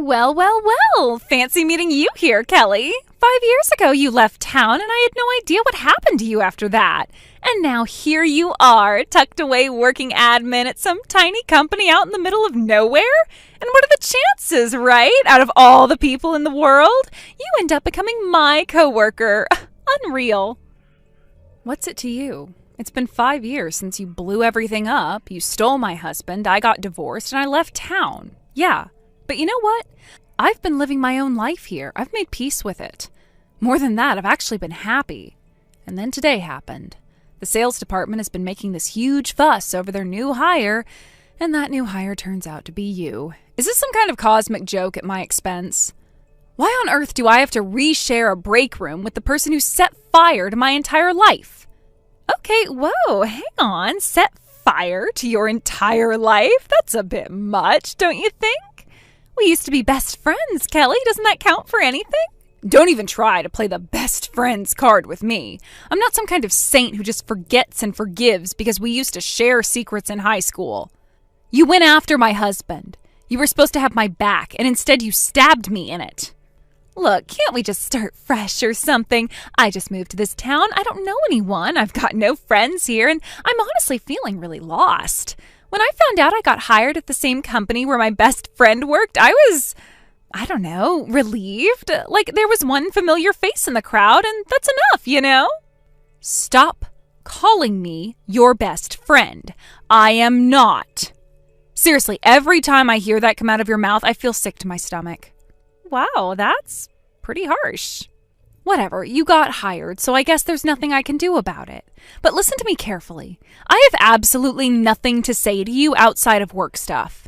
Well, well, well. Fancy meeting you here, Kelly. 5 years ago you left town and I had no idea what happened to you after that. And now here you are, tucked away working admin at some tiny company out in the middle of nowhere? And what are the chances, right? Out of all the people in the world, you end up becoming my coworker. Unreal. What's it to you? It's been 5 years since you blew everything up, you stole my husband, I got divorced, and I left town. Yeah, but you know what? I've been living my own life here. I've made peace with it. More than that, I've actually been happy. And then today happened. The sales department has been making this huge fuss over their new hire, and that new hire turns out to be you. Is this some kind of cosmic joke at my expense? Why on earth do I have to reshare a break room with the person who set fire to my entire life? Okay, whoa, hang on. Set fire to your entire life? That's a bit much, don't you think? We used to be best friends, Kelly. Doesn't that count for anything? Don't even try to play the best friends card with me. I'm not some kind of saint who just forgets and forgives because we used to share secrets in high school. You went after my husband. You were supposed to have my back, and instead you stabbed me in it. Look, can't we just start fresh or something? I just moved to this town. I don't know anyone. I've got no friends here, and I'm honestly feeling really lost. When I found out I got hired at the same company where my best friend worked, I was, relieved. Like there was one familiar face in the crowd, and that's enough, you know? Stop calling me your best friend. I am not. Seriously, every time I hear that come out of your mouth, I feel sick to my stomach. Wow, that's pretty harsh. Whatever, you got hired, so I guess there's nothing I can do about it. But listen to me carefully. I have absolutely nothing to say to you outside of work stuff.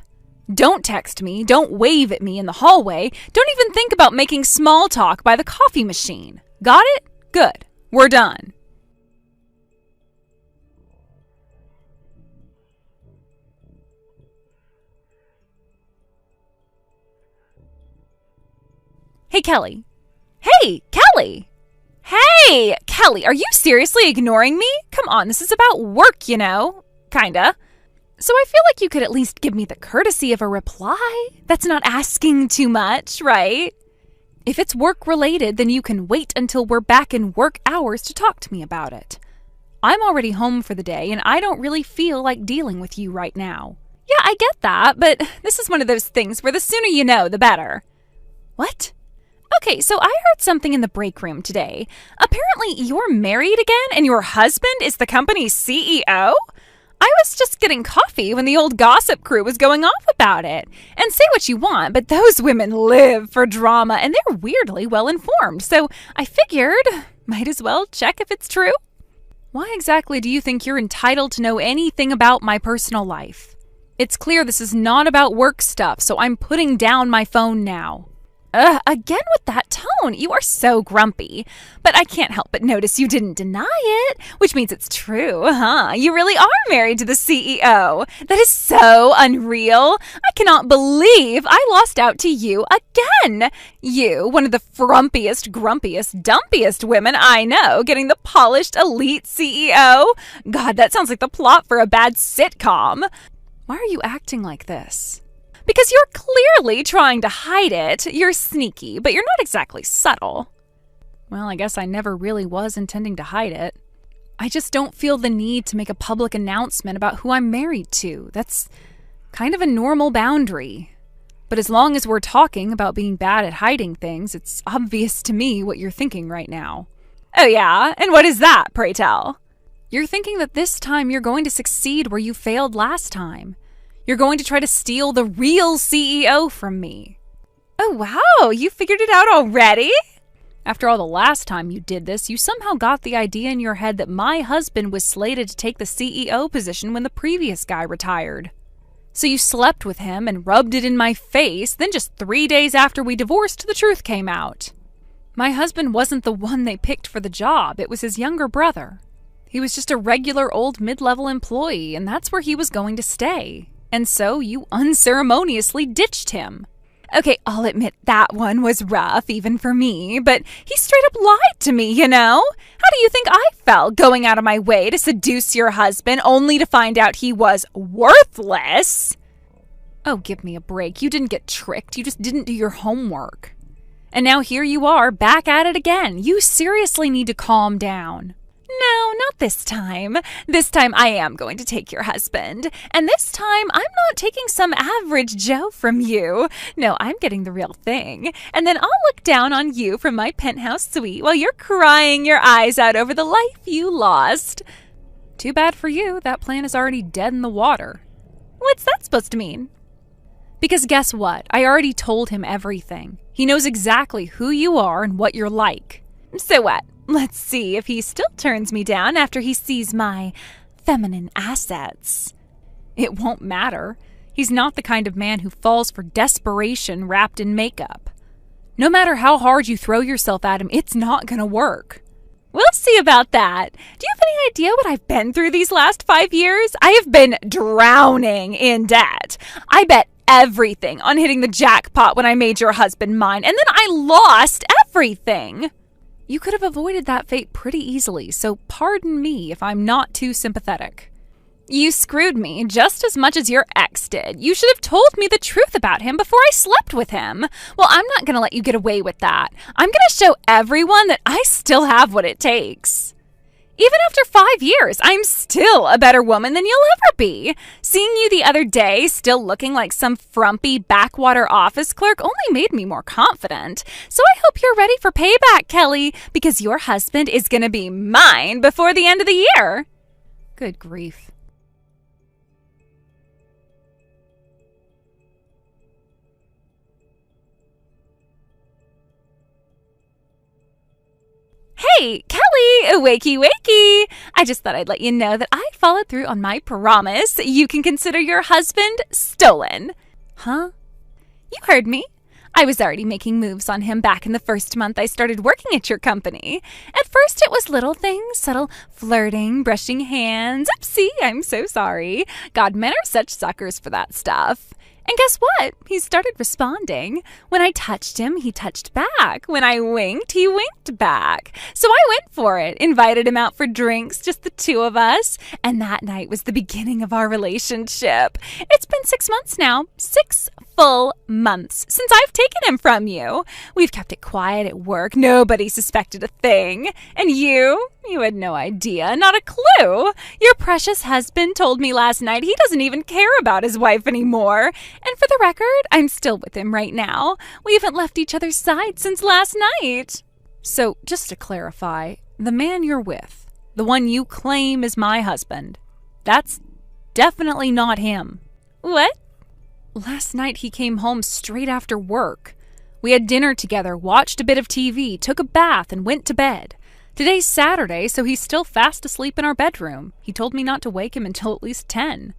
Don't text me, don't wave at me in the hallway, don't even think about making small talk by the coffee machine. Got it? Good. We're done. Hey, Kelly. Hey, Kelly! Hey, Kelly, are you seriously ignoring me? Come on, this is about work, you know. Kinda. So I feel like you could at least give me the courtesy of a reply. That's not asking too much, right? If it's work-related, then you can wait until we're back in work hours to talk to me about it. I'm already home for the day, and I don't really feel like dealing with you right now. Yeah, I get that, but this is one of those things where the sooner you know, the better. What? Okay, so I heard something in the break room today. Apparently you're married again and your husband is the company's CEO? I was just getting coffee when the old gossip crew was going off about it. And say what you want, but those women live for drama and they're weirdly well informed. So I figured, might as well check if it's true. Why exactly do you think you're entitled to know anything about my personal life? It's clear this is not about work stuff, so I'm putting down my phone now. Again with that tone. You are so grumpy. But I can't help but notice you didn't deny it, which means it's true, huh? You really are married to the CEO. That is so unreal. I cannot believe I lost out to you again. You, one of the frumpiest, grumpiest, dumpiest women I know, getting the polished elite CEO. God, that sounds like the plot for a bad sitcom. Why are you acting like this? Because you're clearly trying to hide it. You're sneaky, but you're not exactly subtle. Well, I guess I never really was intending to hide it. I just don't feel the need to make a public announcement about who I'm married to. That's kind of a normal boundary. But as long as we're talking about being bad at hiding things, it's obvious to me what you're thinking right now. Oh yeah? And what is that, pray tell? You're thinking that this time you're going to succeed where you failed last time. You're going to try to steal the real CEO from me. Oh, wow, you figured it out already? After all the last time you did this, you somehow got the idea in your head that my husband was slated to take the CEO position when the previous guy retired. So you slept with him and rubbed it in my face, then just 3 days after we divorced, the truth came out. My husband wasn't the one they picked for the job, it was his younger brother. He was just a regular old mid-level employee, and that's where he was going to stay. And so you unceremoniously ditched him. Okay, I'll admit that one was rough, even for me, but he straight up lied to me, you know? How do you think I felt going out of my way to seduce your husband only to find out he was worthless? Oh, give me a break. You didn't get tricked. You just didn't do your homework. And now here you are, back at it again. You seriously need to calm down. No, not this time. This time I am going to take your husband. And this time I'm not taking some average Joe from you. No, I'm getting the real thing. And then I'll look down on you from my penthouse suite while you're crying your eyes out over the life you lost. Too bad for you, that plan is already dead in the water. What's that supposed to mean? Because guess what? I already told him everything. He knows exactly who you are and what you're like. So what? Let's see if he still turns me down after he sees my feminine assets. It won't matter. He's not the kind of man who falls for desperation wrapped in makeup. No matter how hard you throw yourself at him, it's not gonna work. We'll see about that. Do you have any idea what I've been through these last 5 years? I have been drowning in debt. I bet everything on hitting the jackpot when I made your husband mine, and then I lost everything. You could have avoided that fate pretty easily, so pardon me if I'm not too sympathetic. You screwed me just as much as your ex did. You should have told me the truth about him before I slept with him. Well, I'm not going to let you get away with that. I'm going to show everyone that I still have what it takes. Even after 5 years, I'm still a better woman than you'll ever be. Seeing you the other day, still looking like some frumpy backwater office clerk, only made me more confident. So I hope you're ready for payback, Kelly, because your husband is going to be mine before the end of the year. Good grief. Hey, Kelly, wakey wakey. I just thought I'd let you know that I followed through on my promise. You can consider your husband stolen. Huh? You heard me. I was already making moves on him back in the first month I started working at your company. At first it was little things, subtle flirting, brushing hands. Oopsie, I'm so sorry. God, men are such suckers for that stuff. And guess what? He started responding. When I touched him, he touched back. When I winked, he winked back. So I went for it, invited him out for drinks, just the two of us. And that night was the beginning of our relationship. It's been 6 months now. 6 full months since I've taken him from you. We've kept it quiet at work. Nobody suspected a thing. And you had no idea, not a clue. Your precious husband told me last night he doesn't even care about his wife anymore. And for the record, I'm still with him right now. We haven't left each other's side since last night. So, just to clarify, the man you're with, the one you claim is my husband, that's definitely not him. What? Last night he came home straight after work. We had dinner together, watched a bit of TV, took a bath, and went to bed. Today's Saturday, so he's still fast asleep in our bedroom. He told me not to wake him until at least 10.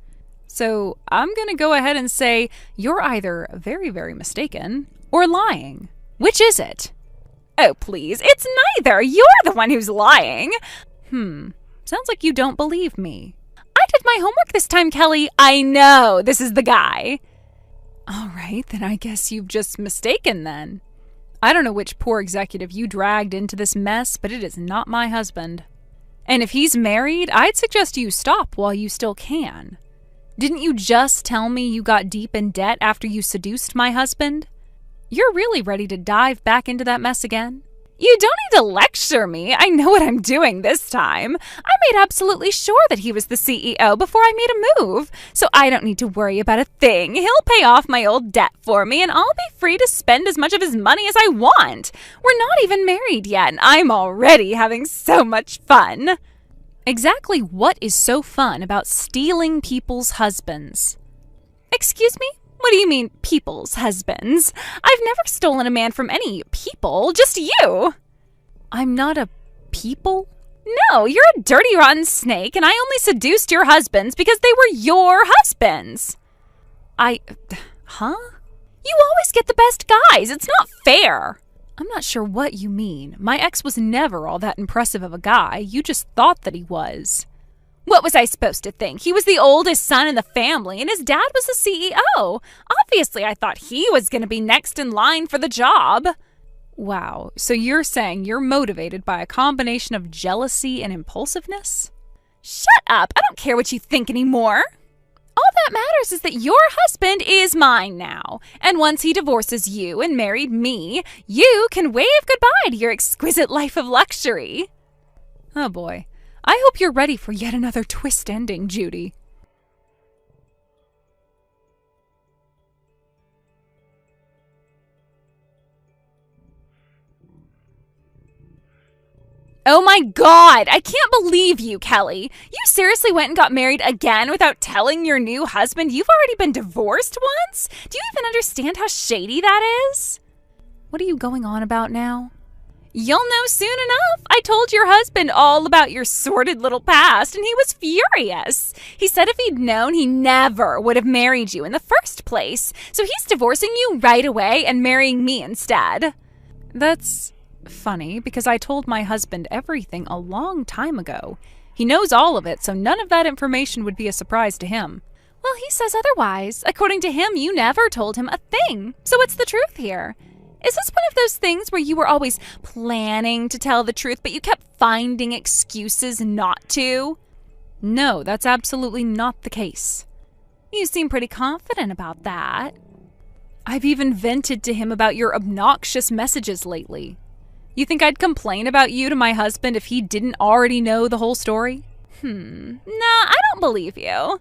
So I'm going to go ahead and say you're either very, very mistaken or lying. Which is it? Oh, please, it's neither. You're the one who's lying. Sounds like you don't believe me. I did my homework this time, Kelly. I know this is the guy. All right, then I guess you've just mistaken then. I don't know which poor executive you dragged into this mess, but it is not my husband. And if he's married, I'd suggest you stop while you still can. Didn't you just tell me you got deep in debt after you seduced my husband? You're really ready to dive back into that mess again? You don't need to lecture me. I know what I'm doing this time. I made absolutely sure that he was the CEO before I made a move, so I don't need to worry about a thing. He'll pay off my old debt for me, and I'll be free to spend as much of his money as I want. We're not even married yet, and I'm already having so much fun. Exactly what is so fun about stealing people's husbands? Excuse me? What do you mean, people's husbands? I've never stolen a man from any people, just you. I'm not a people? No, you're a dirty, rotten snake, and I only seduced your husbands because they were your husbands. Huh? You always get the best guys. It's not fair. I'm not sure what you mean. My ex was never all that impressive of a guy. You just thought that he was. What was I supposed to think? He was the oldest son in the family, and his dad was the CEO. Obviously, I thought he was going to be next in line for the job. Wow, so you're saying you're motivated by a combination of jealousy and impulsiveness? Shut up! I don't care what you think anymore. All that matters is that your husband is mine now. And once he divorces you and married me, you can wave goodbye to your exquisite life of luxury. Oh boy. I hope you're ready for yet another twist ending, Judy. Oh my God, I can't believe you, Kelly. You seriously went and got married again without telling your new husband you've already been divorced once? Do you even understand how shady that is? What are you going on about now? You'll know soon enough. I told your husband all about your sordid little past, and he was furious. He said if he'd known, he never would have married you in the first place. So he's divorcing you right away and marrying me instead. That's funny, because I told my husband everything a long time ago. He knows all of it, so none of that information would be a surprise to him. Well, he says otherwise. According to him, you never told him a thing. So what's the truth here? Is this one of those things where you were always planning to tell the truth, but you kept finding excuses not to? No, that's absolutely not the case. You seem pretty confident about that. I've even vented to him about your obnoxious messages lately. You think I'd complain about you to my husband if he didn't already know the whole story? Nah, I don't believe you.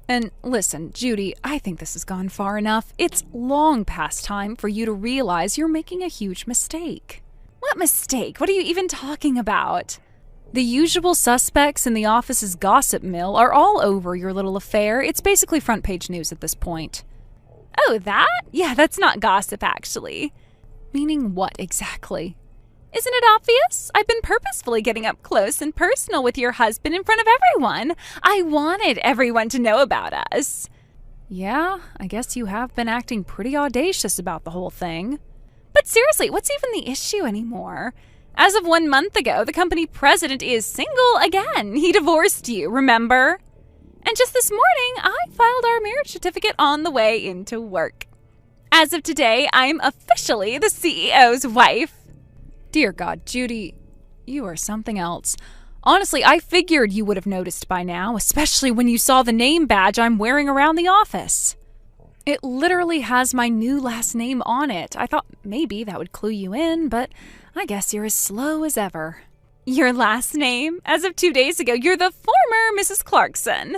And listen, Judy, I think this has gone far enough. It's long past time for you to realize you're making a huge mistake. What mistake? What are you even talking about? The usual suspects in the office's gossip mill are all over your little affair. It's basically front page news at this point. Oh, that? Yeah, that's not gossip, actually. Meaning what exactly? Isn't it obvious? I've been purposefully getting up close and personal with your husband in front of everyone. I wanted everyone to know about us. Yeah, I guess you have been acting pretty audacious about the whole thing. But seriously, what's even the issue anymore? As of 1 month ago, the company president is single again. He divorced you, remember? And just this morning, I filed our marriage certificate on the way into work. As of today, I'm officially the CEO's wife. Dear God, Judy, you are something else. Honestly, I figured you would have noticed by now, especially when you saw the name badge I'm wearing around the office. It literally has my new last name on it. I thought maybe that would clue you in, but I guess you're as slow as ever. Your last name? As of 2 days ago, you're the former Mrs. Clarkson.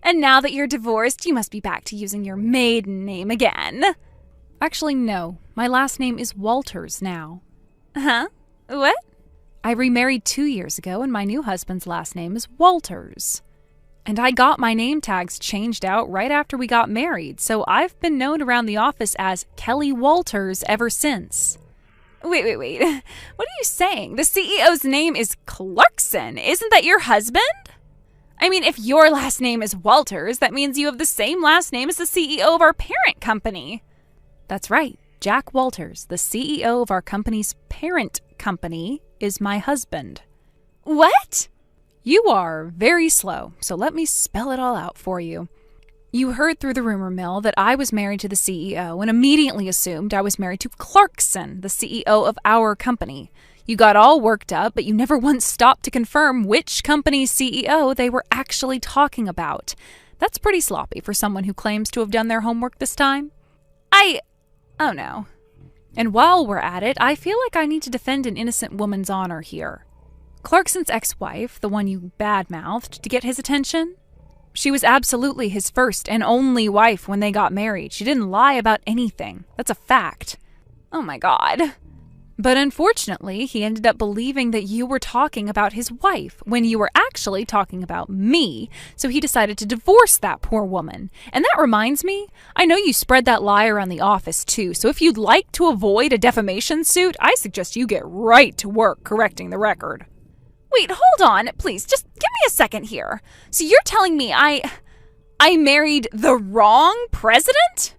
And now that you're divorced, you must be back to using your maiden name again. Actually, no. My last name is Walters now. Huh? What? I remarried 2 years ago, and my new husband's last name is Walters. And I got my name tags changed out right after we got married, so I've been known around the office as Kelly Walters ever since. Wait. What are you saying? The CEO's name is Clarkson. Isn't that your husband? I mean, if your last name is Walters, that means you have the same last name as the CEO of our parent company. That's right. Jack Walters, the CEO of our company's parent company, is my husband. What? You are very slow, so let me spell it all out for you. You heard through the rumor mill that I was married to the CEO and immediately assumed I was married to Clarkson, the CEO of our company. You got all worked up, but you never once stopped to confirm which company's CEO they were actually talking about. That's pretty sloppy for someone who claims to have done their homework this time. Oh no. And while we're at it, I feel like I need to defend an innocent woman's honor here. Clarkson's ex-wife, the one you bad-mouthed to get his attention, she was absolutely his first and only wife when they got married. She didn't lie about anything. That's a fact. Oh my God. But unfortunately, he ended up believing that you were talking about his wife when you were actually talking about me, so he decided to divorce that poor woman. And that reminds me, I know you spread that lie around the office too, so if you'd like to avoid a defamation suit, I suggest you get right to work correcting the record. Wait, hold on, please, just give me a second here. So you're telling me I married the wrong president?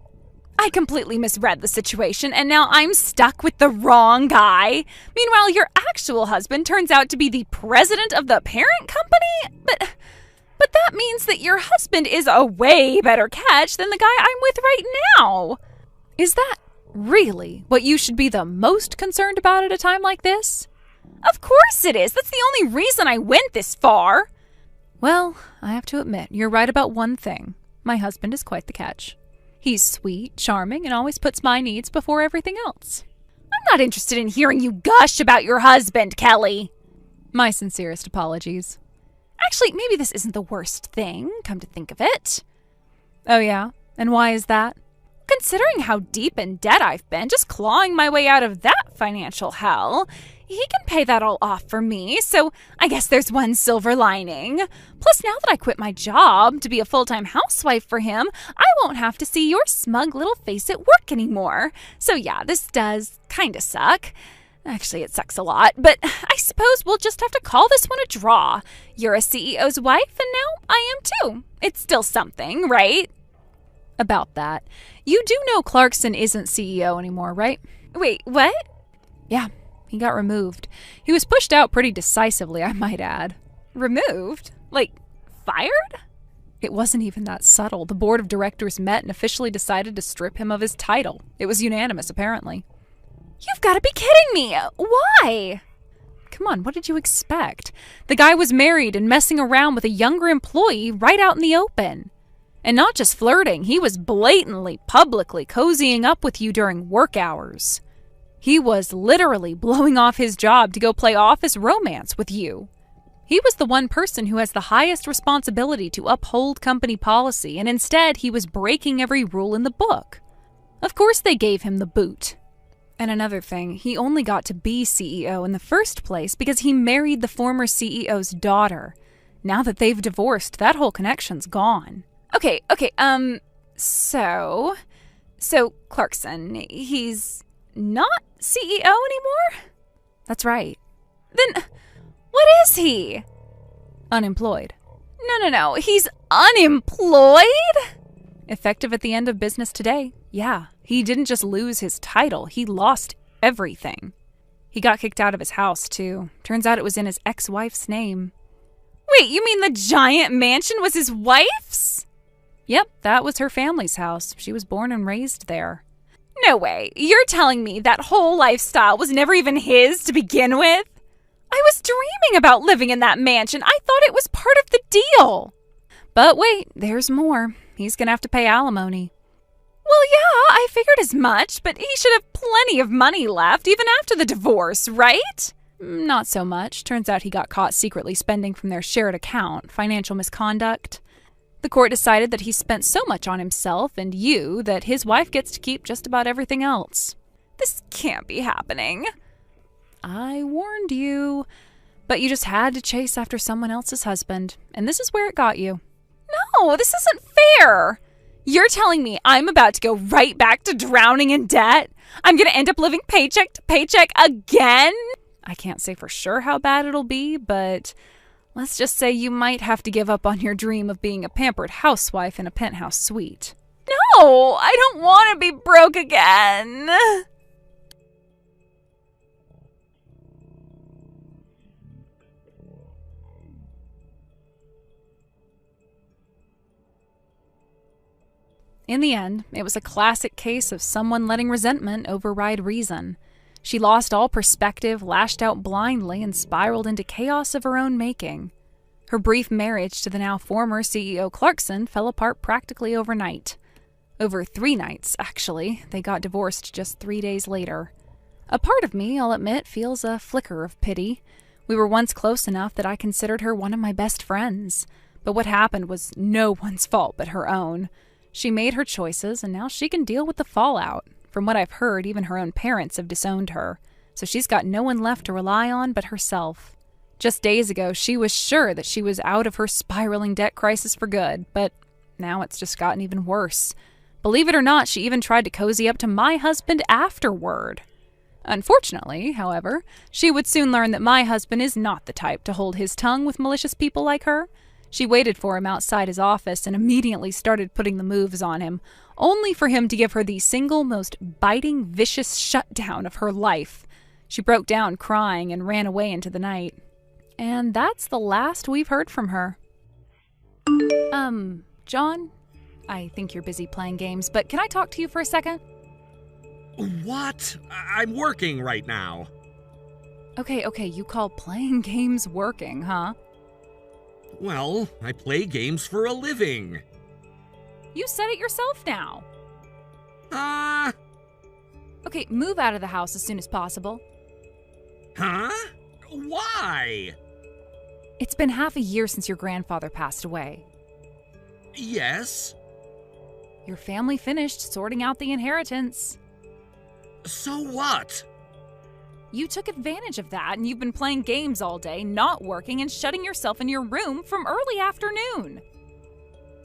I completely misread the situation, and now I'm stuck with the wrong guy. Meanwhile, your actual husband turns out to be the president of the parent company? But that means that your husband is a way better catch than the guy I'm with right now. Is that really what you should be the most concerned about at a time like this? Of course it is. That's the only reason I went this far. Well, I have to admit, you're right about one thing. My husband is quite the catch. He's sweet, charming, and always puts my needs before everything else. I'm not interested in hearing you gush about your husband, Kelly. My sincerest apologies. Actually, maybe this isn't the worst thing, come to think of it. Oh yeah? And why is that? Considering how deep in debt I've been, just clawing my way out of that financial hell, he can pay that all off for me, so I guess there's one silver lining. Plus, now that I quit my job to be a full-time housewife for him, I won't have to see your smug little face at work anymore. So yeah, this does kind of suck. Actually, it sucks a lot, but I suppose we'll just have to call this one a draw. You're a CEO's wife, and now I am too. It's still something, right? About that, you do know Clarkson isn't CEO anymore, right? Wait, what? Yeah, he got removed. He was pushed out pretty decisively, I might add. Removed? Like, fired? It wasn't even that subtle. The board of directors met and officially decided to strip him of his title. It was unanimous, apparently. You've got to be kidding me! Why? Come on, what did you expect? The guy was married and messing around with a younger employee right out in the open. And not just flirting, he was blatantly, publicly cozying up with you during work hours. He was literally blowing off his job to go play office romance with you. He was the one person who has the highest responsibility to uphold company policy, and instead he was breaking every rule in the book. Of course they gave him the boot. And another thing, he only got to be CEO in the first place because he married the former CEO's daughter. Now that they've divorced, that whole connection's gone. Okay, so Clarkson, he's not CEO anymore? That's right. Then what is he? Unemployed. No, he's unemployed? Effective at the end of business today. Yeah, he didn't just lose his title, he lost everything. He got kicked out of his house, too. Turns out it was in his ex-wife's name. Wait, you mean the giant mansion was his wife's? Yep, that was her family's house. She was born and raised there. No way. You're telling me that whole lifestyle was never even his to begin with? I was dreaming about living in that mansion. I thought it was part of the deal. But wait, there's more. He's gonna have to pay alimony. Well, yeah, I figured as much, but he should have plenty of money left even after the divorce, right? Not so much. Turns out he got caught secretly spending from their shared account, financial misconduct. The court decided that he spent so much on himself and you that his wife gets to keep just about everything else. This can't be happening. I warned you. But you just had to chase after someone else's husband, and this is where it got you. No, this isn't fair. You're telling me I'm about to go right back to drowning in debt? I'm going to end up living paycheck to paycheck again? I can't say for sure how bad it'll be, but let's just say you might have to give up on your dream of being a pampered housewife in a penthouse suite. No, I don't want to be broke again. In the end, it was a classic case of someone letting resentment override reason. She lost all perspective, lashed out blindly, and spiraled into chaos of her own making. Her brief marriage to the now former CEO Clarkson fell apart practically overnight. Over 3 nights, actually. They got divorced just 3 days later. A part of me, I'll admit, feels a flicker of pity. We were once close enough that I considered her one of my best friends. But what happened was no one's fault but her own. She made her choices, and now she can deal with the fallout. From what I've heard, even her own parents have disowned her. So she's got no one left to rely on but herself. Just days ago, she was sure that she was out of her spiraling debt crisis for good, but now it's just gotten even worse. Believe it or not, she even tried to cozy up to my husband afterward. Unfortunately, however, she would soon learn that my husband is not the type to hold his tongue with malicious people like her. She waited for him outside his office and immediately started putting the moves on him, only for him to give her the single most biting, vicious shutdown of her life. She broke down crying and ran away into the night. And that's the last we've heard from her. John? I think you're busy playing games, but can I talk to you for a second? What? I'm working right now. Okay, you call playing games working, huh? Well, I play games for a living. You said it yourself now. Huh? Okay, move out of the house as soon as possible. Huh? Why? It's been half a year since your grandfather passed away. Yes. Your family finished sorting out the inheritance. So what? You took advantage of that and you've been playing games all day, not working, and shutting yourself in your room from early afternoon.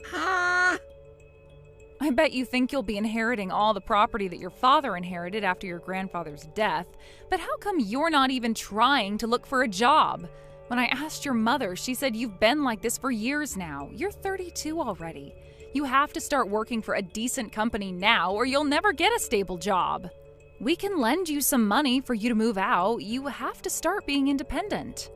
Huh? I bet you think you'll be inheriting all the property that your father inherited after your grandfather's death, but how come you're not even trying to look for a job? When I asked your mother, she said you've been like this for years now. You're 32 already. You have to start working for a decent company now or you'll never get a stable job. We can lend you some money for you to move out. You have to start being independent.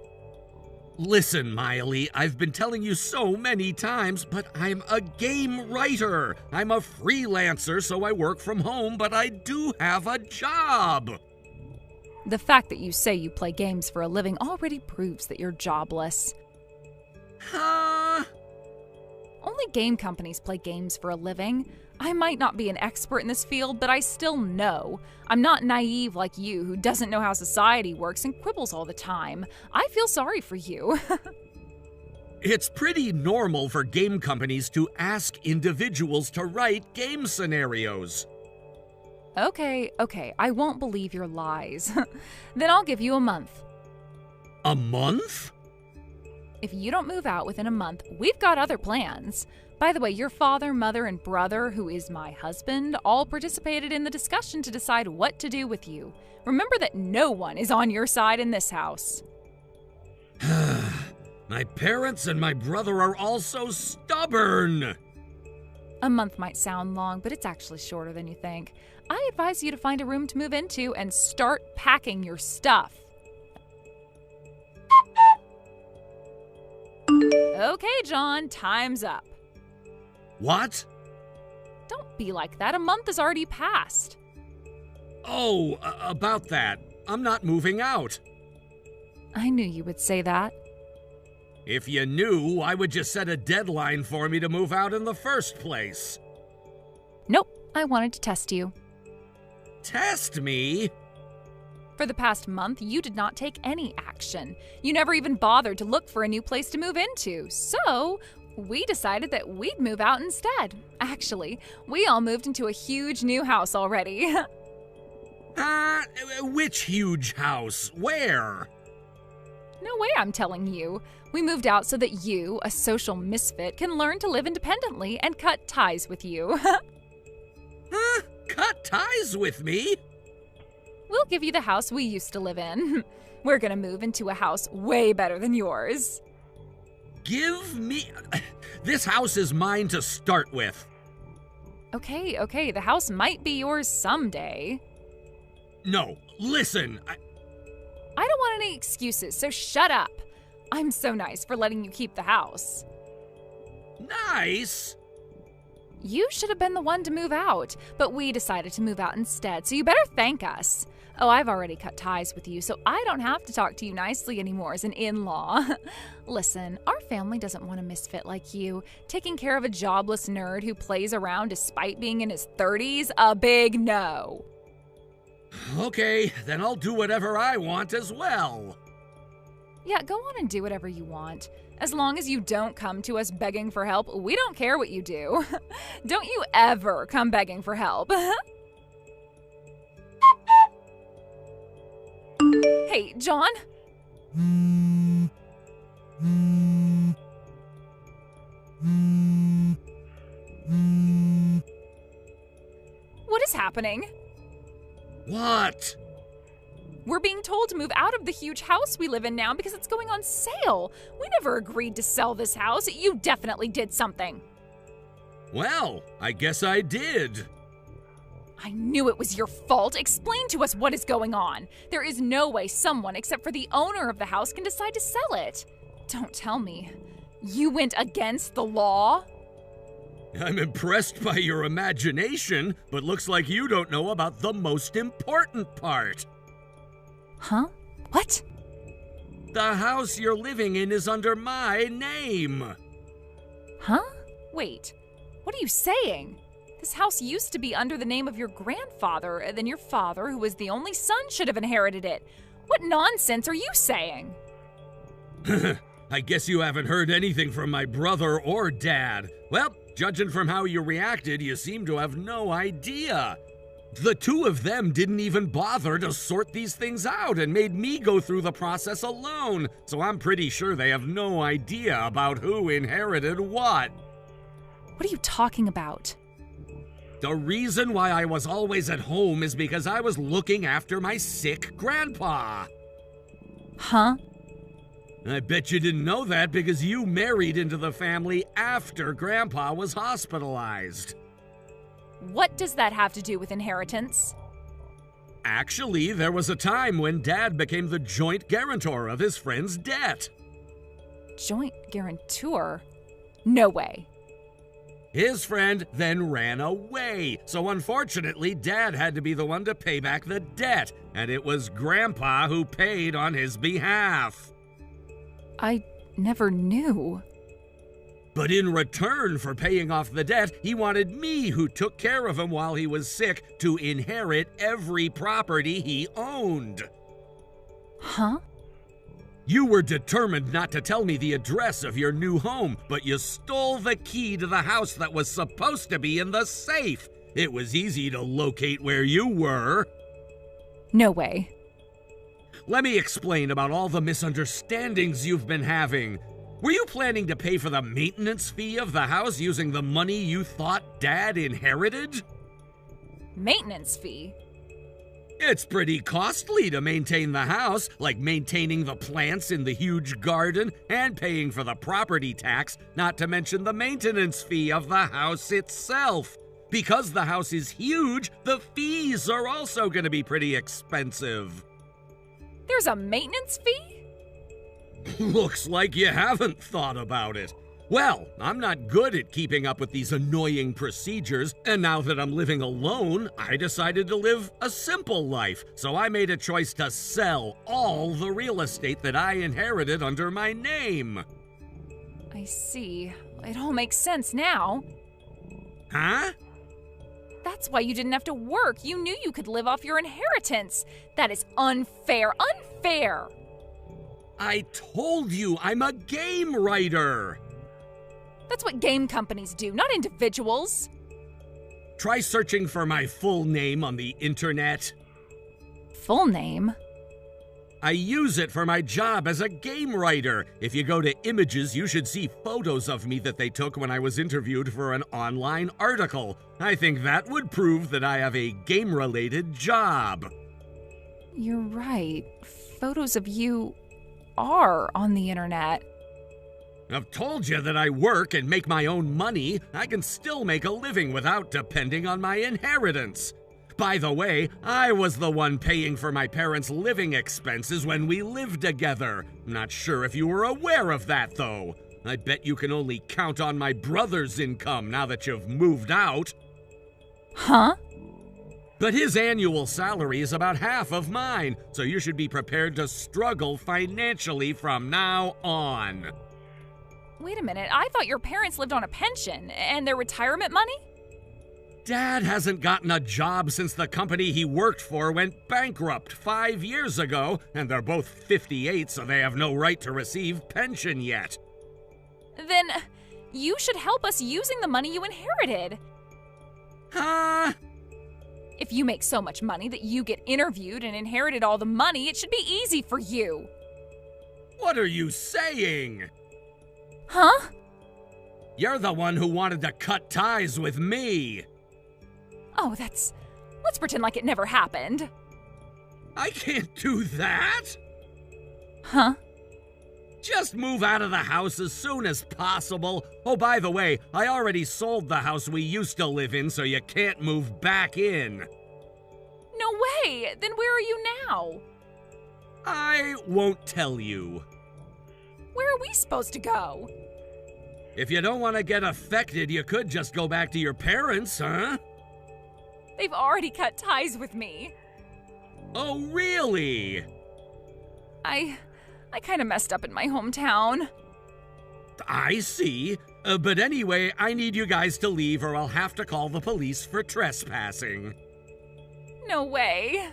Listen, Miley, I've been telling you so many times, but I'm a game writer. I'm a freelancer, so I work from home, but I do have a job. The fact that you say you play games for a living already proves that you're jobless. Huh? Only game companies play games for a living. I might not be an expert in this field, but I still know. I'm not naive like you who doesn't know how society works and quibbles all the time. I feel sorry for you. It's pretty normal for game companies to ask individuals to write game scenarios. Okay, I won't believe your lies. Then I'll give you a month. A month? If you don't move out within a month, we've got other plans. By the way, your father, mother, and brother, who is my husband, all participated in the discussion to decide what to do with you. Remember that no one is on your side in this house. My parents and my brother are all so stubborn. A month might sound long, but it's actually shorter than you think. I advise you to find a room to move into and start packing your stuff. Okay, John, time's up. What? Don't be like that. A month has already passed. Oh, about that. I'm not moving out. I knew you would say that. If you knew, why would you set a deadline for me to move out in the first place? Nope, I wanted to test you. Test me? For the past month, you did not take any action. You never even bothered to look for a new place to move into. So, we decided that we'd move out instead. Actually, we all moved into a huge new house already. Which huge house? Where? No way I'm telling you. We moved out so that you, a social misfit, can learn to live independently and cut ties with you. Huh? Cut ties with me? We'll give you the house we used to live in. We're gonna move into a house way better than yours. Give me... This house is mine to start with. Okay, the house might be yours someday. No, listen, I don't want any excuses, so shut up. I'm so nice for letting you keep the house. Nice? You should have been the one to move out, but we decided to move out instead, so you better thank us. Oh, I've already cut ties with you, so I don't have to talk to you nicely anymore as an in-law. Listen, our family doesn't want a misfit like you, taking care of a jobless nerd who plays around despite being in his 30s. A big no. Okay, then I'll do whatever I want as well. Yeah, go on and do whatever you want. As long as you don't come to us begging for help, we don't care what you do. Don't you ever come begging for help. Hey, John? What is happening? What? We're being told to move out of the huge house we live in now because it's going on sale. We never agreed to sell this house. You definitely did something. Well, I guess I did. I knew it was your fault. Explain to us what is going on. There is no way someone except for the owner of the house can decide to sell it. Don't tell me. You went against the law? I'm impressed by your imagination, but looks like you don't know about the most important part. Huh? What? The house you're living in is under my name. Huh? Wait. What are you saying? This house used to be under the name of your grandfather, and then your father, who was the only son, should have inherited it. What nonsense are you saying? I guess you haven't heard anything from my brother or dad. Well, judging from how you reacted, you seem to have no idea. The two of them didn't even bother to sort these things out and made me go through the process alone, so I'm pretty sure they have no idea about who inherited what. What are you talking about? The reason why I was always at home is because I was looking after my sick grandpa. Huh? I bet you didn't know that because you married into the family after Grandpa was hospitalized. What does that have to do with inheritance? Actually, there was a time when Dad became the joint guarantor of his friend's debt. Joint guarantor? No way. His friend then ran away, so unfortunately, Dad had to be the one to pay back the debt, and it was Grandpa who paid on his behalf. I never knew. But in return for paying off the debt, he wanted me, who took care of him while he was sick, to inherit every property he owned. Huh? You were determined not to tell me the address of your new home, but you stole the key to the house that was supposed to be in the safe. It was easy to locate where you were. No way. Let me explain about all the misunderstandings you've been having. Were you planning to pay for the maintenance fee of the house using the money you thought Dad inherited? Maintenance fee? It's pretty costly to maintain the house, like maintaining the plants in the huge garden and paying for the property tax, not to mention the maintenance fee of the house itself. Because the house is huge, the fees are also going to be pretty expensive. There's a maintenance fee? Looks like you haven't thought about it. Well, I'm not good at keeping up with these annoying procedures, and now that I'm living alone, I decided to live a simple life, so I made a choice to sell all the real estate that I inherited under my name. I see. It all makes sense now. Huh? That's why you didn't have to work. You knew you could live off your inheritance. That is unfair. Unfair! I told you I'm a game writer. That's what game companies do, not individuals. Try searching for my full name on the internet. Full name? I use it for my job as a game writer. If you go to images, you should see photos of me that they took when I was interviewed for an online article. I think that would prove that I have a game-related job. You're right. Photos of you are on the internet. I've told you that I work and make my own money. I can still make a living without depending on my inheritance. By the way, I was the one paying for my parents' living expenses when we lived together. I'm not sure if you were aware of that, though. I bet you can only count on my brother's income now that you've moved out. Huh? But his annual salary is about half of mine, so you should be prepared to struggle financially from now on. Wait a minute, I thought your parents lived on a pension and their retirement money? Dad hasn't gotten a job since the company he worked for went bankrupt 5 years ago, and they're both 58, so they have no right to receive pension yet. Then you should help us using the money you inherited. Huh? If you make so much money that you get interviewed and inherited all the money, it should be easy for you. What are you saying? Huh? You're the one who wanted to cut ties with me. Oh, let's pretend like it never happened. I can't do that. Huh? Just move out of the house as soon as possible. Oh, by the way, I already sold the house we used to live in, so you can't move back in. No way! Then where are you now? I won't tell you. Where are we supposed to go? If you don't want to get affected, you could just go back to your parents, huh? They've already cut ties with me. Oh, really? I kind of messed up in my hometown. I see. But anyway, I need you guys to leave or I'll have to call the police for trespassing. No way.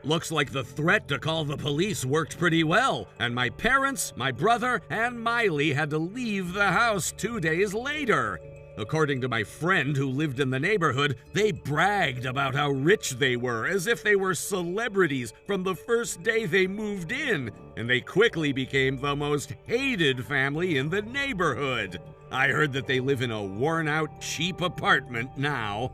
Looks like the threat to call the police worked pretty well, and my parents, my brother, and Miley had to leave the house 2 days later. According to my friend who lived in the neighborhood, they bragged about how rich they were, as if they were celebrities from the first day they moved in, and they quickly became the most hated family in the neighborhood. I heard that they live in a worn-out, cheap apartment now.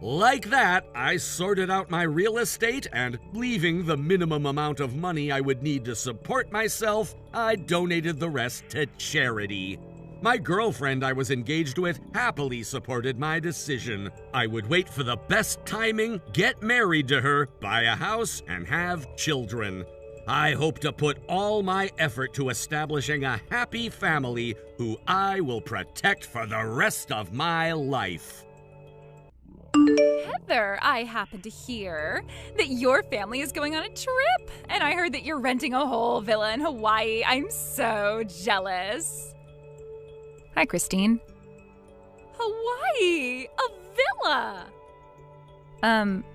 Like that, I sorted out my real estate, and leaving the minimum amount of money I would need to support myself, I donated the rest to charity. My girlfriend I was engaged with happily supported my decision. I would wait for the best timing, get married to her, buy a house, and have children. I hope to put all my effort to establishing a happy family who I will protect for the rest of my life. Heather, I happen to hear that your family is going on a trip, and I heard that you're renting a whole villa in Hawaii. I'm so jealous. Hi, Christine. Hawaii! A villa!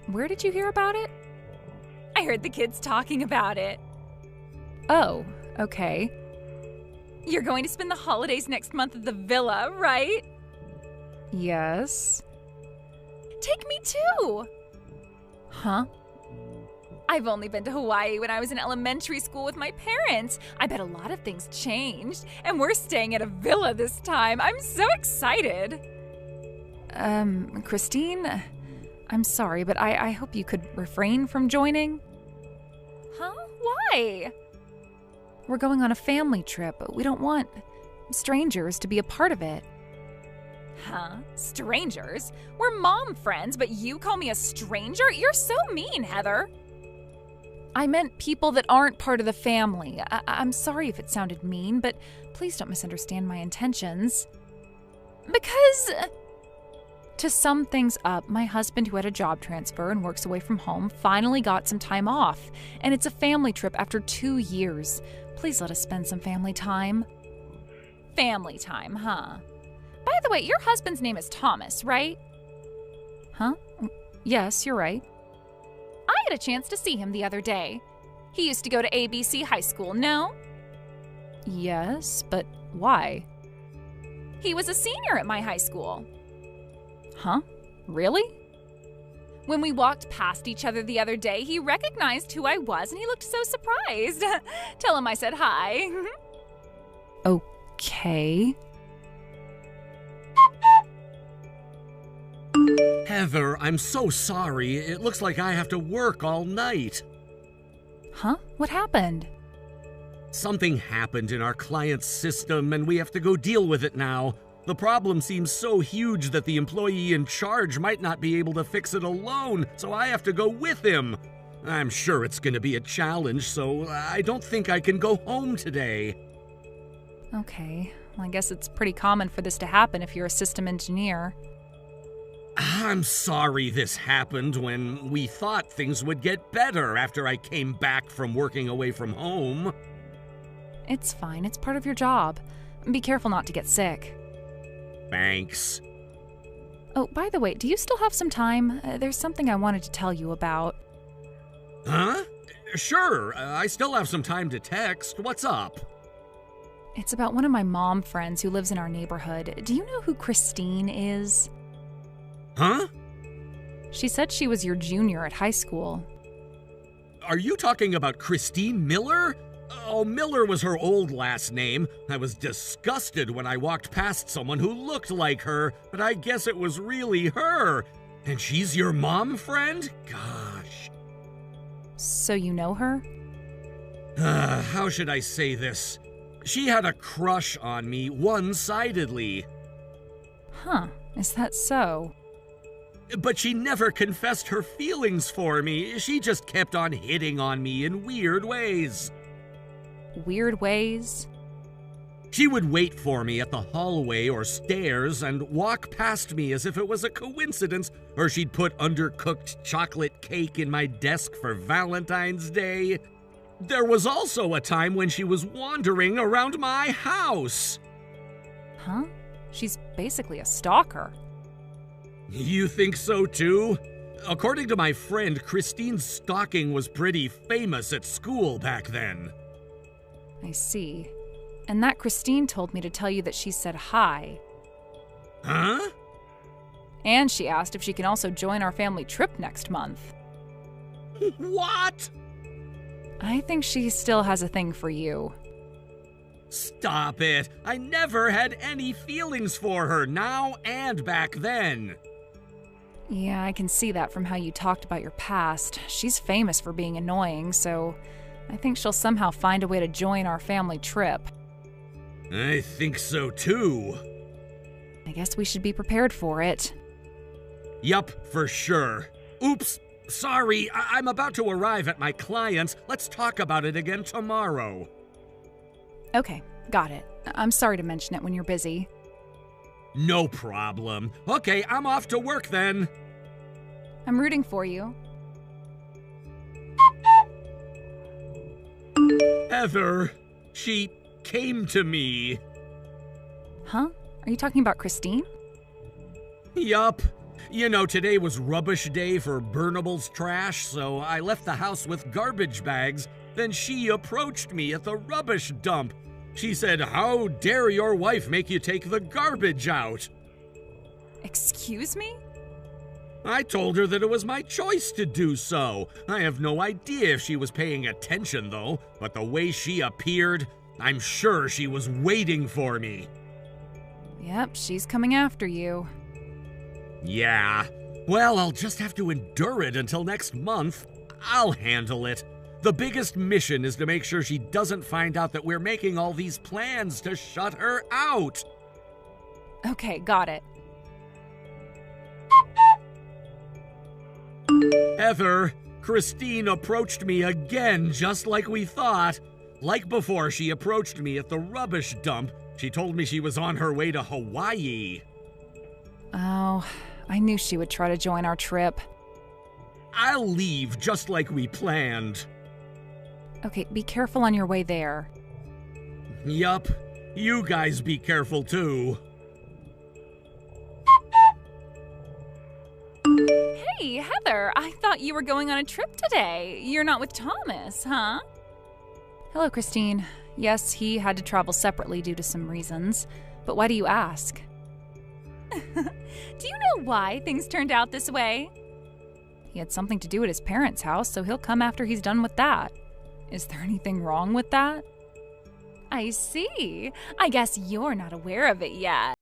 Where did you hear about it? I heard the kids talking about it. Oh, okay. You're going to spend the holidays next month at the villa, right? Yes. Take me too! Huh? I've only been to Hawaii when I was in elementary school with my parents. I bet a lot of things changed, and we're staying at a villa this time. I'm so excited. Christine, I'm sorry, but I hope you could refrain from joining. Huh? Why? We're going on a family trip, but we don't want strangers to be a part of it. Huh? Strangers? We're mom friends, but you call me a stranger? You're so mean, Heather. I meant people that aren't part of the family. I'm sorry if it sounded mean, but please don't misunderstand my intentions. Because... To sum things up, my husband, who had a job transfer and works away from home, finally got some time off, and it's a family trip after 2 years. Please let us spend some family time. Family time, huh? By the way, your husband's name is Thomas, right? Huh? Yes, you're right. I had a chance to see him the other day. He used to go to ABC High School, no? Yes, but why? He was a senior at my high school. Huh? Really? When we walked past each other the other day, he recognized who I was and he looked so surprised. Tell him I said hi. Okay. Heather, I'm so sorry. It looks like I have to work all night. Huh? What happened? Something happened in our client's system, and we have to go deal with it now. The problem seems so huge that the employee in charge might not be able to fix it alone, so I have to go with him. I'm sure it's going to be a challenge, so I don't think I can go home today. Okay. Well, I guess it's pretty common for this to happen if you're a system engineer. I'm sorry this happened when we thought things would get better after I came back from working away from home. It's fine. It's part of your job. Be careful not to get sick. Thanks. Oh, by the way, do you still have some time? There's something I wanted to tell you about. Huh? Sure, I still have some time to text. What's up? It's about one of my mom friends who lives in our neighborhood. Do you know who Christine is? Huh? She said she was your junior at high school. Are you talking about Christine Miller? Oh, Miller was her old last name. I was disgusted when I walked past someone who looked like her, but I guess it was really her. And she's your mom friend? Gosh. So you know her? How should I say this? She had a crush on me one-sidedly. Huh, is that so? But she never confessed her feelings for me. She just kept on hitting on me in weird ways. Weird ways? She would wait for me at the hallway or stairs and walk past me as if it was a coincidence, or she'd put undercooked chocolate cake in my desk for Valentine's Day. There was also a time when she was wandering around my house. Huh? She's basically a stalker. You think so too? According to my friend, Christine's stalking was pretty famous at school back then. I see. And that Christine told me to tell you that she said hi. Huh? And she asked if she can also join our family trip next month. What? I think she still has a thing for you. Stop it. I never had any feelings for her, now and back then. Yeah, I can see that from how you talked about your past. She's famous for being annoying, so I think she'll somehow find a way to join our family trip. I think so too. I guess we should be prepared for it. Yup, for sure. Oops, sorry, I'm about to arrive at my client's. Let's talk about it again tomorrow. Okay, got it. I'm sorry to mention it when you're busy. No problem. Okay, I'm off to work then. I'm rooting for you. Heather, she came to me. Huh? Are you talking about Christine? Yup. You know, today was rubbish day for burnables trash, so I left the house with garbage bags. Then she approached me at the rubbish dump. She said, "How dare your wife make you take the garbage out?" Excuse me? I told her that it was my choice to do so. I have no idea if she was paying attention, though, but the way she appeared, I'm sure she was waiting for me. Yep, she's coming after you. Yeah. Well, I'll just have to endure it until next month. I'll handle it. The biggest mission is to make sure she doesn't find out that we're making all these plans to shut her out. Okay, got it. Heather, Christine approached me again just like we thought. Like before, she approached me at the rubbish dump. She told me she was on her way to Hawaii. Oh, I knew she would try to join our trip. I'll leave just like we planned. Okay, be careful on your way there. Yup. You guys be careful too. Hey, Heather, I thought you were going on a trip today. You're not with Thomas, huh? Hello, Christine. Yes, he had to travel separately due to some reasons. But why do you ask? Do you know why things turned out this way? He had something to do at his parents' house, so he'll come after he's done with that. Is there anything wrong with that? I see. I guess you're not aware of it yet.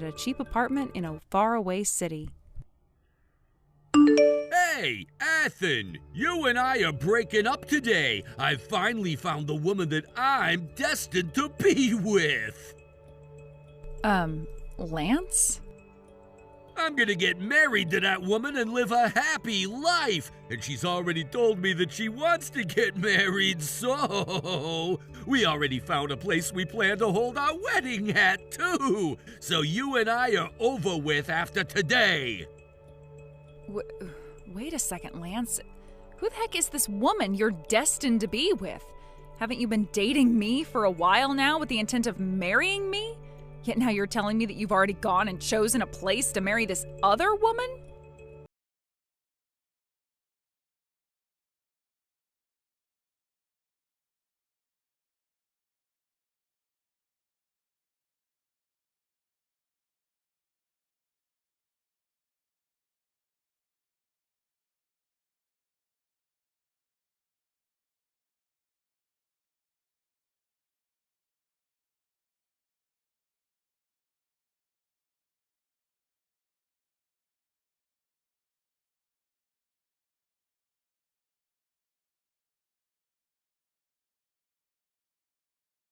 at a cheap apartment in a faraway city. Hey, Ethan, you and I are breaking up today. I've finally found the woman that I'm destined to be with. Lance? I'm gonna get married to that woman and live a happy life. And she's already told me that she wants to get married, so we already found a place we plan to hold our wedding at, too. So you and I are over with after today. Wait a second, Lance. Who the heck is this woman you're destined to be with? Haven't you been dating me for a while now with the intent of marrying me? Yet now you're telling me that you've already gone and chosen a place to marry this other woman?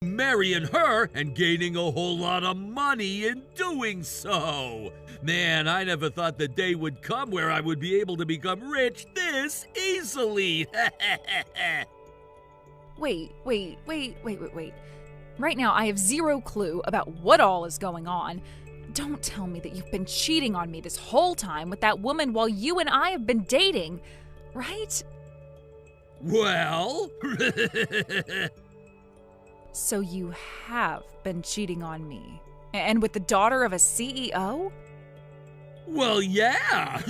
Marrying her and gaining a whole lot of money in doing so. Man, I never thought the day would come where I would be able to become rich this easily. Wait. Right now, I have zero clue about what all is going on. Don't tell me that you've been cheating on me this whole time with that woman while you and I have been dating, right? Well... So you have been cheating on me. And with the daughter of a CEO? Well, yeah.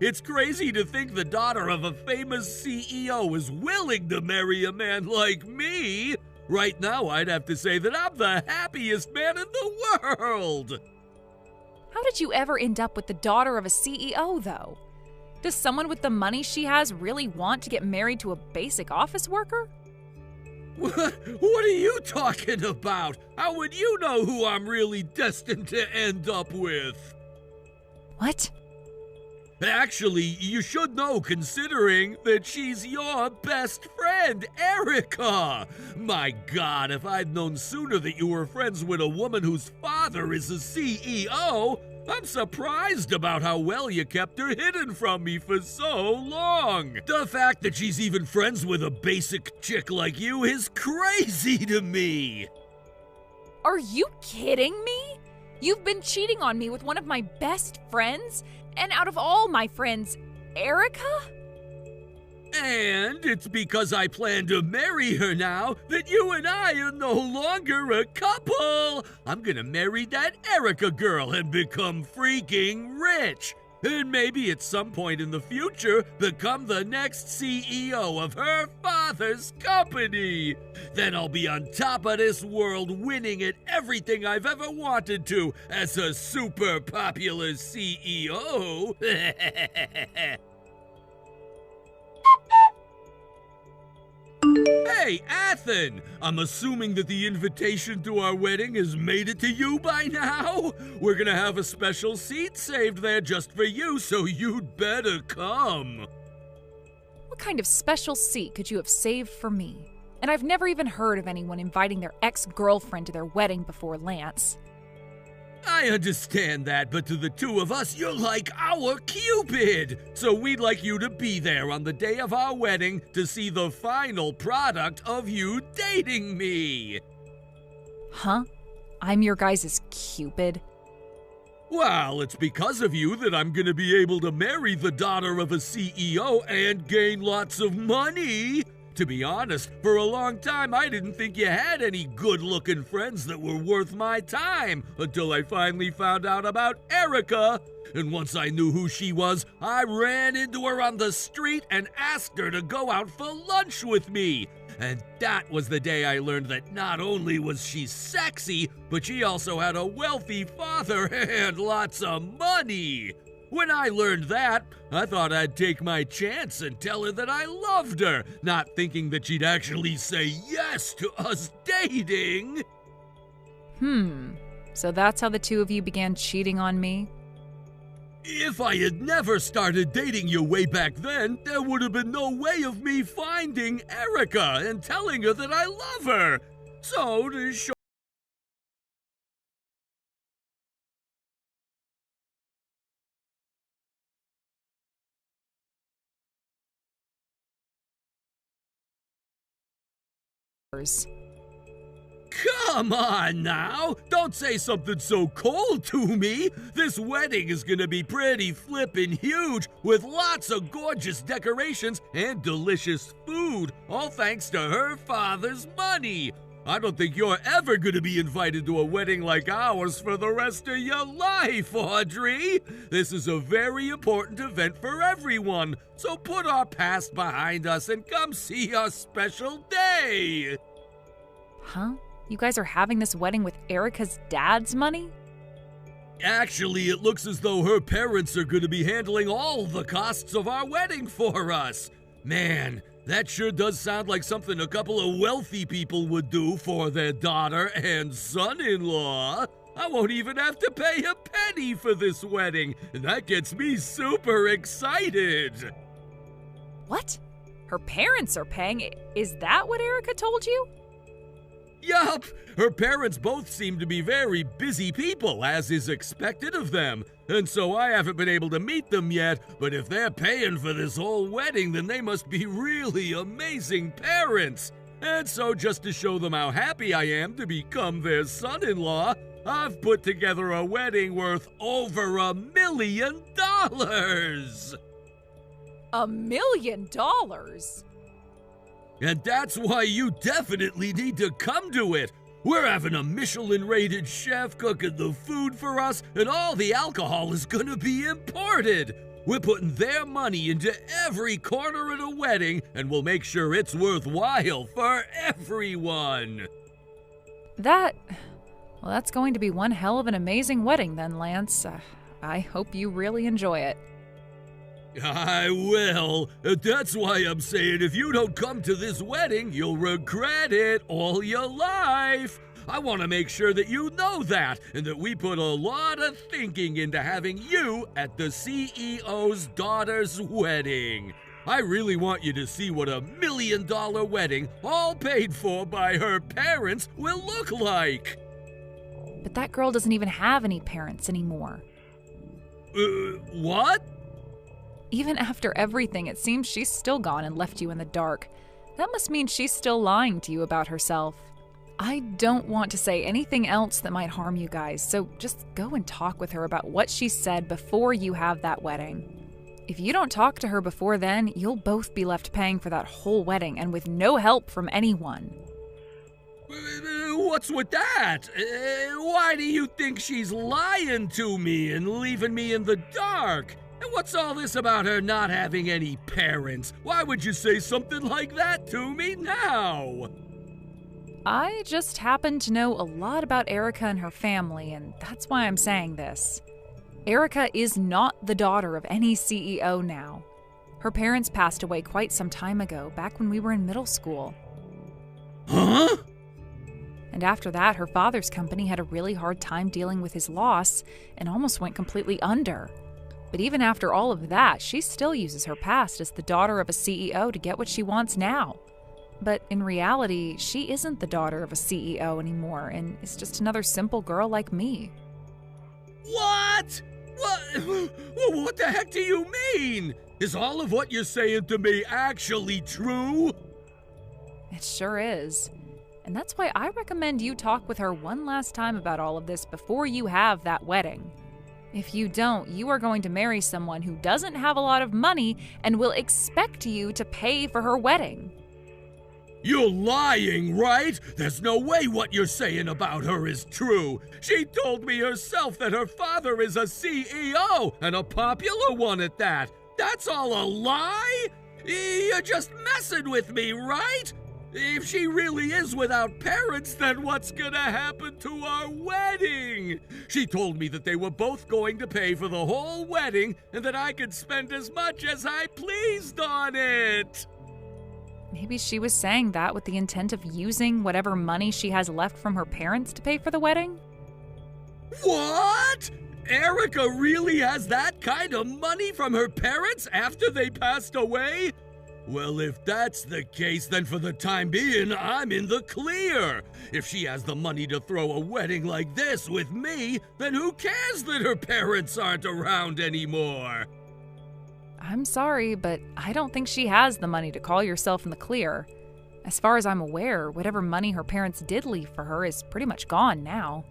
It's crazy to think the daughter of a famous CEO is willing to marry a man like me. Right now, I'd have to say that I'm the happiest man in the world. How did you ever end up with the daughter of a CEO, though? Does someone with the money she has really want to get married to a basic office worker? What are you talking about? How would you know who I'm really destined to end up with? What? Actually, you should know considering that she's your best friend, Erica. My God, if I'd known sooner that you were friends with a woman whose father is a CEO, I'm surprised about how well you kept her hidden from me for so long. The fact that she's even friends with a basic chick like you is crazy to me. Are you kidding me? You've been cheating on me with one of my best friends? And out of all my friends, Erica? And it's because I plan to marry her now that you and I are no longer a couple. I'm gonna marry that Erica girl and become freaking rich. And maybe at some point in the future, become the next CEO of her father's company. Then I'll be on top of this world, winning at everything I've ever wanted to as a super popular CEO. Hey, Ethan! I'm assuming that the invitation to our wedding has made it to you by now? We're gonna have a special seat saved there just for you, so you'd better come. What kind of special seat could you have saved for me? And I've never even heard of anyone inviting their ex-girlfriend to their wedding before Lance. I understand that, but to the two of us, you're like our Cupid! So we'd like you to be there on the day of our wedding to see the final product of you dating me! Huh? I'm your guys' Cupid? Well, it's because of you that I'm gonna be able to marry the daughter of a CEO and gain lots of money! To be honest, for a long time I didn't think you had any good-looking friends that were worth my time until I finally found out about Erica. And once I knew who she was, I ran into her on the street and asked her to go out for lunch with me. And that was the day I learned that not only was she sexy, but she also had a wealthy father and lots of money. When I learned that, I thought I'd take my chance and tell her that I loved her, not thinking that she'd actually say yes to us dating. So that's how the two of you began cheating on me? If I had never started dating you way back then, there would have been no way of me finding Erica and telling her that I love her. So, to show Come on now! Don't say something so cold to me! This wedding is gonna be pretty flippin' huge, with lots of gorgeous decorations and delicious food, all thanks to her father's money! I don't think you're ever gonna be invited to a wedding like ours for the rest of your life, Audrey! This is a very important event for everyone, so put our past behind us and come see our special day! Huh? You guys are having this wedding with Erica's dad's money? Actually, it looks as though her parents are going to be handling all the costs of our wedding for us. Man, that sure does sound like something a couple of wealthy people would do for their daughter and son-in-law. I won't even have to pay a penny for this wedding, and that gets me super excited. What? Her parents are paying? Is that what Erica told you? Yup! Her parents both seem to be very busy people, as is expected of them. And so I haven't been able to meet them yet, but if they're paying for this whole wedding, then they must be really amazing parents. And so just to show them how happy I am to become their son-in-law, I've put together a wedding worth over $1 million! $1 million? And that's why you definitely need to come to it. We're having a Michelin-rated chef cooking the food for us, and all the alcohol is gonna be imported. We're putting their money into every corner of the wedding, and we'll make sure it's worthwhile for everyone. That's going to be one hell of an amazing wedding then, Lance. I hope you really enjoy it. I will. That's why I'm saying if you don't come to this wedding, you'll regret it all your life. I want to make sure that you know that, and that we put a lot of thinking into having you at the CEO's daughter's wedding. I really want you to see what $1 million wedding, all paid for by her parents, will look like. But that girl doesn't even have any parents anymore. What? Even after everything, it seems she's still gone and left you in the dark. That must mean she's still lying to you about herself. I don't want to say anything else that might harm you guys, so just go and talk with her about what she said before you have that wedding. If you don't talk to her before then, you'll both be left paying for that whole wedding and with no help from anyone. What's with that? Why do you think she's lying to me and leaving me in the dark? And what's all this about her not having any parents? Why would you say something like that to me now? I just happen to know a lot about Erica and her family, and that's why I'm saying this. Erica is not the daughter of any CEO now. Her parents passed away quite some time ago, back when we were in middle school. Huh? And after that, her father's company had a really hard time dealing with his loss and almost went completely under. But even after all of that, she still uses her past as the daughter of a CEO to get what she wants now. But in reality, she isn't the daughter of a CEO anymore and is just another simple girl like me. What? What the heck do you mean? Is all of what you're saying to me actually true? It sure is. And that's why I recommend you talk with her one last time about all of this before you have that wedding. If you don't, you are going to marry someone who doesn't have a lot of money and will expect you to pay for her wedding. You're lying, right? There's no way what you're saying about her is true. She told me herself that her father is a CEO, and a popular one at that. That's all a lie? You're just messing with me, right? If she really is without parents, then what's gonna happen to our wedding? She told me that they were both going to pay for the whole wedding and that I could spend as much as I pleased on it. Maybe she was saying that with the intent of using whatever money she has left from her parents to pay for the wedding? What? Erica really has that kind of money from her parents after they passed away? Well, if that's the case, then for the time being, I'm in the clear. If she has the money to throw a wedding like this with me, then who cares that her parents aren't around anymore? I'm sorry, but I don't think she has the money to call yourself in the clear. As far as I'm aware, whatever money her parents did leave for her is pretty much gone now.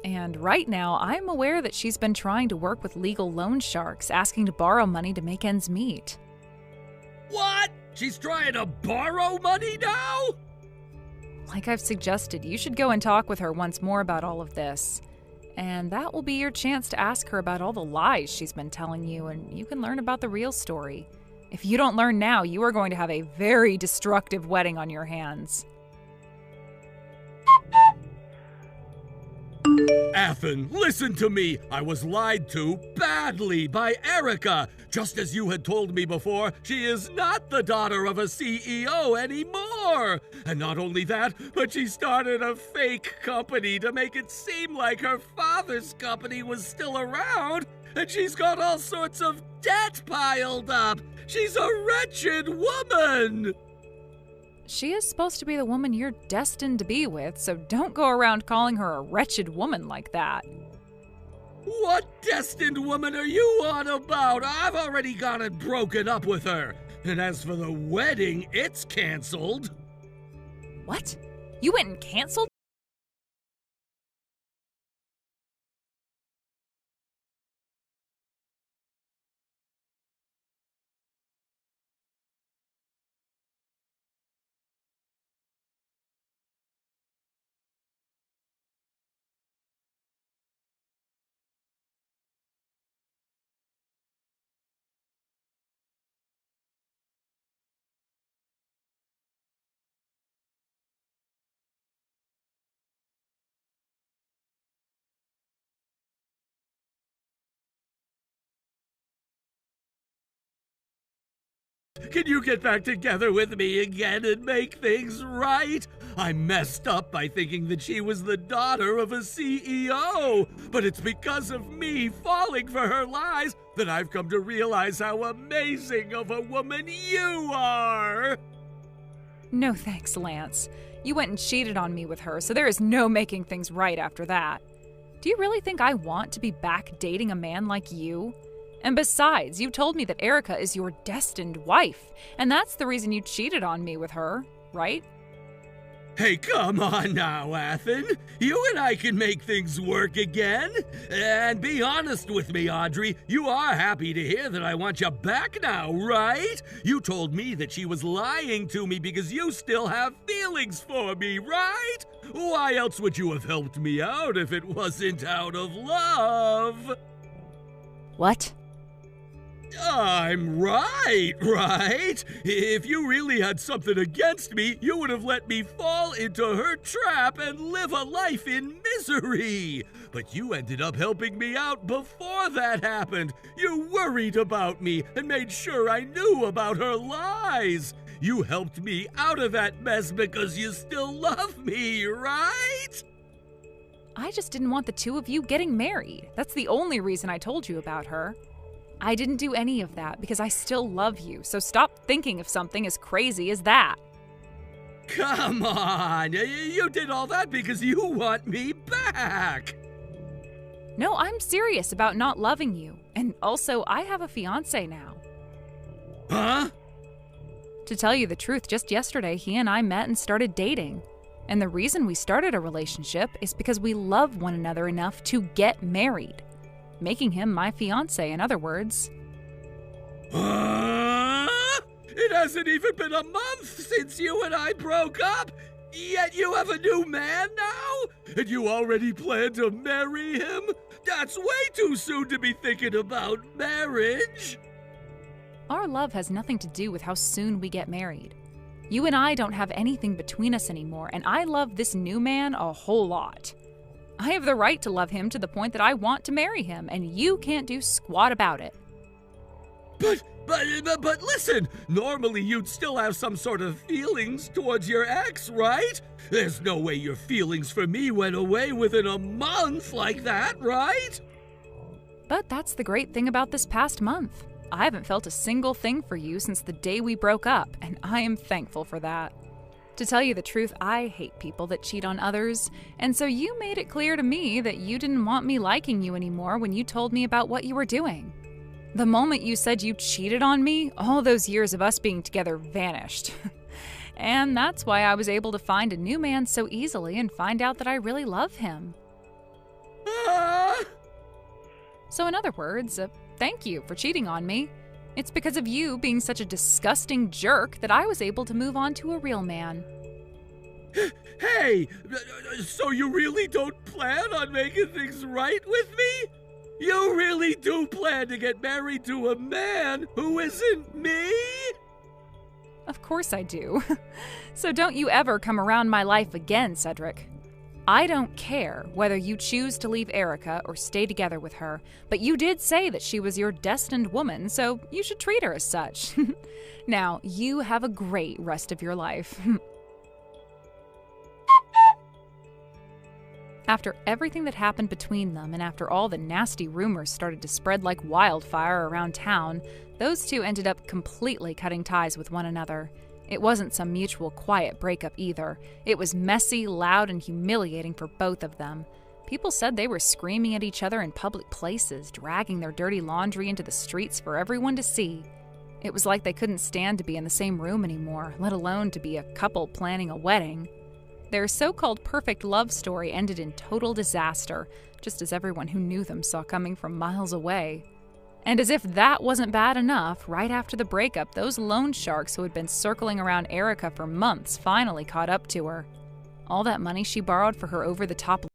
And right now, I'm aware that she's been trying to work with legal loan sharks, asking to borrow money to make ends meet. What? She's trying to borrow money now? Like I've suggested, you should go and talk with her once more about all of this. And that will be your chance to ask her about all the lies she's been telling you, and you can learn about the real story. If you don't learn now, you are going to have a very destructive wedding on your hands. Athen, listen to me. I was lied to badly by Erica. Just as you had told me before, she is not the daughter of a CEO anymore. And not only that, but she started a fake company to make it seem like her father's company was still around. And she's got all sorts of debt piled up. She's a wretched woman. She is supposed to be the woman you're destined to be with, so don't go around calling her a wretched woman like that. What destined woman are you on about? I've already got it broken up with her. And as for the wedding, it's canceled. What? You went and canceled? Can you get back together with me again and make things right? I messed up by thinking that she was the daughter of a CEO, but it's because of me falling for her lies that I've come to realize how amazing of a woman you are. No thanks, Lance. You went and cheated on me with her, so there is no making things right after that. Do you really think I want to be back dating a man like you? And besides, you told me that Erica is your destined wife, and that's the reason you cheated on me with her, right? Hey, come on now, Athen. You and I can make things work again. And be honest with me, Audrey. You are happy to hear that I want you back now, right? You told me that she was lying to me because you still have feelings for me, right? Why else would you have helped me out if it wasn't out of love? What? I'm right? If you really had something against me, you would have let me fall into her trap and live a life in misery. But you ended up helping me out before that happened. You worried about me and made sure I knew about her lies. You helped me out of that mess because you still love me, right? I just didn't want the two of you getting married. That's the only reason I told you about her. I didn't do any of that because I still love you, so stop thinking of something as crazy as that. Come on! You did all that because you want me back! No, I'm serious about not loving you. And also, I have a fiancé now. Huh? To tell you the truth, just yesterday, he and I met and started dating. And the reason we started a relationship is because we love one another enough to get married. Making him my fiancé, in other words. It hasn't even been a month since you and I broke up, yet you have a new man now? And you already plan to marry him? That's way too soon to be thinking about marriage. Our love has nothing to do with how soon we get married. You and I don't have anything between us anymore, and I love this new man a whole lot. I have the right to love him to the point that I want to marry him, and you can't do squat about it. But But listen, normally you'd still have some sort of feelings towards your ex, right? There's no way your feelings for me went away within a month like that, right? But that's the great thing about this past month. I haven't felt a single thing for you since the day we broke up, and I am thankful for that. To tell you the truth, I hate people that cheat on others, and so you made it clear to me that you didn't want me liking you anymore when you told me about what you were doing. The moment you said you cheated on me, all those years of us being together vanished. And that's why I was able to find a new man so easily and find out that I really love him. So in other words, thank you for cheating on me. It's because of you being such a disgusting jerk that I was able to move on to a real man. Hey, so you really don't plan on making things right with me? You really do plan to get married to a man who isn't me? Of course I do. So don't you ever come around my life again, Cedric. I don't care whether you choose to leave Erica or stay together with her, but you did say that she was your destined woman, so you should treat her as such. Now, you have a great rest of your life. After everything that happened between them and after all the nasty rumors started to spread like wildfire around town, those two ended up completely cutting ties with one another. It wasn't some mutual quiet breakup either. It was messy, loud, and humiliating for both of them. People said they were screaming at each other in public places, dragging their dirty laundry into the streets for everyone to see. It was like they couldn't stand to be in the same room anymore, let alone to be a couple planning a wedding. Their so-called perfect love story ended in total disaster, just as everyone who knew them saw coming from miles away. And as if that wasn't bad enough, right after the breakup, those loan sharks who had been circling around Erica for months finally caught up to her. All that money she borrowed for her over-the-top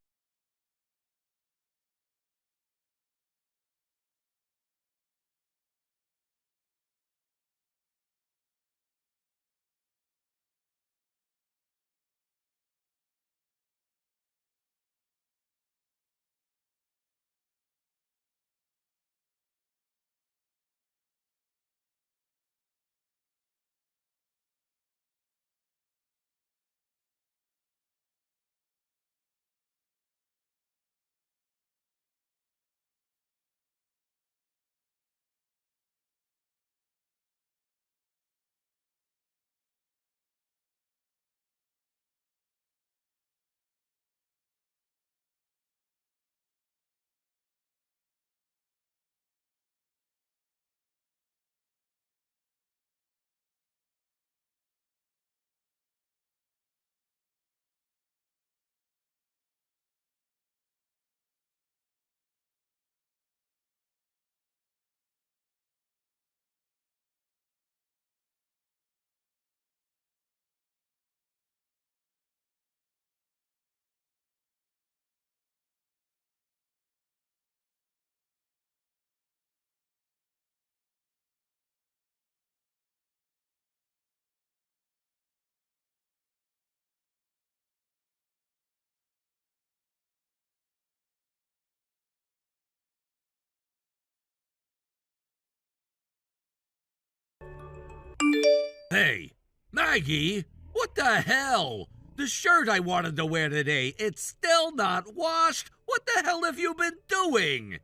Hey, Maggie, what the hell? The shirt I wanted to wear today, it's still not washed. What the hell have you been doing?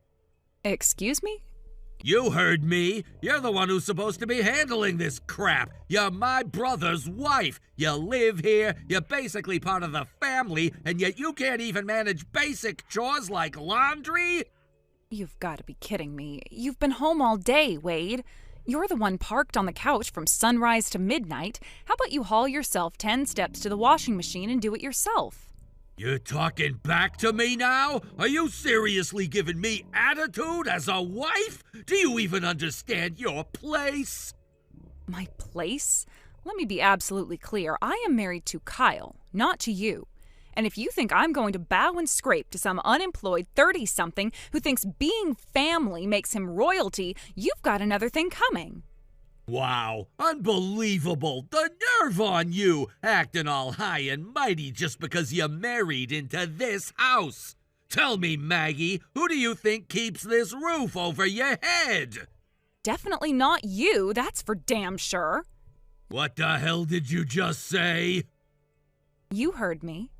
Excuse me? You heard me. You're the one who's supposed to be handling this crap. You're my brother's wife. You live here, you're basically part of the family, and yet you can't even manage basic chores like laundry? You've got to be kidding me. You've been home all day, Wade. You're the one parked on the couch from sunrise to midnight. How about you haul yourself 10 steps to the washing machine and do it yourself? You're talking back to me now? Are you seriously giving me attitude as a wife? Do you even understand your place? My place? Let me be absolutely clear. I am married to Kyle, not to you. And if you think I'm going to bow and scrape to some unemployed 30-something who thinks being family makes him royalty, you've got another thing coming. Wow, unbelievable! The nerve on you, acting all high and mighty just because you're married into this house. Tell me, Maggie, who do you think keeps this roof over your head? Definitely not you, that's for damn sure. What the hell did you just say? You heard me.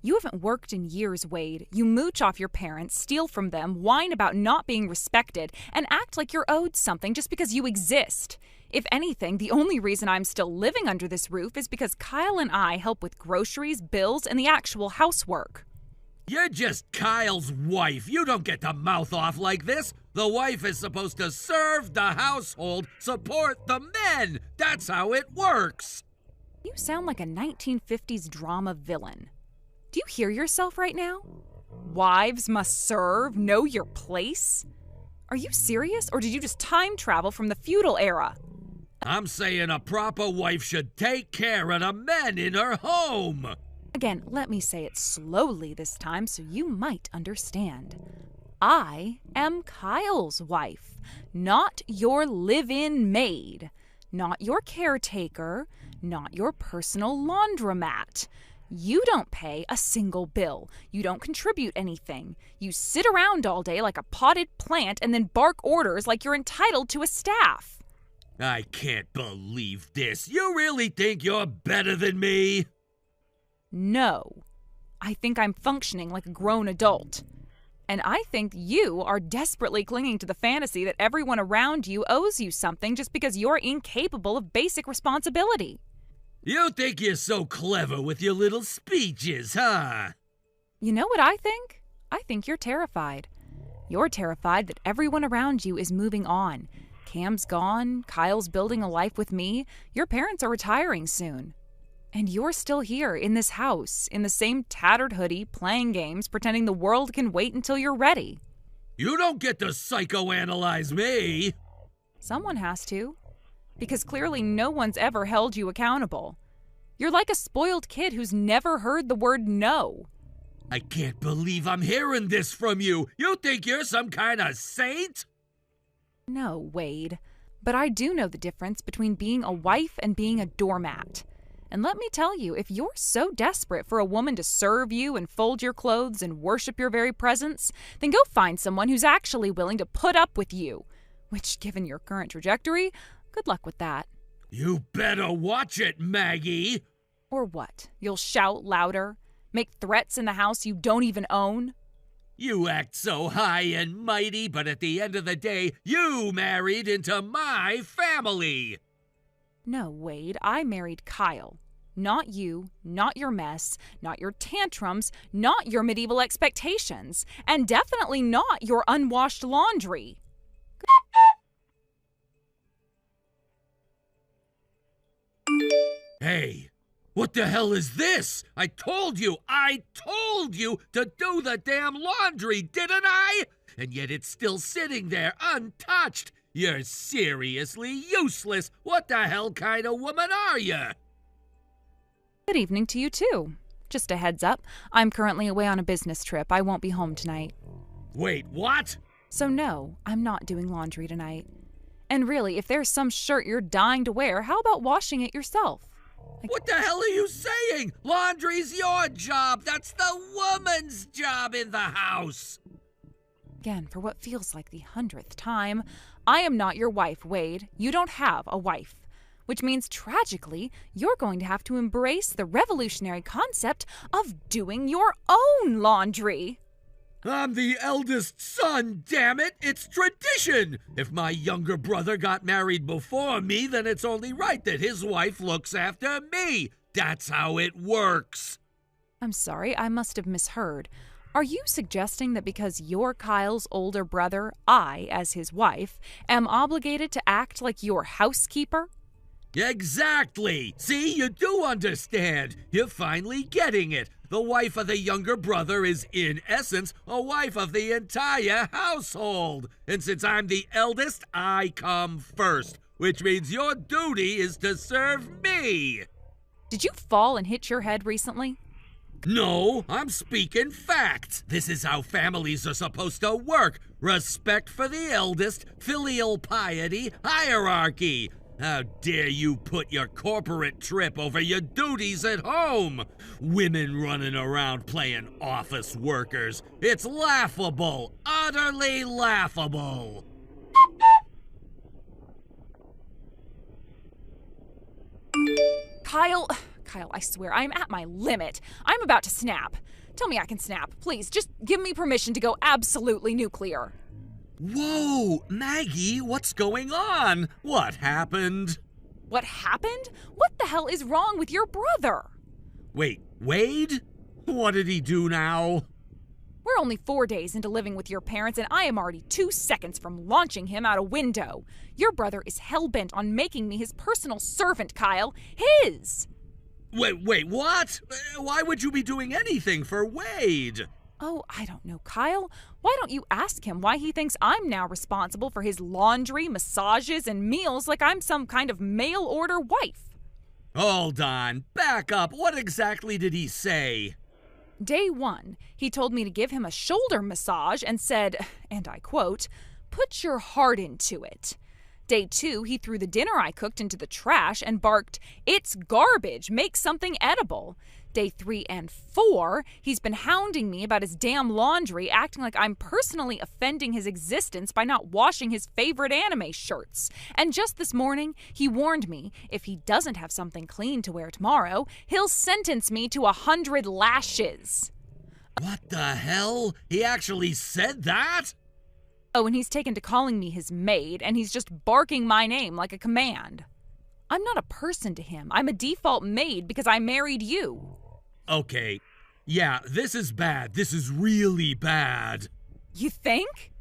You haven't worked in years, Wade. You mooch off your parents, steal from them, whine about not being respected, and act like you're owed something just because you exist. If anything, the only reason I'm still living under this roof is because Kyle and I help with groceries, bills, and the actual housework. You're just Kyle's wife. You don't get to mouth off like this. The wife is supposed to serve the household, support the men. That's how it works. You sound like a 1950s drama villain. Do you hear yourself right now? Wives must serve, know your place? Are you serious, or did you just time travel from the feudal era? I'm saying a proper wife should take care of the men in her home. Again, let me say it slowly this time so you might understand. I am Kyle's wife, not your live-in maid, not your caretaker, not your personal laundromat. You don't pay a single bill. You don't contribute anything. You sit around all day like a potted plant and then bark orders like you're entitled to a staff. I can't believe this. You really think you're better than me? No. I think I'm functioning like a grown adult. And I think you are desperately clinging to the fantasy that everyone around you owes you something just because you're incapable of basic responsibility. You think you're so clever with your little speeches, huh? You know what I think? I think you're terrified. You're terrified that everyone around you is moving on. Cam's gone, Kyle's building a life with me, your parents are retiring soon. And you're still here in this house, in the same tattered hoodie, playing games, pretending the world can wait until you're ready. You don't get to psychoanalyze me. Someone has to. Because clearly no one's ever held you accountable. You're like a spoiled kid who's never heard the word no. I can't believe I'm hearing this from you. You think you're some kind of saint? No, Wade. But I do know the difference between being a wife and being a doormat. And let me tell you, if you're so desperate for a woman to serve you and fold your clothes and worship your very presence, then go find someone who's actually willing to put up with you. Which, given your current trajectory, good luck with that. You better watch it, Maggie. Or what? You'll shout louder? Make threats in the house you don't even own? You act so high and mighty, but at the end of the day, you married into my family. No, Wade, I married Kyle. Not you, not your mess, not your tantrums, not your medieval expectations, and definitely not your unwashed laundry. Hey, what the hell is this? I told you to do the damn laundry, didn't I? And yet it's still sitting there untouched. You're seriously useless. What the hell kind of woman are you? Good evening to you, too. Just a heads up, I'm currently away on a business trip. I won't be home tonight. Wait, what? So no, I'm not doing laundry tonight. And really, if there's some shirt you're dying to wear, how about washing it yourself? What the hell are you saying? Laundry's your job. That's the woman's job in the house. Again, for what feels like the 100th time, I am not your wife, Wade. You don't have a wife. Which means, tragically, you're going to have to embrace the revolutionary concept of doing your own laundry. I'm the eldest son, damn it! It's tradition! If my younger brother got married before me, then it's only right that his wife looks after me. That's how it works. I'm sorry, I must have misheard. Are you suggesting that because you're Kyle's older brother, I, as his wife, am obligated to act like your housekeeper? Exactly! See, you do understand. You're finally getting it. The wife of the younger brother is, in essence, a wife of the entire household. And since I'm the eldest, I come first, which means your duty is to serve me. Did you fall and hit your head recently? No, I'm speaking facts. This is how families are supposed to work. Respect for the eldest, filial piety, hierarchy. How dare you put your corporate trip over your duties at home? Women running around playing office workers. It's laughable, utterly laughable. Kyle, I swear, I'm at my limit. I'm about to snap. Tell me I can snap. Please, just give me permission to go absolutely nuclear. Whoa, Maggie, what's going on? What happened? What happened? What the hell is wrong with your brother? Wait, Wade? What did he do now? We're only 4 days into living with your parents, and I am already 2 seconds from launching him out a window. Your brother is hell-bent on making me his personal servant, Kyle. His! Wait, what? Why would you be doing anything for Wade? Oh, I don't know, Kyle. Why don't you ask him why he thinks I'm now responsible for his laundry, massages, and meals like I'm some kind of mail-order wife? Hold on, back up. What exactly did he say? Day 1, he told me to give him a shoulder massage and said, and I quote, "Put your heart into it." Day 2, he threw the dinner I cooked into the trash and barked, "It's garbage, make something edible." Day 3 and 4, he's been hounding me about his damn laundry, acting like I'm personally offending his existence by not washing his favorite anime shirts. And just this morning, he warned me if he doesn't have something clean to wear tomorrow, he'll sentence me to 100 lashes. What the hell? He actually said that? Oh, and he's taken to calling me his maid, and he's just barking my name like a command. I'm not a person to him. I'm a default maid because I married you. Okay. Yeah, this is bad. This is really bad. You think?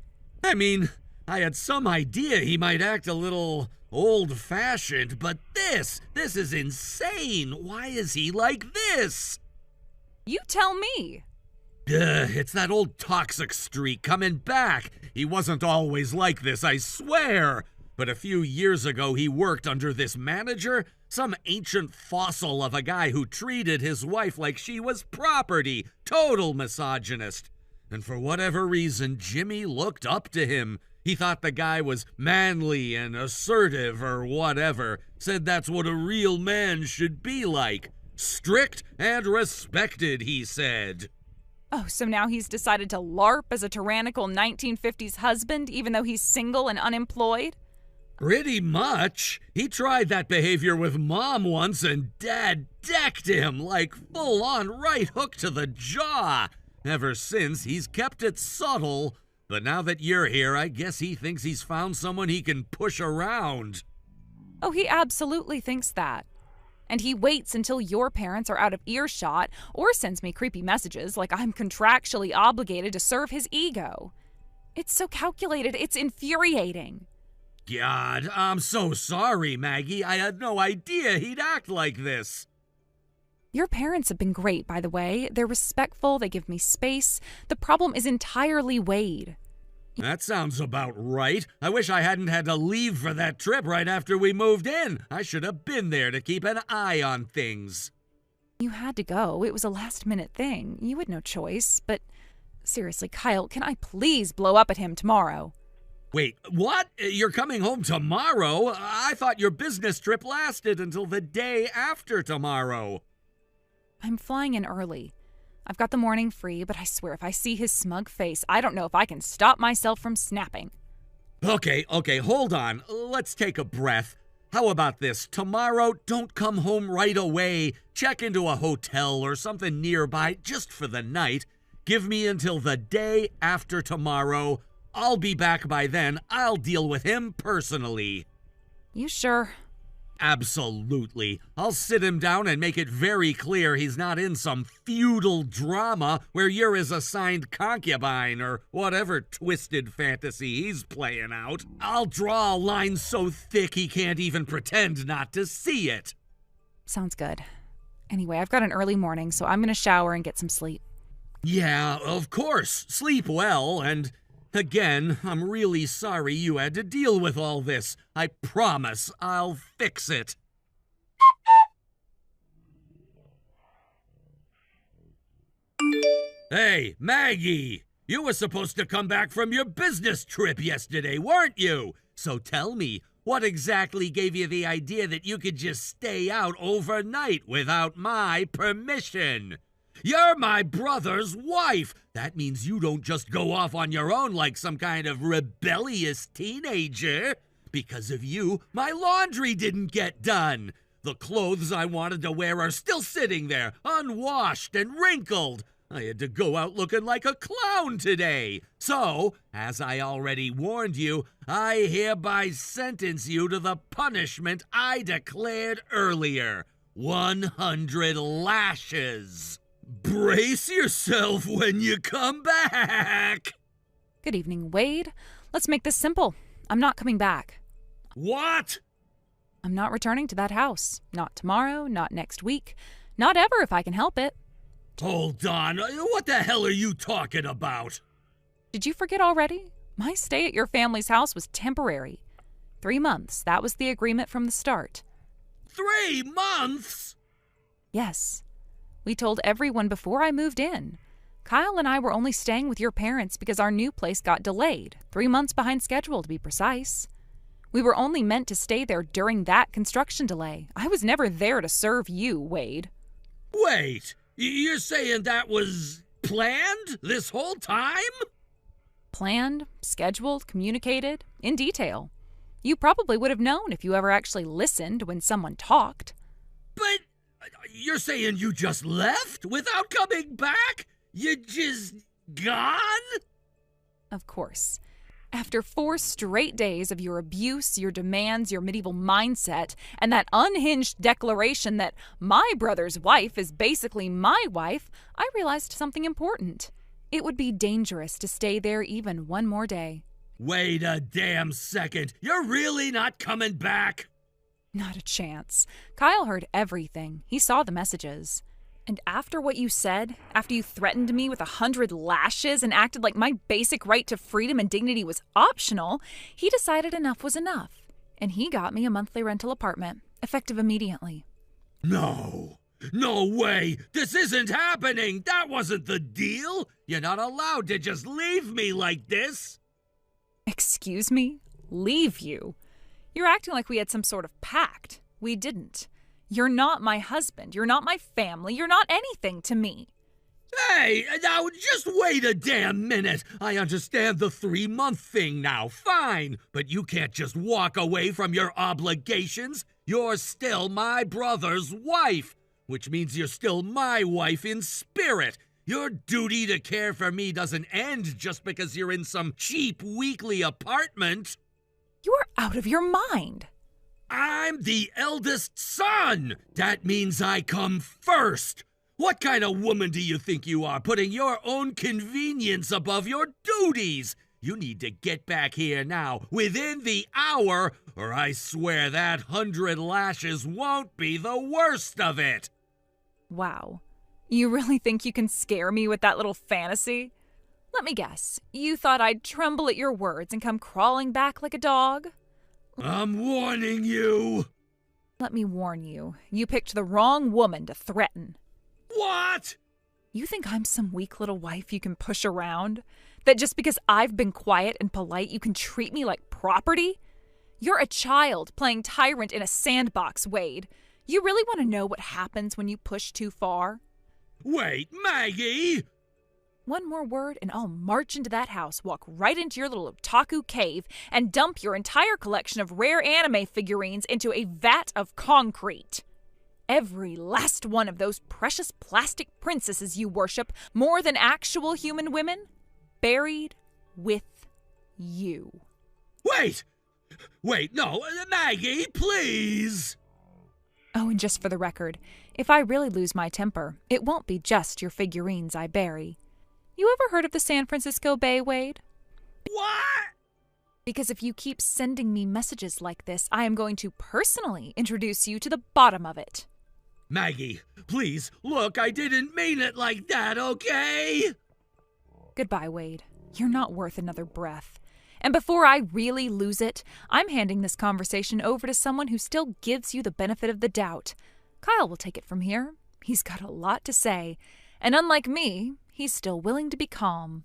I mean, I had some idea he might act a little old-fashioned, but this is insane. Why is he like this? You tell me. It's that old toxic streak coming back. He wasn't always like this, I swear. But a few years ago, he worked under this manager, some ancient fossil of a guy who treated his wife like she was property, total misogynist. And for whatever reason, Jimmy looked up to him. He thought the guy was manly and assertive or whatever, said that's what a real man should be like. Strict and respected, he said. Oh, so now he's decided to LARP as a tyrannical 1950s husband, even though he's single and unemployed? Pretty much. He tried that behavior with Mom once, and Dad decked him like full-on right hook to the jaw. Ever since, he's kept it subtle. But now that you're here, I guess he thinks he's found someone he can push around. Oh, he absolutely thinks that. And he waits until your parents are out of earshot or sends me creepy messages like I'm contractually obligated to serve his ego. It's so calculated, it's infuriating. God, I'm so sorry, Maggie. I had no idea he'd act like this. Your parents have been great, by the way. They're respectful, they give me space. The problem is entirely Wade. That sounds about right. I wish I hadn't had to leave for that trip right after we moved in. I should have been there to keep an eye on things. You had to go. It was a last-minute thing. You had no choice. But seriously, Kyle, can I please blow up at him tomorrow? Wait, what? You're coming home tomorrow? I thought your business trip lasted until the day after tomorrow. I'm flying in early. I've got the morning free, but I swear if I see his smug face, I don't know if I can stop myself from snapping. Okay, hold on. Let's take a breath. How about this? Tomorrow, don't come home right away. Check into a hotel or something nearby just for the night. Give me until the day after tomorrow. I'll be back by then. I'll deal with him personally. You sure? Absolutely. I'll sit him down and make it very clear he's not in some feudal drama where you're his assigned concubine or whatever twisted fantasy he's playing out. I'll draw a line so thick he can't even pretend not to see it. Sounds good. Anyway, I've got an early morning, so I'm going to shower and get some sleep. Yeah, of course. Sleep well, and again, I'm really sorry you had to deal with all this. I promise I'll fix it. Hey, Maggie! You were supposed to come back from your business trip yesterday, weren't you? So tell me, what exactly gave you the idea that you could just stay out overnight without my permission? You're my brother's wife. That means you don't just go off on your own like some kind of rebellious teenager. Because of you, my laundry didn't get done. The clothes I wanted to wear are still sitting there, unwashed and wrinkled. I had to go out looking like a clown today. So, as I already warned you, I hereby sentence you to the punishment I declared earlier. 100 lashes. Brace yourself when you come back. Good evening, Wade. Let's make this simple. I'm not coming back. What? I'm not returning to that house. Not tomorrow, not next week, not ever if I can help it. Hold on. What the hell are you talking about? Did you forget already? My stay at your family's house was temporary. 3 months. That was the agreement from the start. 3 months? Yes. We told everyone before I moved in. Kyle and I were only staying with your parents because our new place got delayed, 3 months behind schedule to be precise. We were only meant to stay there during that construction delay. I was never there to serve you, Wade. Wait, you're saying that was planned this whole time? Planned, scheduled, communicated, in detail. You probably would have known if you ever actually listened when someone talked. But you're saying you just left without coming back? You just gone? Of course. After 4 straight days of your abuse, your demands, your medieval mindset, and that unhinged declaration that my brother's wife is basically my wife, I realized something important. It would be dangerous to stay there even one more day. Wait a damn second. You're really not coming back? Not a chance. Kyle heard everything. He saw the messages. And after what you said, after you threatened me with 100 lashes and acted like my basic right to freedom and dignity was optional, he decided enough was enough. And he got me a monthly rental apartment, effective immediately. No. No way. This isn't happening. That wasn't the deal. You're not allowed to just leave me like this. Excuse me? Leave you? You're acting like we had some sort of pact. We didn't. You're not my husband. You're not my family. You're not anything to me. Hey, now just wait a damn minute. I understand the 3-month thing now, fine. But you can't just walk away from your obligations. You're still my brother's wife, which means you're still my wife in spirit. Your duty to care for me doesn't end just because you're in some cheap weekly apartment. You're out of your mind. I'm the eldest son. That means I come first. What kind of woman do you think you are, putting your own convenience above your duties? You need to get back here now, within the hour, or I swear that 100 lashes won't be the worst of it. Wow. You really think you can scare me with that little fantasy? Let me guess. You thought I'd tremble at your words and come crawling back like a dog? I'm warning you. Let me warn you. You picked the wrong woman to threaten. What? You think I'm some weak little wife you can push around? That just because I've been quiet and polite, you can treat me like property? You're a child playing tyrant in a sandbox, Wade. You really want to know what happens when you push too far? Wait, Maggie! One more word and I'll march into that house, walk right into your little otaku cave, and dump your entire collection of rare anime figurines into a vat of concrete. Every last one of those precious plastic princesses you worship more than actual human women, buried with you. Wait, no, Maggie, please! Oh, and just for the record, if I really lose my temper, it won't be just your figurines I bury. You ever heard of the San Francisco Bay, Wade? What? Because if you keep sending me messages like this, I am going to personally introduce you to the bottom of it. Maggie, please, look, I didn't mean it like that, okay? Goodbye, Wade. You're not worth another breath. And before I really lose it, I'm handing this conversation over to someone who still gives you the benefit of the doubt. Kyle will take it from here. He's got a lot to say. And unlike me, he's still willing to be calm.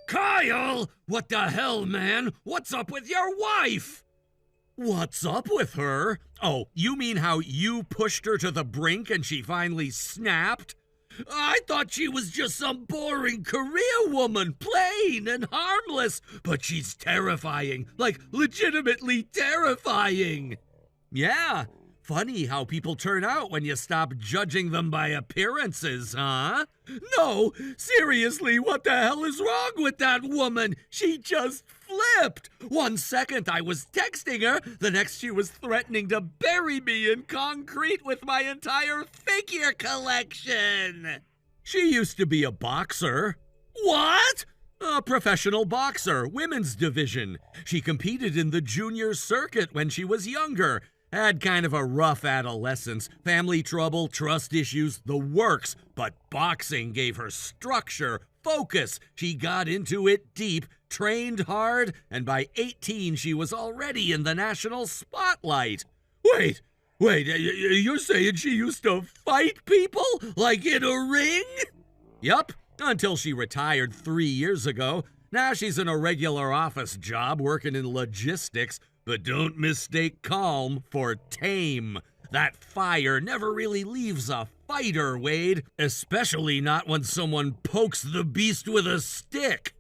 Kyle! What the hell, man? What's up with your wife? What's up with her? Oh, you mean how you pushed her to the brink and she finally snapped? I thought she was just some boring career woman, plain and harmless, but she's terrifying, like legitimately terrifying. Yeah, funny how people turn out when you stop judging them by appearances, huh? No, seriously, what the hell is wrong with that woman? She just flipped. 1 second I was texting her, the next she was threatening to bury me in concrete with my entire figure collection. She used to be a boxer. What? A professional boxer, women's division. She competed in the junior circuit when she was younger. Had kind of a rough adolescence, family trouble, trust issues, the works, but boxing gave her structure, focus. She got into it deep, trained hard, and by 18 she was already in the national spotlight. Wait, you're saying she used to fight people? Like in a ring? Yup, until she retired 3 years ago. Now she's in a regular office job working in logistics. But don't mistake calm for tame. That fire never really leaves a fighter, Wade. Especially not when someone pokes the beast with a stick.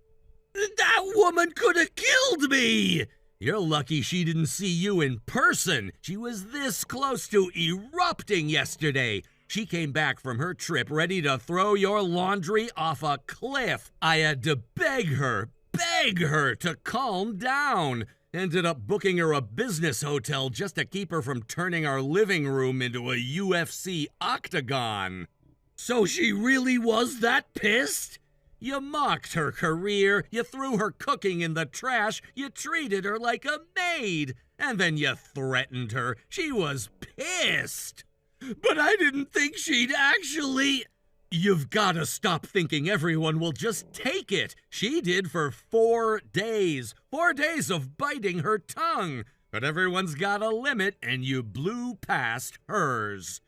That woman could have killed me! You're lucky she didn't see you in person. She was this close to erupting yesterday. She came back from her trip ready to throw your laundry off a cliff. I had to beg her to calm down. Ended up booking her a business hotel just to keep her from turning our living room into a UFC octagon. So she really was that pissed? You mocked her career, you threw her cooking in the trash, you treated her like a maid, and then you threatened her. She was pissed. But I didn't think she'd actually... You've gotta stop thinking everyone will just take it. She did for 4 days. 4 days of biting her tongue. But everyone's got a limit, and you blew past hers.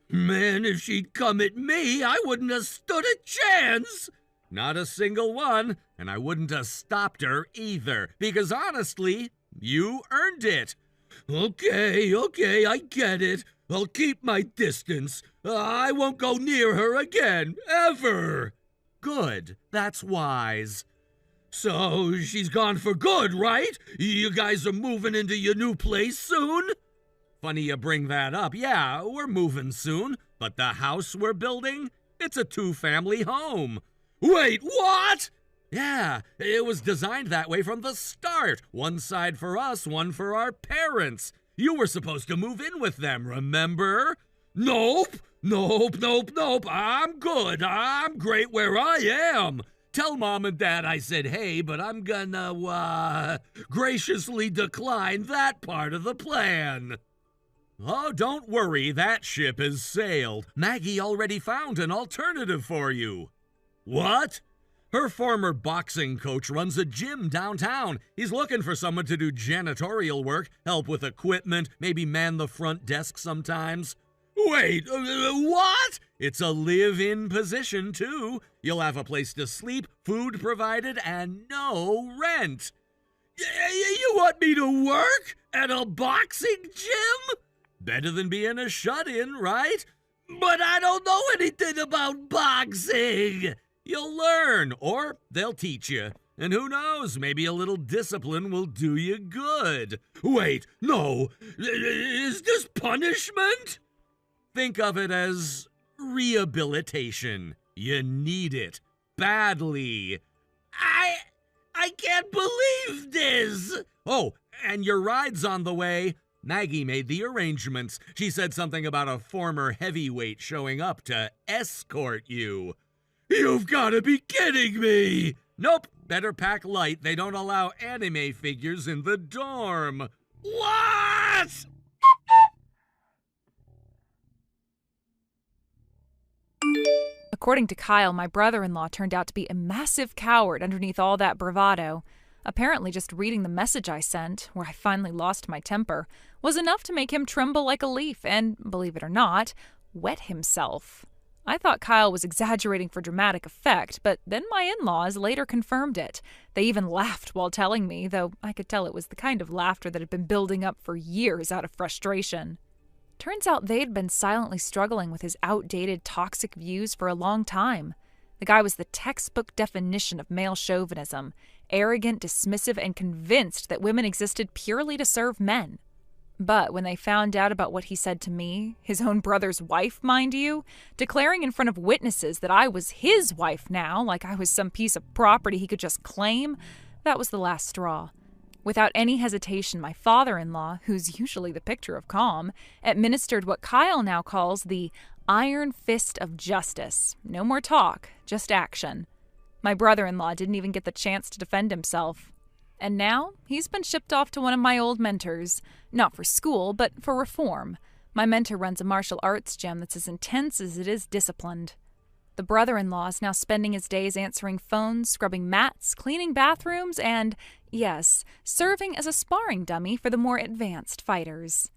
Man, if she'd come at me, I wouldn't have stood a chance. Not a single one, and I wouldn't have stopped her either. Because honestly, you earned it. Okay, I get it. I'll keep my distance. I won't go near her again, ever. Good, that's wise. So she's gone for good, right? You guys are moving into your new place soon? Funny you bring that up. Yeah, we're moving soon. But the house we're building, it's a 2-family home. Wait, what? Yeah, it was designed that way from the start. One side for us, one for our parents. You were supposed to move in with them, remember? Nope. I'm good. I'm great where I am. Tell Mom and Dad I said hey, but I'm gonna, graciously decline that part of the plan. Oh, don't worry, that ship has sailed. Maggie already found an alternative for you. What? Her former boxing coach runs a gym downtown. He's looking for someone to do janitorial work, help with equipment, maybe man the front desk sometimes. Wait, what? It's a live-in position, too. You'll have a place to sleep, food provided, and no rent. You want me to work at a boxing gym? Better than being a shut-in, right? But I don't know anything about boxing. You'll learn, or they'll teach you. And who knows, maybe a little discipline will do you good. Wait, no. Is this punishment? Think of it as rehabilitation. You need it. Badly. I can't believe this. Oh, and your ride's on the way. Maggie made the arrangements. She said something about a former heavyweight showing up to escort you. You've got to be kidding me! Nope, better pack light. They don't allow anime figures in the dorm. What? According to Kyle, my brother-in-law turned out to be a massive coward underneath all that bravado. Apparently just reading the message I sent, where I finally lost my temper, was enough to make him tremble like a leaf and, believe it or not, wet himself. I thought Kyle was exaggerating for dramatic effect, but then my in-laws later confirmed it. They even laughed while telling me, though I could tell it was the kind of laughter that had been building up for years out of frustration. Turns out they'd been silently struggling with his outdated, toxic views for a long time. The guy was the textbook definition of male chauvinism, arrogant, dismissive, and convinced that women existed purely to serve men. But when they found out about what he said to me, his own brother's wife, mind you, declaring in front of witnesses that I was his wife now, like I was some piece of property he could just claim, that was the last straw. Without any hesitation, my father-in-law, who's usually the picture of calm, administered what Kyle now calls the iron fist of justice. No more talk, just action. My brother-in-law didn't even get the chance to defend himself. And now, he's been shipped off to one of my old mentors. Not for school, but for reform. My mentor runs a martial arts gym that's as intense as it is disciplined. The brother-in-law is now spending his days answering phones, scrubbing mats, cleaning bathrooms, and, yes, serving as a sparring dummy for the more advanced fighters.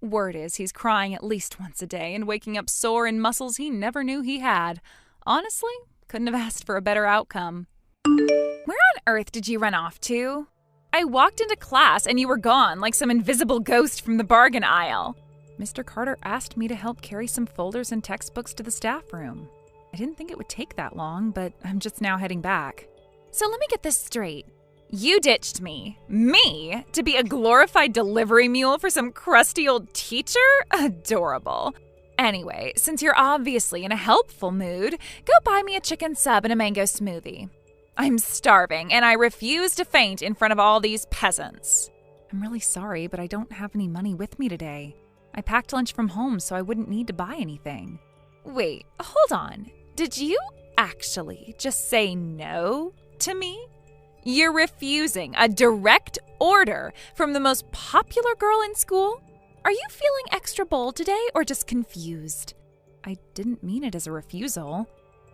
Word is he's crying at least once a day and waking up sore in muscles he never knew he had. Honestly, couldn't have asked for a better outcome. Where on earth did you run off to? I walked into class and you were gone like some invisible ghost from the bargain aisle. Mr. Carter asked me to help carry some folders and textbooks to the staff room. I didn't think it would take that long, but I'm just now heading back. So let me get this straight. You ditched me, to be a glorified delivery mule for some crusty old teacher? Adorable. Anyway, since you're obviously in a helpful mood, go buy me a chicken sub and a mango smoothie. I'm starving, and I refuse to faint in front of all these peasants. I'm really sorry, but I don't have any money with me today. I packed lunch from home, so I wouldn't need to buy anything. Wait, hold on. Did you actually just say no to me? You're refusing a direct order from the most popular girl in school? Are you feeling extra bold today or just confused? I didn't mean it as a refusal.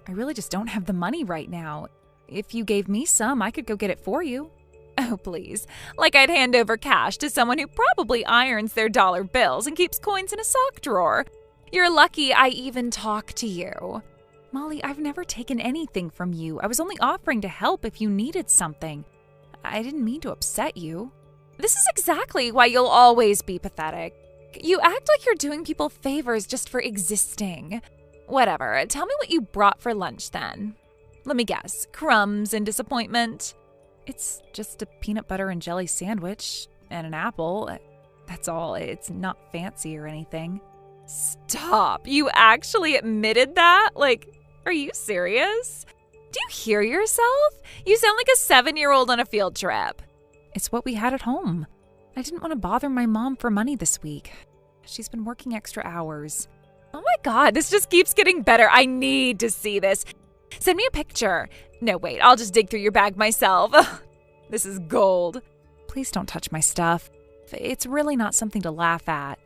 I really just don't have the money right now. If you gave me some, I could go get it for you. Oh, please. Like I'd hand over cash to someone who probably irons their dollar bills and keeps coins in a sock drawer. You're lucky I even talk to you. Molly, I've never taken anything from you. I was only offering to help if you needed something. I didn't mean to upset you. This is exactly why you'll always be pathetic. You act like you're doing people favors just for existing. Whatever, tell me what you brought for lunch then. Let me guess, crumbs and disappointment? It's just a peanut butter and jelly sandwich and an apple. That's all. It's not fancy or anything. Stop. You actually admitted that? Like, are you serious? Do you hear yourself? You sound like a 7-year-old on a field trip. It's what we had at home. I didn't want to bother my mom for money this week. She's been working extra hours. Oh my God, this just keeps getting better. I need to see this. Send me a picture. No, wait, I'll just dig through your bag myself. This is gold. Please don't touch my stuff. It's really not something to laugh at.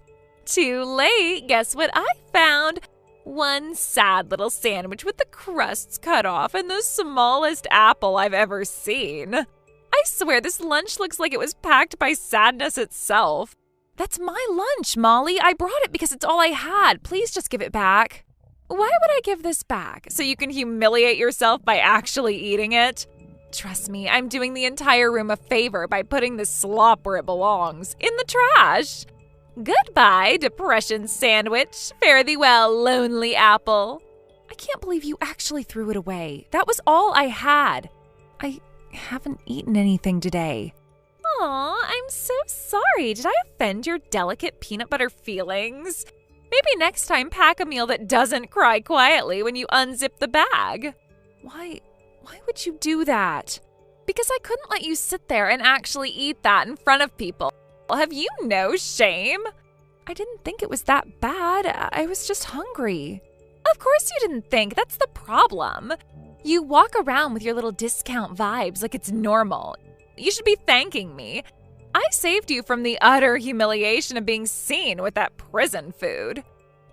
Too late. Guess what I found? One sad little sandwich with the crusts cut off and the smallest apple I've ever seen. I swear this lunch looks like it was packed by sadness itself. That's my lunch, Molly. I brought it because it's all I had. Please just give it back. Why would I give this back? So you can humiliate yourself by actually eating it? Trust me, I'm doing the entire room a favor by putting this slop where it belongs, in the trash. Goodbye, depression sandwich. Fare thee well, lonely apple. I can't believe you actually threw it away. That was all I had. I haven't eaten anything today. Aw, I'm so sorry. Did I offend your delicate peanut butter feelings? Maybe next time pack a meal that doesn't cry quietly when you unzip the bag. Why would you do that? Because I couldn't let you sit there and actually eat that in front of people. Have you no shame? I didn't think it was that bad. I was just hungry. Of course you didn't think. That's the problem. You walk around with your little discount vibes like it's normal. You should be thanking me. I saved you from the utter humiliation of being seen with that prison food.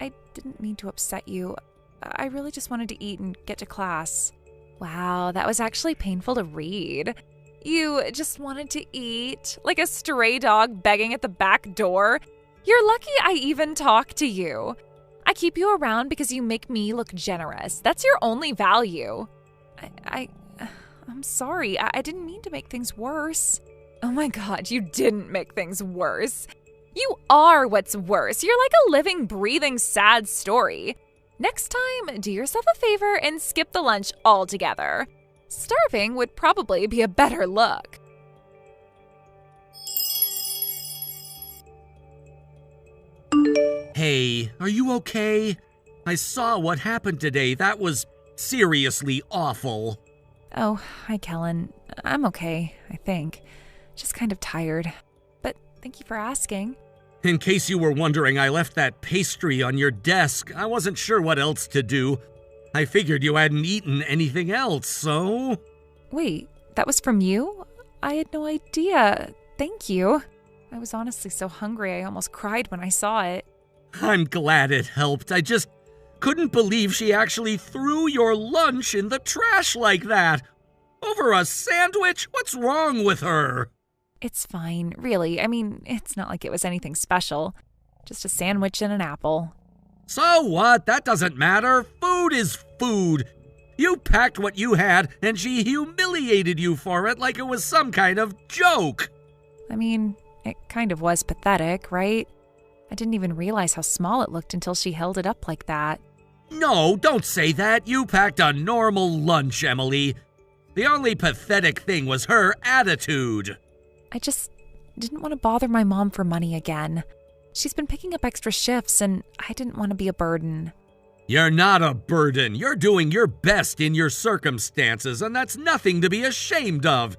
I didn't mean to upset you. I really just wanted to eat and get to class. Wow, that was actually painful to read. You just wanted to eat, like a stray dog begging at the back door. You're lucky I even talk to you. I keep you around because you make me look generous. That's your only value. I'm sorry. I didn't mean to make things worse. Oh my God, you didn't make things worse. You are what's worse. You're like a living, breathing, sad story. Next time, do yourself a favor and skip the lunch altogether. Starving would probably be a better look. Hey, are you okay? I saw what happened today. That was seriously awful. Oh, hi, Kellen. I'm okay, I think. Just kind of tired. But thank you for asking. In case you were wondering, I left that pastry on your desk. I wasn't sure what else to do. I figured you hadn't eaten anything else, so... Wait, that was from you? I had no idea. Thank you. I was honestly so hungry I almost cried when I saw it. I'm glad it helped. I just couldn't believe she actually threw your lunch in the trash like that. Over a sandwich? What's wrong with her? It's fine, really. I mean, it's not like it was anything special. Just a sandwich and an apple. So what? That doesn't matter. Food is food. You packed what you had, and she humiliated you for it like it was some kind of joke. I mean, it kind of was pathetic, right? I didn't even realize how small it looked until she held it up like that. No, don't say that. You packed a normal lunch, Emily. The only pathetic thing was her attitude. I just didn't want to bother my mom for money again. She's been picking up extra shifts, and I didn't want to be a burden. You're not a burden. You're doing your best in your circumstances, and that's nothing to be ashamed of.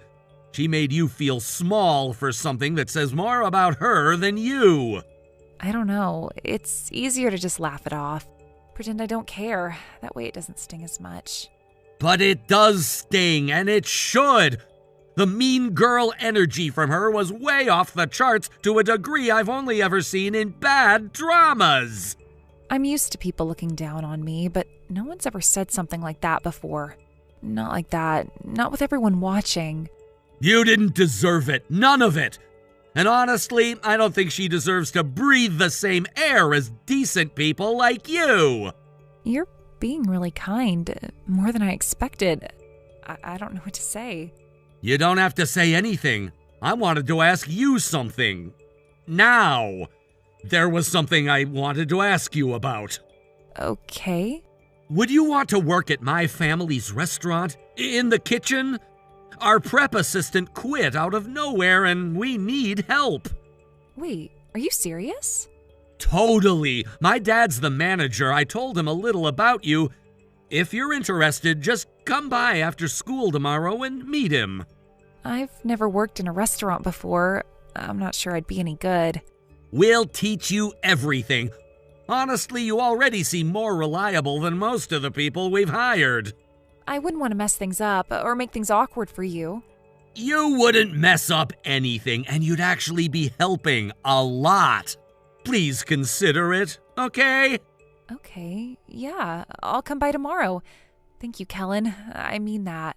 She made you feel small for something that says more about her than you. I don't know. It's easier to just laugh it off. Pretend I don't care. That way it doesn't sting as much. But it does sting, and it should. The mean girl energy from her was way off the charts to a degree I've only ever seen in bad dramas. I'm used to people looking down on me, but no one's ever said something like that before. Not like that. Not with everyone watching. You didn't deserve it. None of it. And honestly, I don't think she deserves to breathe the same air as decent people like you. You're being really kind. More than I expected. I don't know what to say. You don't have to say anything. I wanted to ask you something. Now. There was something I wanted to ask you about. Okay. Would you want to work at my family's restaurant? In the kitchen? Our prep assistant quit out of nowhere and we need help. Wait, are you serious? Totally. My dad's the manager. I told him a little about you. If you're interested, just come by after school tomorrow and meet him. I've never worked in a restaurant before. I'm not sure I'd be any good. We'll teach you everything. Honestly, you already seem more reliable than most of the people we've hired. I wouldn't want to mess things up or make things awkward for you. You wouldn't mess up anything, and you'd actually be helping a lot. Please consider it, okay? Okay, yeah, I'll come by tomorrow. Thank you, Kellen. I mean that.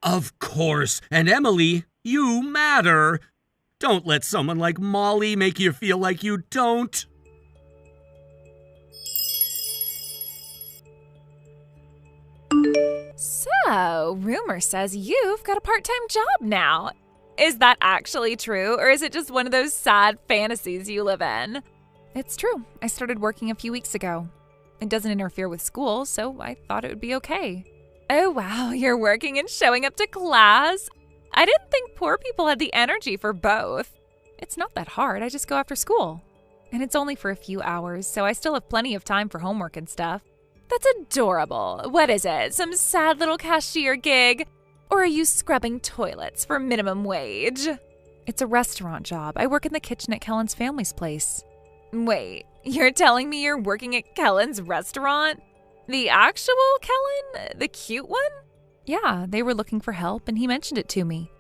Of course. And Emily, you matter. Don't let someone like Molly make you feel like you don't. So, rumor says you've got a part-time job now. Is that actually true, or is it just one of those sad fantasies you live in? It's true. I started working a few weeks ago. It doesn't interfere with school, so I thought it would be okay. Oh wow, you're working and showing up to class? I didn't think poor people had the energy for both. It's not that hard, I just go after school. And it's only for a few hours, so I still have plenty of time for homework and stuff. That's adorable. What is it, some sad little cashier gig? Or are you scrubbing toilets for minimum wage? It's a restaurant job. I work in the kitchen at Kellen's family's place. Wait, you're telling me you're working at Kellen's restaurant? The actual Kellen? The cute one? Yeah, they were looking for help and he mentioned it to me.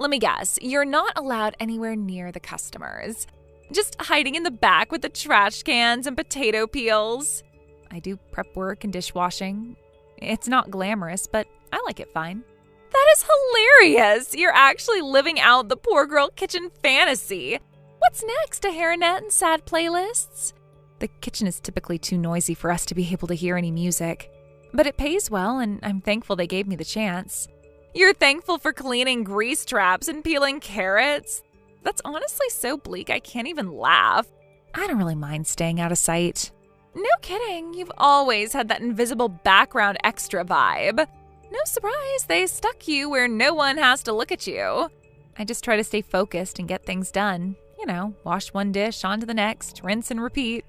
Let me guess, you're not allowed anywhere near the customers. Just hiding in the back with the trash cans and potato peels. I do prep work and dishwashing. It's not glamorous, but I like it fine. That is hilarious! You're actually living out the poor girl kitchen fantasy. What's next, a hairnet and sad playlists? The kitchen is typically too noisy for us to be able to hear any music. But it pays well, and I'm thankful they gave me the chance. You're thankful for cleaning grease traps and peeling carrots? That's honestly so bleak I can't even laugh. I don't really mind staying out of sight. No kidding, you've always had that invisible background extra vibe. No surprise, they stuck you where no one has to look at you. I just try to stay focused and get things done. You know, wash one dish, on to the next, rinse and repeat.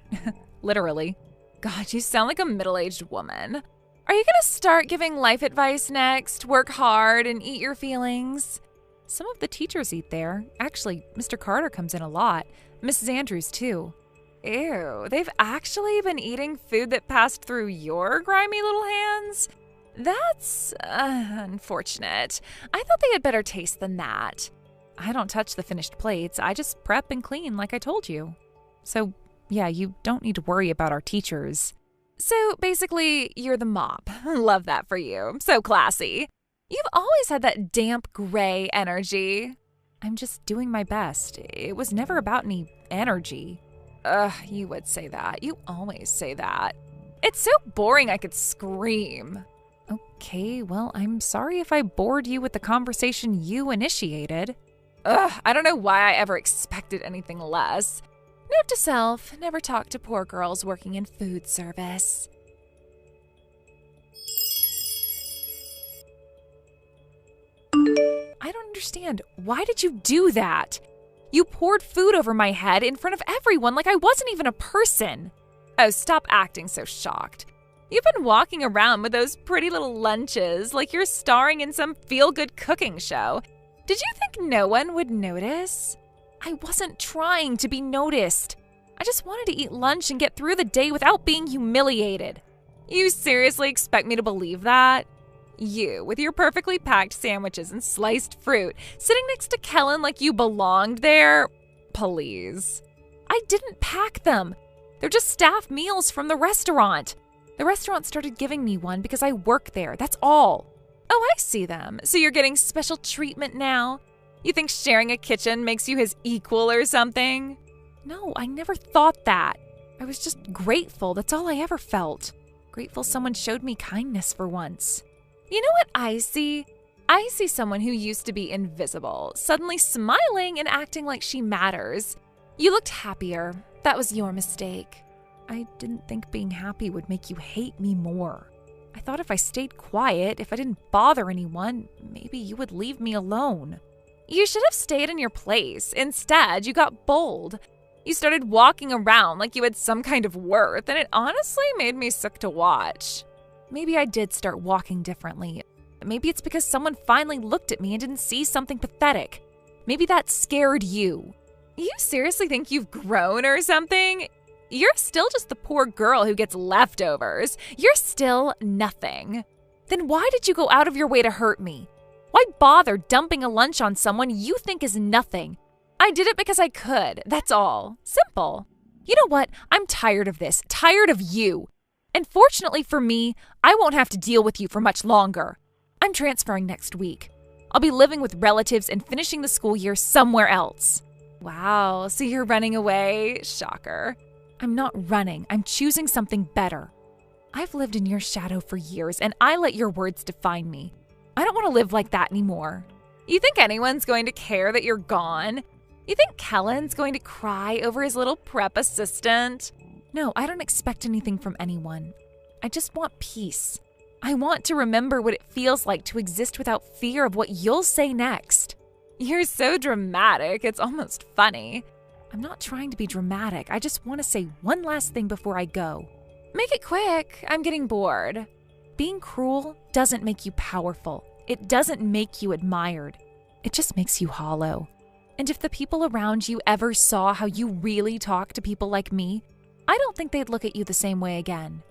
Literally. God, you sound like a middle-aged woman. Are you gonna start giving life advice next? Work hard and eat your feelings? Some of the teachers eat there. Actually, Mr. Carter comes in a lot. Mrs. Andrews, too. Ew, they've actually been eating food that passed through your grimy little hands? That's unfortunate. I thought they had better taste than that. I don't touch the finished plates. I just prep and clean like I told you. So, yeah, you don't need to worry about our teachers. So, basically, you're the mop. Love that for you. So classy. You've always had that damp gray energy. I'm just doing my best. It was never about any energy. You would say that. You always say that. It's so boring I could scream. Okay, well, I'm sorry if I bored you with the conversation you initiated. I don't know why I ever expected anything less. Note to self, never talk to poor girls working in food service. I don't understand. Why did you do that? You poured food over my head in front of everyone like I wasn't even a person. Oh, stop acting so shocked. You've been walking around with those pretty little lunches like you're starring in some feel-good cooking show. Did you think no one would notice? I wasn't trying to be noticed. I just wanted to eat lunch and get through the day without being humiliated. You seriously expect me to believe that? You, with your perfectly packed sandwiches and sliced fruit, sitting next to Kellen like you belonged there? Please. I didn't pack them. They're just staff meals from the restaurant. The restaurant started giving me one because I work there, that's all. Oh, I see them. So you're getting special treatment now? You think sharing a kitchen makes you his equal or something? No, I never thought that. I was just grateful, that's all I ever felt. Grateful someone showed me kindness for once. You know what I see? I see someone who used to be invisible, suddenly smiling and acting like she matters. You looked happier. That was your mistake. I didn't think being happy would make you hate me more. I thought if I stayed quiet, if I didn't bother anyone, maybe you would leave me alone. You should have stayed in your place. Instead, you got bold. You started walking around like you had some kind of worth, and it honestly made me sick to watch. Maybe I did start walking differently. Maybe it's because someone finally looked at me and didn't see something pathetic. Maybe that scared you. You seriously think you've grown or something? You're still just the poor girl who gets leftovers. You're still nothing. Then why did you go out of your way to hurt me? Why bother dumping a lunch on someone you think is nothing? I did it because I could, that's all. Simple. You know what? I'm tired of this. Tired of you. And fortunately for me, I won't have to deal with you for much longer. I'm transferring next week. I'll be living with relatives and finishing the school year somewhere else. Wow, so you're running away? Shocker. I'm not running. I'm choosing something better. I've lived in your shadow for years, and I let your words define me. I don't want to live like that anymore. You think anyone's going to care that you're gone? You think Kellen's going to cry over his little prep assistant? No, I don't expect anything from anyone. I just want peace. I want to remember what it feels like to exist without fear of what you'll say next. You're so dramatic, it's almost funny. I'm not trying to be dramatic. I just want to say one last thing before I go. Make it quick. I'm getting bored. Being cruel doesn't make you powerful. It doesn't make you admired. It just makes you hollow. And if the people around you ever saw how you really talk to people like me, I don't think they'd look at you the same way again.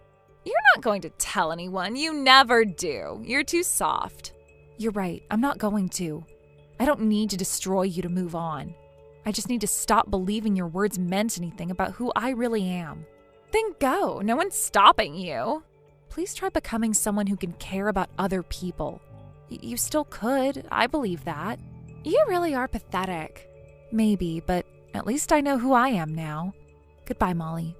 You're not going to tell anyone. You never do. You're too soft. You're right. I'm not going to. I don't need to destroy you to move on. I just need to stop believing your words meant anything about who I really am. Then go. No one's stopping you. Please try becoming someone who can care about other people. You still could. I believe that. You really are pathetic. Maybe, but at least I know who I am now. Goodbye, Molly.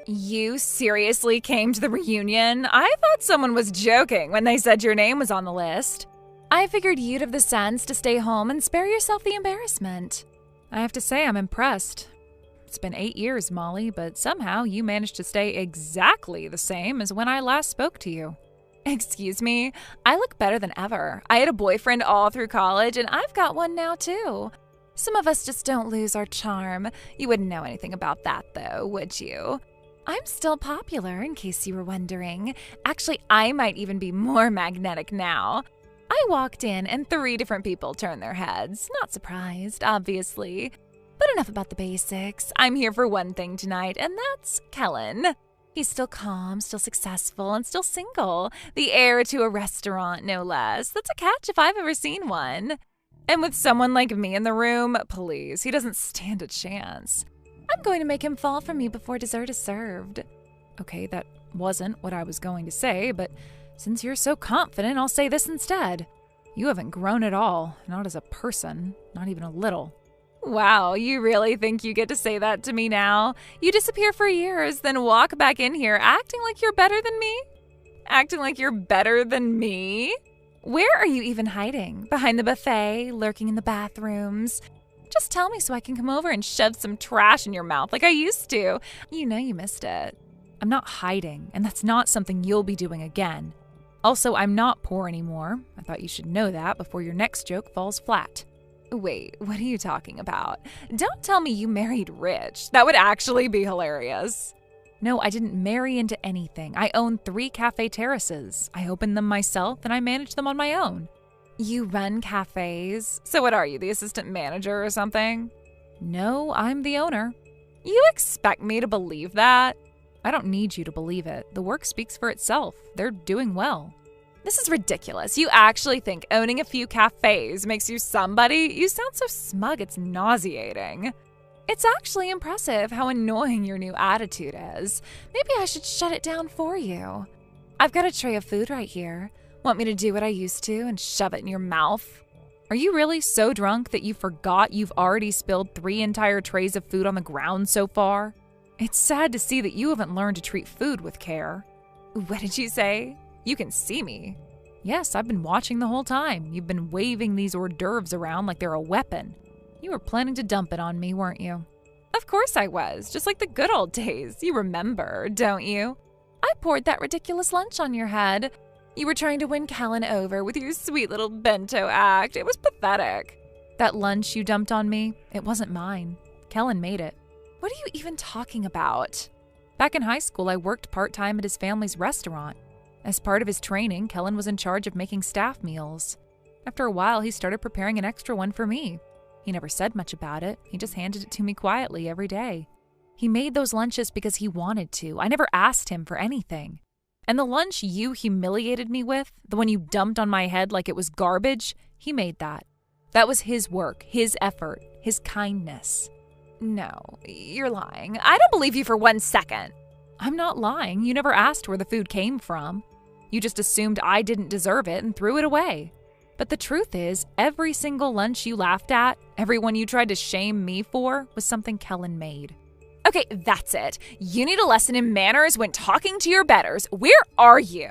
You seriously came to the reunion? I thought someone was joking when they said your name was on the list. I figured you'd have the sense to stay home and spare yourself the embarrassment. I have to say I'm impressed. It's been 8 years, Molly, but somehow you managed to stay exactly the same as when I last spoke to you. Excuse me, I look better than ever. I had a boyfriend all through college, and I've got one now, too. Some of us just don't lose our charm. You wouldn't know anything about that, though, would you? I'm still popular, in case you were wondering. Actually, I might even be more magnetic now. I walked in, and 3 different people turned their heads. Not surprised, obviously. But enough about the basics. I'm here for one thing tonight, and that's Kellen. He's still calm, still successful, and still single. The heir to a restaurant, no less. That's a catch if I've ever seen one. And with someone like me in the room, please, he doesn't stand a chance. I'm going to make him fall for me before dessert is served. Okay, that wasn't what I was going to say, but since you're so confident, I'll say this instead. You haven't grown at all, not as a person, not even a little. Wow, you really think you get to say that to me now? You disappear for years, then walk back in here acting like you're better than me? Acting like you're better than me? Where are you even hiding? Behind the buffet? Lurking in the bathrooms? Just tell me so I can come over and shove some trash in your mouth like I used to. You know you missed it. I'm not hiding, and that's not something you'll be doing again. Also, I'm not poor anymore. I thought you should know that before your next joke falls flat. Wait, what are you talking about? Don't tell me you married rich. That would actually be hilarious. No, I didn't marry into anything. I own 3 cafe terraces. I opened them myself and I manage them on my own. You run cafes? So what are you, the assistant manager or something? No, I'm the owner. You expect me to believe that? I don't need you to believe it. The work speaks for itself. They're doing well. This is ridiculous. You actually think owning a few cafes makes you somebody? You sound so smug, it's nauseating. It's actually impressive how annoying your new attitude is. Maybe I should shut it down for you. I've got a tray of food right here. Want me to do what I used to and shove it in your mouth? Are you really so drunk that you forgot you've already spilled 3 entire trays of food on the ground so far? It's sad to see that you haven't learned to treat food with care. What did you say? You can see me. Yes, I've been watching the whole time. You've been waving these hors d'oeuvres around like they're a weapon. You were planning to dump it on me, weren't you? Of course I was, just like the good old days. You remember, don't you? I poured that ridiculous lunch on your head. You were trying to win Kellen over with your sweet little bento act. It was pathetic. That lunch you dumped on me, it wasn't mine. Kellen made it. What are you even talking about? Back in high school, I worked part-time at his family's restaurant. As part of his training, Kellen was in charge of making staff meals. After a while, he started preparing an extra one for me. He never said much about it. He just handed it to me quietly every day. He made those lunches because he wanted to. I never asked him for anything. And the lunch you humiliated me with, the one you dumped on my head like it was garbage, he made that. That was his work, his effort, his kindness. No, you're lying. I don't believe you for 1 second. I'm not lying. You never asked where the food came from. You just assumed I didn't deserve it and threw it away. But the truth is, every single lunch you laughed at, every one you tried to shame me for, was something Kellen made. Okay, that's it. You need a lesson in manners when talking to your betters. Where are you?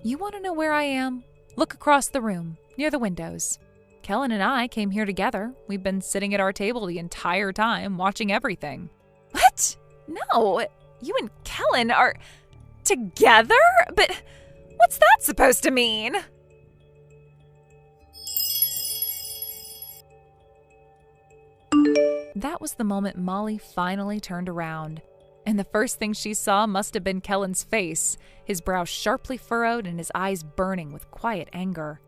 You want to know where I am? Look across the room, near the windows. Kellen and I came here together. We've been sitting at our table the entire time, watching everything. What? No, you and Kellen are together? But what's that supposed to mean? That was the moment Molly finally turned around. And the first thing she saw must have been Kellen's face, his brow sharply furrowed and his eyes burning with quiet anger.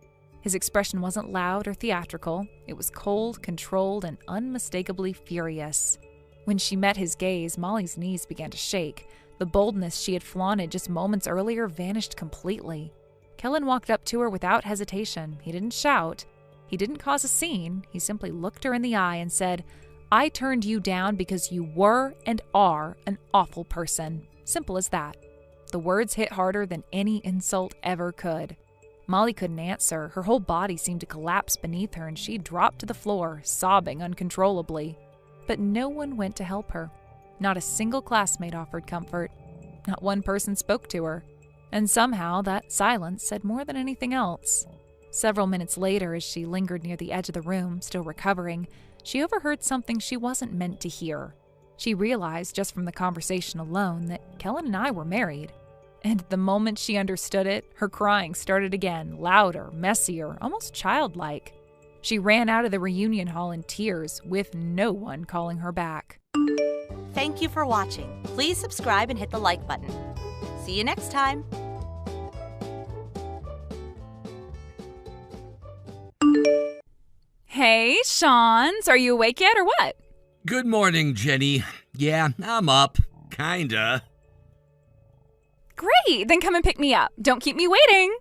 His expression wasn't loud or theatrical. It was cold, controlled, and unmistakably furious. When she met his gaze, Molly's knees began to shake. The boldness she had flaunted just moments earlier vanished completely. Kellen walked up to her without hesitation. He didn't shout. He didn't cause a scene. He simply looked her in the eye and said, "I turned you down because you were and are an awful person." Simple as that. The words hit harder than any insult ever could. Molly couldn't answer. Her whole body seemed to collapse beneath her, and she dropped to the floor, sobbing uncontrollably. But no one went to help her. Not a single classmate offered comfort. Not one person spoke to her. And somehow that silence said more than anything else. Several minutes later, as she lingered near the edge of the room, still recovering, she overheard something she wasn't meant to hear. She realized just from the conversation alone that Kellen and I were married. And the moment she understood it, her crying started again, louder, messier, almost childlike. She ran out of the reunion hall in tears, with no one calling her back. Thank you for watching. Please subscribe and hit the like button. See you next time. Hey, Shawns, are you awake yet or what? Good morning, Jenny. Yeah, I'm up. Kinda. Great, then come and pick me up. Don't keep me waiting.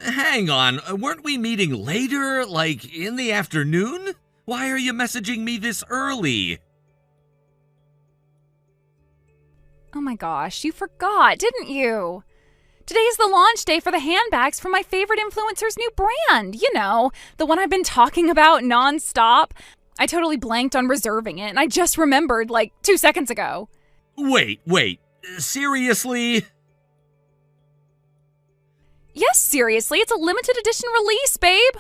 Hang on, weren't we meeting later, like in the afternoon? Why are you messaging me this early? Oh my gosh, you forgot, didn't you? Today's the launch day for the handbags from my favorite influencer's new brand. You know, the one I've been talking about nonstop. I totally blanked on reserving it, and I just remembered like 2 seconds ago. Wait. Seriously? Yes, seriously, it's a limited edition release, babe.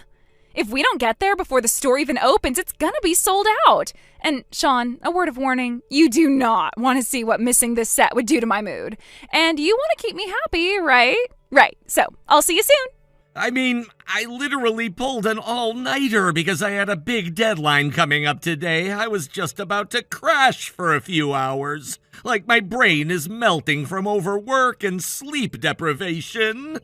If we don't get there before the store even opens, it's gonna be sold out. And Sean, a word of warning, you do not want to see what missing this set would do to my mood. And you want to keep me happy, right? Right, so I'll see you soon. I mean, I literally pulled an all-nighter because I had a big deadline coming up today. I was just about to crash for a few hours. Like my brain is melting from overwork and sleep deprivation.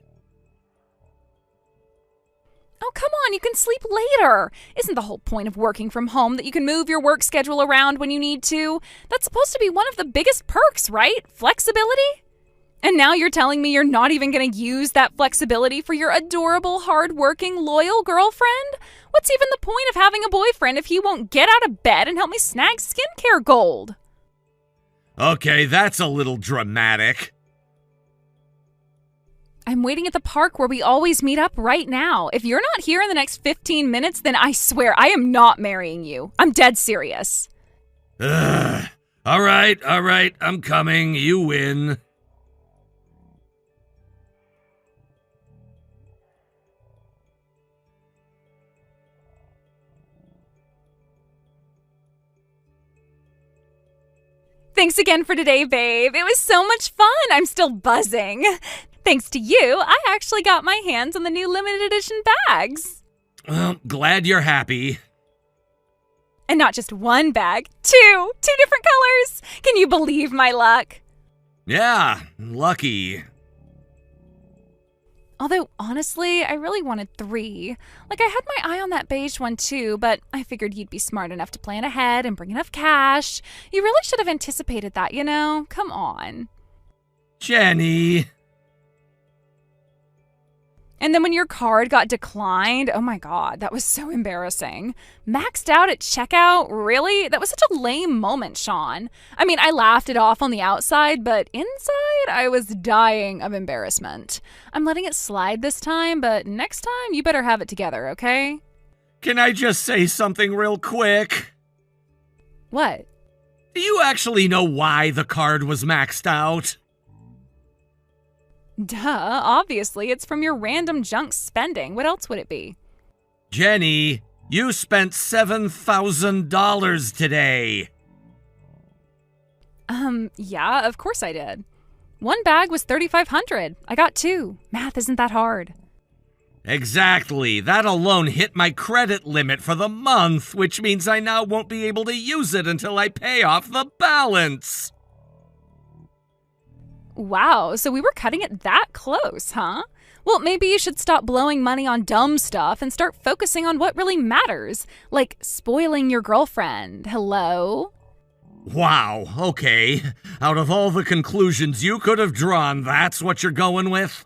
Oh, come on, you can sleep later. Isn't the whole point of working from home that you can move your work schedule around when you need to? That's supposed to be one of the biggest perks, right? Flexibility? And now you're telling me you're not even going to use that flexibility for your adorable, hardworking, loyal girlfriend? What's even the point of having a boyfriend if he won't get out of bed and help me snag skincare gold? Okay, that's a little dramatic. I'm waiting at the park where we always meet up right now. If you're not here in the next 15 minutes, then I swear I am not marrying you. I'm dead serious. Ugh. All right, I'm coming. You win. Thanks again for today, babe. It was so much fun. I'm still buzzing. Thanks to you, I actually got my hands on the new limited edition bags. Well, glad you're happy. And not just one bag, two different colors. Can you believe my luck? Yeah, lucky. Although, honestly, I really wanted 3. Like, I had my eye on that beige one too, but I figured you'd be smart enough to plan ahead and bring enough cash. You really should have anticipated that, you know? Come on. Jenny. And then when your card got declined, oh my God, that was so embarrassing. Maxed out at checkout? Really? That was such a lame moment, Sean. I mean, I laughed it off on the outside, but inside, I was dying of embarrassment. I'm letting it slide this time, but next time, you better have it together, okay? Can I just say something real quick? What? Do you actually know why the card was maxed out? Duh, obviously, it's from your random junk spending. What else would it be? Jenny, you spent $7,000 today. Yeah, of course I did. One bag was $3,500. I got 2. Math isn't that hard. Exactly. That alone hit my credit limit for the month, which means I now won't be able to use it until I pay off the balance. Wow, so we were cutting it that close, huh? Well, maybe you should stop blowing money on dumb stuff and start focusing on what really matters, like spoiling your girlfriend. Hello? Wow, okay. Out of all the conclusions you could have drawn, that's what you're going with?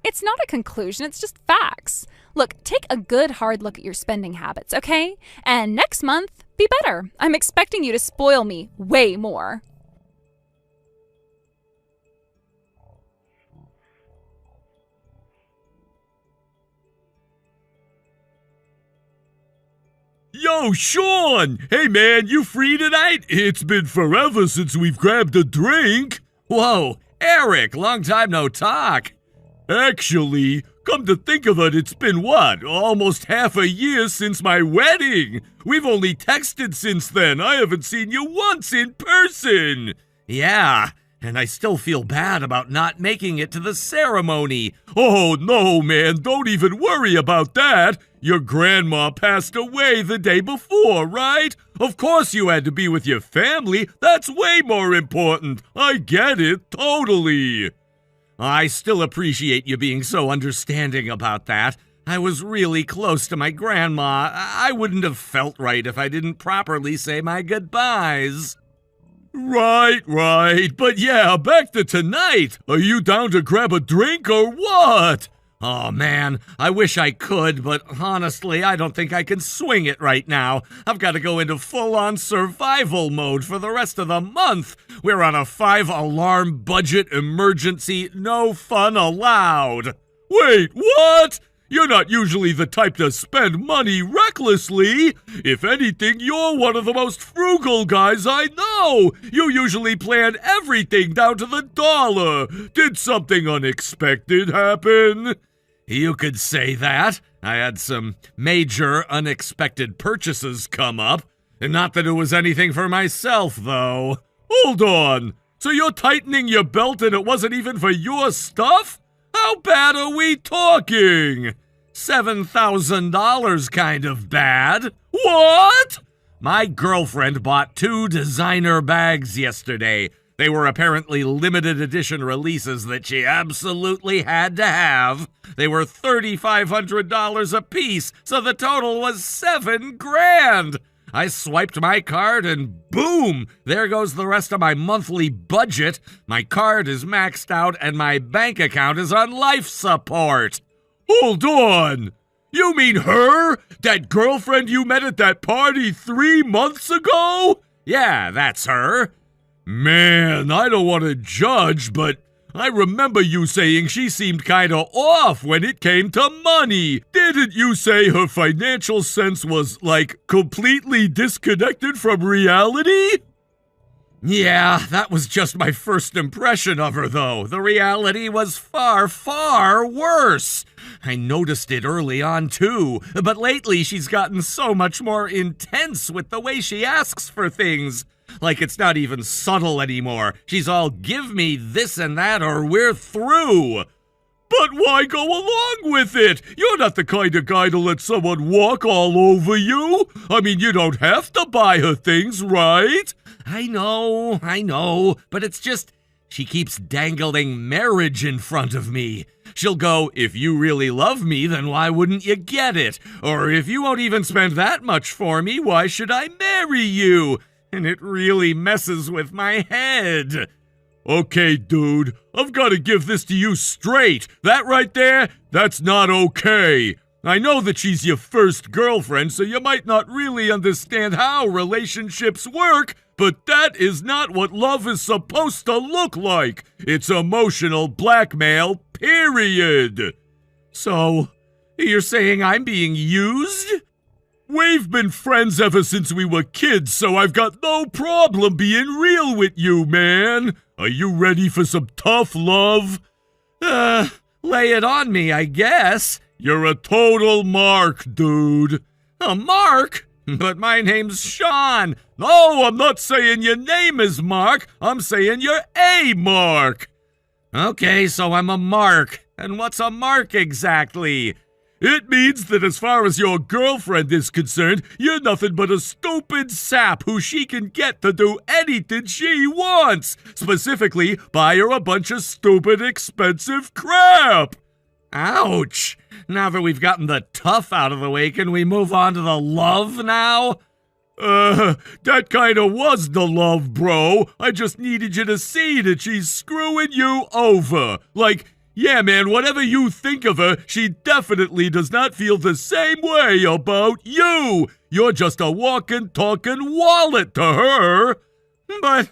It's not a conclusion, it's just facts. Look, take a good hard look at your spending habits, okay? And next month, be better. I'm expecting you to spoil me way more. Yo, Sean! Hey man, you free tonight? It's been forever since we've grabbed a drink. Whoa, Eric, long time no talk. Actually, come to think of it, it's been almost half a year since my wedding. We've only texted since then. I haven't seen you once in person. Yeah, and I still feel bad about not making it to the ceremony. Oh, no, man, don't even worry about that. Your grandma passed away the day before, right? Of course you had to be with your family. That's way more important. I get it, totally. I still appreciate you being so understanding about that. I was really close to my grandma. I wouldn't have felt right if I didn't properly say my goodbyes. Right. But yeah, back to tonight. Are you down to grab a drink or what? Oh man, I wish I could, but honestly, I don't think I can swing it right now. I've got to go into full-on survival mode for the rest of the month. We're on a 5-alarm budget emergency, no fun allowed. Wait, what? You're not usually the type to spend money recklessly. If anything, you're one of the most frugal guys I know. You usually plan everything down to the dollar. Did something unexpected happen? You could say that. I had some major unexpected purchases come up. And not that it was anything for myself, though. Hold on. So you're tightening your belt and it wasn't even for your stuff? How bad are we talking? $7,000 kind of bad. What? My girlfriend bought 2 designer bags yesterday. They were apparently limited edition releases that she absolutely had to have. They were $3,500 a piece, so the total was $7,000. I swiped my card and boom, there goes the rest of my monthly budget. My card is maxed out and my bank account is on life support. Hold on! You mean her? That girlfriend you met at that party 3 months ago? Yeah, that's her. Man, I don't want to judge, but I remember you saying she seemed kinda off when it came to money. Didn't you say her financial sense was, like, completely disconnected from reality? Yeah, that was just my first impression of her, though. The reality was far, far worse. I noticed it early on, too, but lately she's gotten so much more intense with the way she asks for things. Like it's not even subtle anymore. She's all, give me this and that or we're through. But why go along with it? You're not the kind of guy to let someone walk all over you. I mean, you don't have to buy her things, right? I know, but it's just, she keeps dangling marriage in front of me. She'll go, if you really love me, then why wouldn't you get it? Or if you won't even spend that much for me, why should I marry you? And it really messes with my head. Okay, dude, I've got to give this to you straight. That right there, that's not okay. I know that she's your first girlfriend, so you might not really understand how relationships work, but that is not what love is supposed to look like. It's emotional blackmail, period. So, you're saying I'm being used? We've been friends ever since we were kids, so I've got no problem being real with you, man. Are you ready for some tough love? Lay it on me, I guess. You're a total mark, dude. A mark? But my name's Sean. No, I'm not saying your name is Mark. I'm saying you're a mark. Okay, so I'm a mark. And what's a mark exactly? It means that as far as your girlfriend is concerned, you're nothing but a stupid sap who she can get to do anything she wants. Specifically, buy her a bunch of stupid, expensive crap. Ouch. Now that we've gotten the tough out of the way, can we move on to the love now? That kinda was the love, bro. I just needed you to see that she's screwing you over. Like, yeah, man, whatever you think of her, she definitely does not feel the same way about you. You're just a walking, talking wallet to her. But,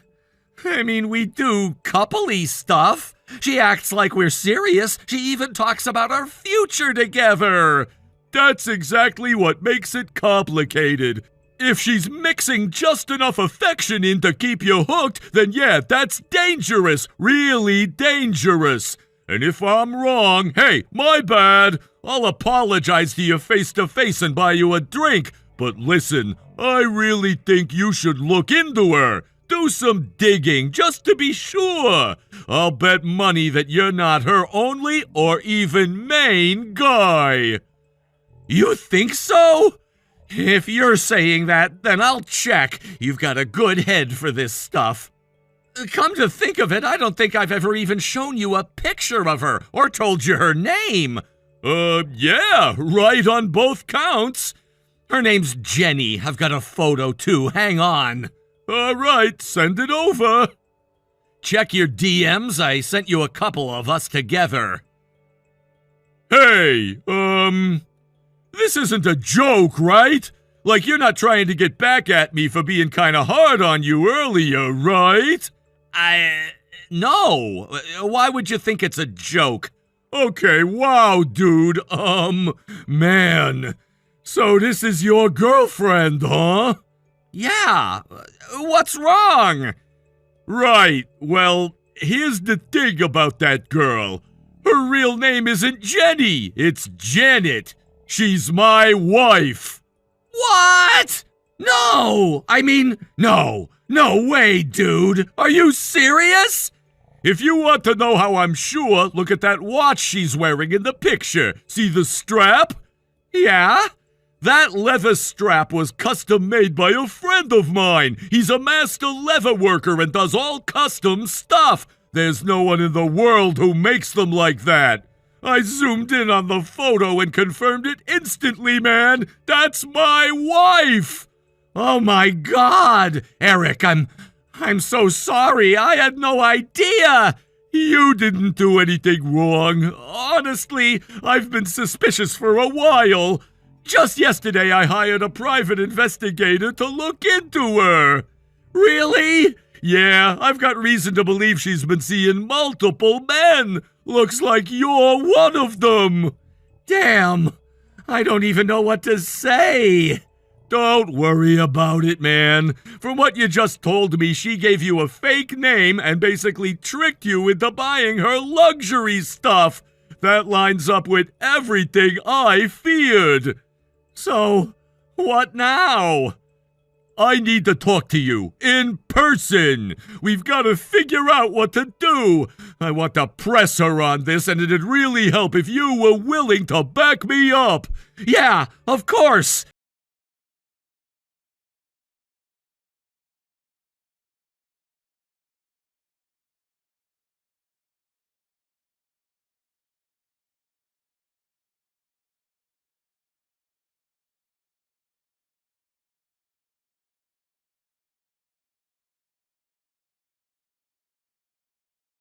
I mean, we do couple-y stuff. She acts like we're serious. She even talks about our future together. That's exactly what makes it complicated. If she's mixing just enough affection in to keep you hooked, then yeah, that's dangerous, really dangerous. And if I'm wrong, hey, my bad. I'll apologize to you face to face and buy you a drink. But listen, I really think you should look into her. Do some digging just to be sure. I'll bet money that you're not her only or even main guy. You think so? If you're saying that, then I'll check. You've got a good head for this stuff. Come to think of it, I don't think I've ever even shown you a picture of her or told you her name. Yeah, right on both counts. Her name's Jenny. I've got a photo too. Hang on. All right, send it over. Check your DMs. I sent you a couple of us together. Hey, this isn't a joke, right? Like you're not trying to get back at me for being kinda hard on you earlier, right? No. Why would you think it's a joke? Okay, wow, dude. Man. So this is your girlfriend, huh? Yeah. What's wrong? Right. Well, here's the thing about that girl. Her real name isn't Jenny. It's Janet. She's my wife. What? No! No way, dude. Are you serious? If you want to know how I'm sure, look at that watch she's wearing in the picture. See the strap? Yeah? That leather strap was custom made by a friend of mine. He's a master leather worker and does all custom stuff. There's no one in the world who makes them like that. I zoomed in on the photo and confirmed it instantly, man. That's my wife. Oh my God. Eric, I'm so sorry. I had no idea. You didn't do anything wrong. Honestly, I've been suspicious for a while. Just yesterday, I hired a private investigator to look into her. Really? Yeah, I've got reason to believe she's been seeing multiple men. Looks like you're one of them. Damn, I don't even know what to say. Don't worry about it, man. From what you just told me, she gave you a fake name and basically tricked you into buying her luxury stuff. That lines up with everything I feared. So, what now? I need to talk to you in person. We've got to figure out what to do. I want to press her on this, and it'd really help if you were willing to back me up. Yeah, of course.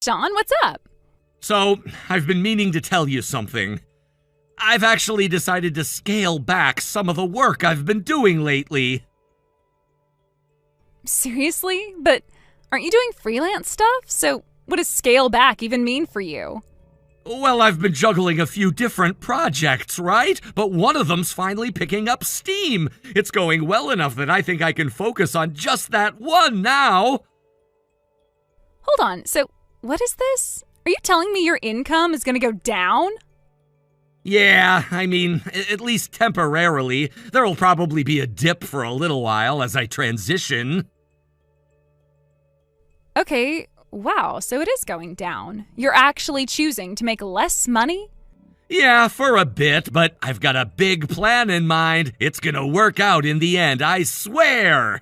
Sean, what's up? So, I've been meaning to tell you something. I've actually decided to scale back some of the work I've been doing lately. Seriously? But aren't you doing freelance stuff? So what does scale back even mean for you? Well, I've been juggling a few different projects, right? But one of them's finally picking up steam. It's going well enough that I think I can focus on just that one now. Hold on, so what is this? Are you telling me your income is going to go down? Yeah, at least temporarily. There'll probably be a dip for a little while as I transition. Okay, wow, so it is going down. You're actually choosing to make less money? Yeah, for a bit, but I've got a big plan in mind. It's gonna work out in the end, I swear!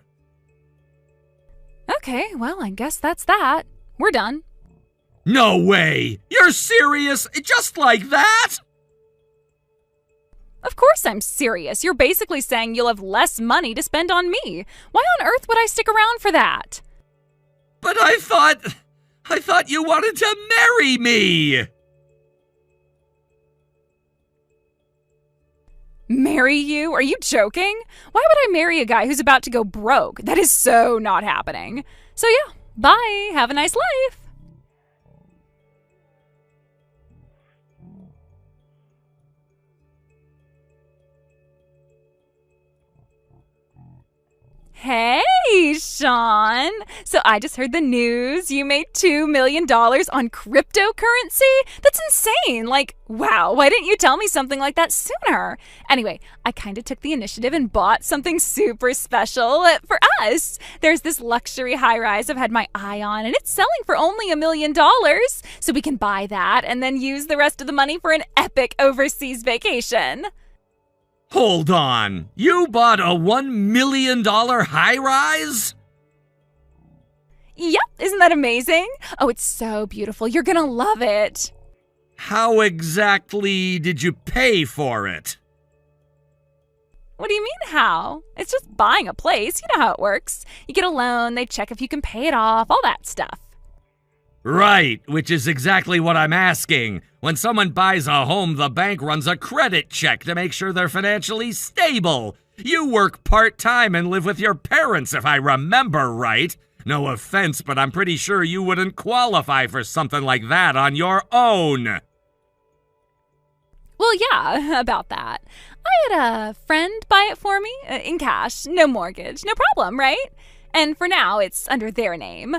Okay, well, I guess that's that. We're done. No way! You're serious? Just like that? Of course I'm serious. You're basically saying you'll have less money to spend on me. Why on earth would I stick around for that? But I thought you wanted to marry me! Marry you? Are you joking? Why would I marry a guy who's about to go broke? That is so not happening. So yeah, bye. Have a nice life. Hey, Sean. So I just heard the news. You made $2 million on cryptocurrency? That's insane. Like, wow, why didn't you tell me something like that sooner? Anyway, I kind of took the initiative and bought something super special for us. There's this luxury high-rise I've had my eye on, and it's selling for only $1 million. So we can buy that and then use the rest of the money for an epic overseas vacation. Hold on. You bought a $1 million high-rise? Yep, isn't that amazing? Oh, it's so beautiful. You're gonna love it. How exactly did you pay for it? What do you mean, how? It's just buying a place. You know how it works. You get a loan, they check if you can pay it off, all that stuff. Right, which is exactly what I'm asking. When someone buys a home, the bank runs a credit check to make sure they're financially stable. You work part-time and live with your parents, if I remember right. No offense, but I'm pretty sure you wouldn't qualify for something like that on your own. Well, yeah, about that. I had a friend buy it for me, in cash, no mortgage, no problem, right? And for now, it's under their name.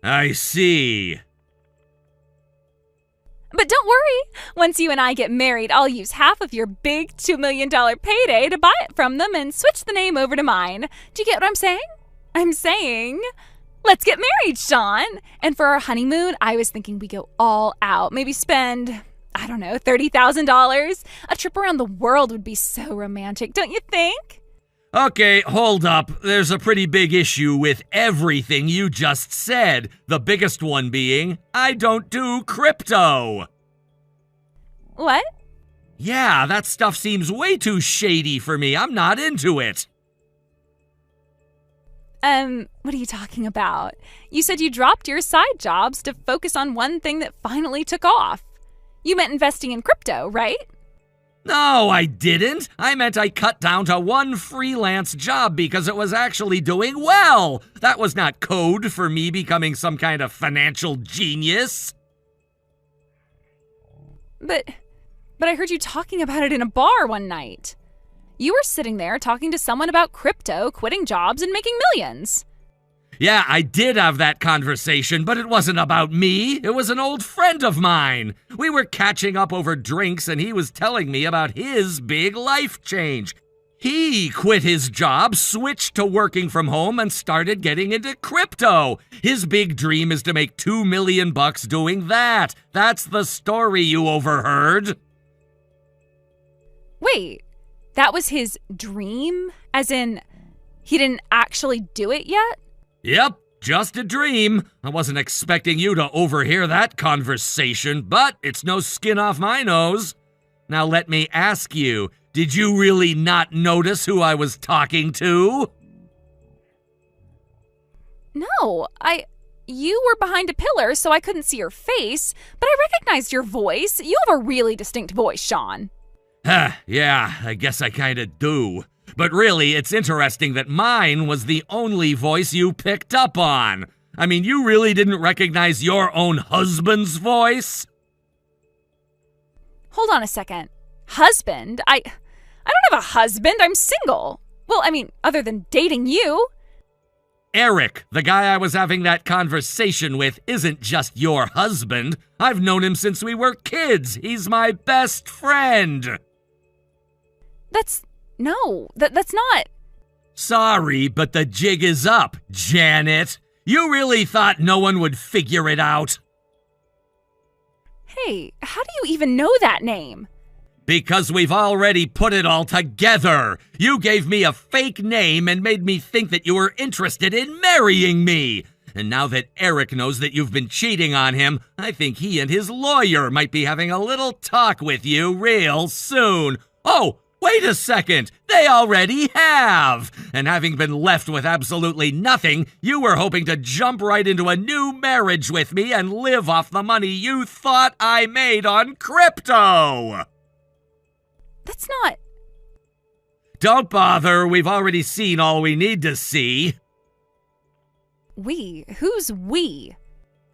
I see. But don't worry. Once you and I get married, I'll use half of your big $2 million payday to buy it from them and switch the name over to mine. Do you get what I'm saying? I'm saying, let's get married, Sean. And for our honeymoon, I was thinking we go all out. Maybe spend, I don't know, $30,000. A trip around the world would be so romantic, don't you think? Okay, hold up. There's a pretty big issue with everything you just said. The biggest one being, I don't do crypto. What? Yeah, that stuff seems way too shady for me. I'm not into it. What are you talking about? You said you dropped your side jobs to focus on one thing that finally took off. You meant investing in crypto, right? No, I didn't. I meant I cut down to one freelance job because it was actually doing well. That was not code for me becoming some kind of financial genius. But I heard you talking about it in a bar one night. You were sitting there talking to someone about crypto, quitting jobs, and making millions. Yeah, I did have that conversation, but it wasn't about me. It was an old friend of mine. We were catching up over drinks, and he was telling me about his big life change. He quit his job, switched to working from home, and started getting into crypto. His big dream is to make $2 million doing that. That's the story you overheard. Wait, that was his dream? As in, he didn't actually do it yet? Yep, just a dream. I wasn't expecting you to overhear that conversation, but it's no skin off my nose. Now let me ask you, did you really not notice who I was talking to? No, you were behind a pillar, so I couldn't see your face, but I recognized your voice. You have a really distinct voice, Sean. Yeah, I guess I kinda do. But really, it's interesting that mine was the only voice you picked up on. I mean, you really didn't recognize your own husband's voice? Hold on a second. Husband? I don't have a husband. I'm single. Well, I mean, other than dating you. Eric, the guy I was having that conversation with, isn't just your husband. I've known him since we were kids. He's my best friend. That's not... Sorry, but the jig is up, Janet. You really thought no one would figure it out? Hey, how do you even know that name? Because we've already put it all together. You gave me a fake name and made me think that you were interested in marrying me. And now that Eric knows that you've been cheating on him, I think he and his lawyer might be having a little talk with you real soon. Oh, wait a second. They already have. And having been left with absolutely nothing, you were hoping to jump right into a new marriage with me and live off the money you thought I made on crypto. That's not... Don't bother. We've already seen all we need to see. We? Who's we?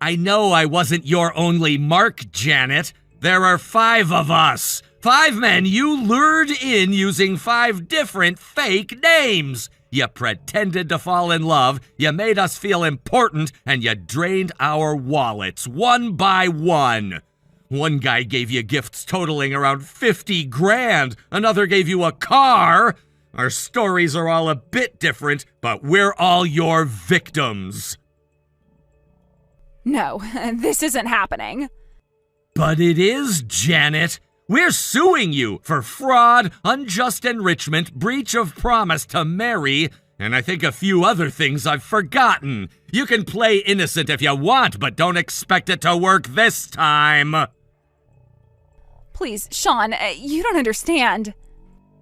I know I wasn't your only mark, Janet. There are 5 of us. 5 men you lured in using 5 different fake names. You pretended to fall in love, you made us feel important, and you drained our wallets one by one. One guy gave you gifts totaling around 50 grand. Another gave you a car. Our stories are all a bit different, but we're all your victims. No, this isn't happening. But it is, Janet. We're suing you for fraud, unjust enrichment, breach of promise to marry, and I think a few other things I've forgotten. You can play innocent if you want, but don't expect it to work this time. Please, Sean, you don't understand.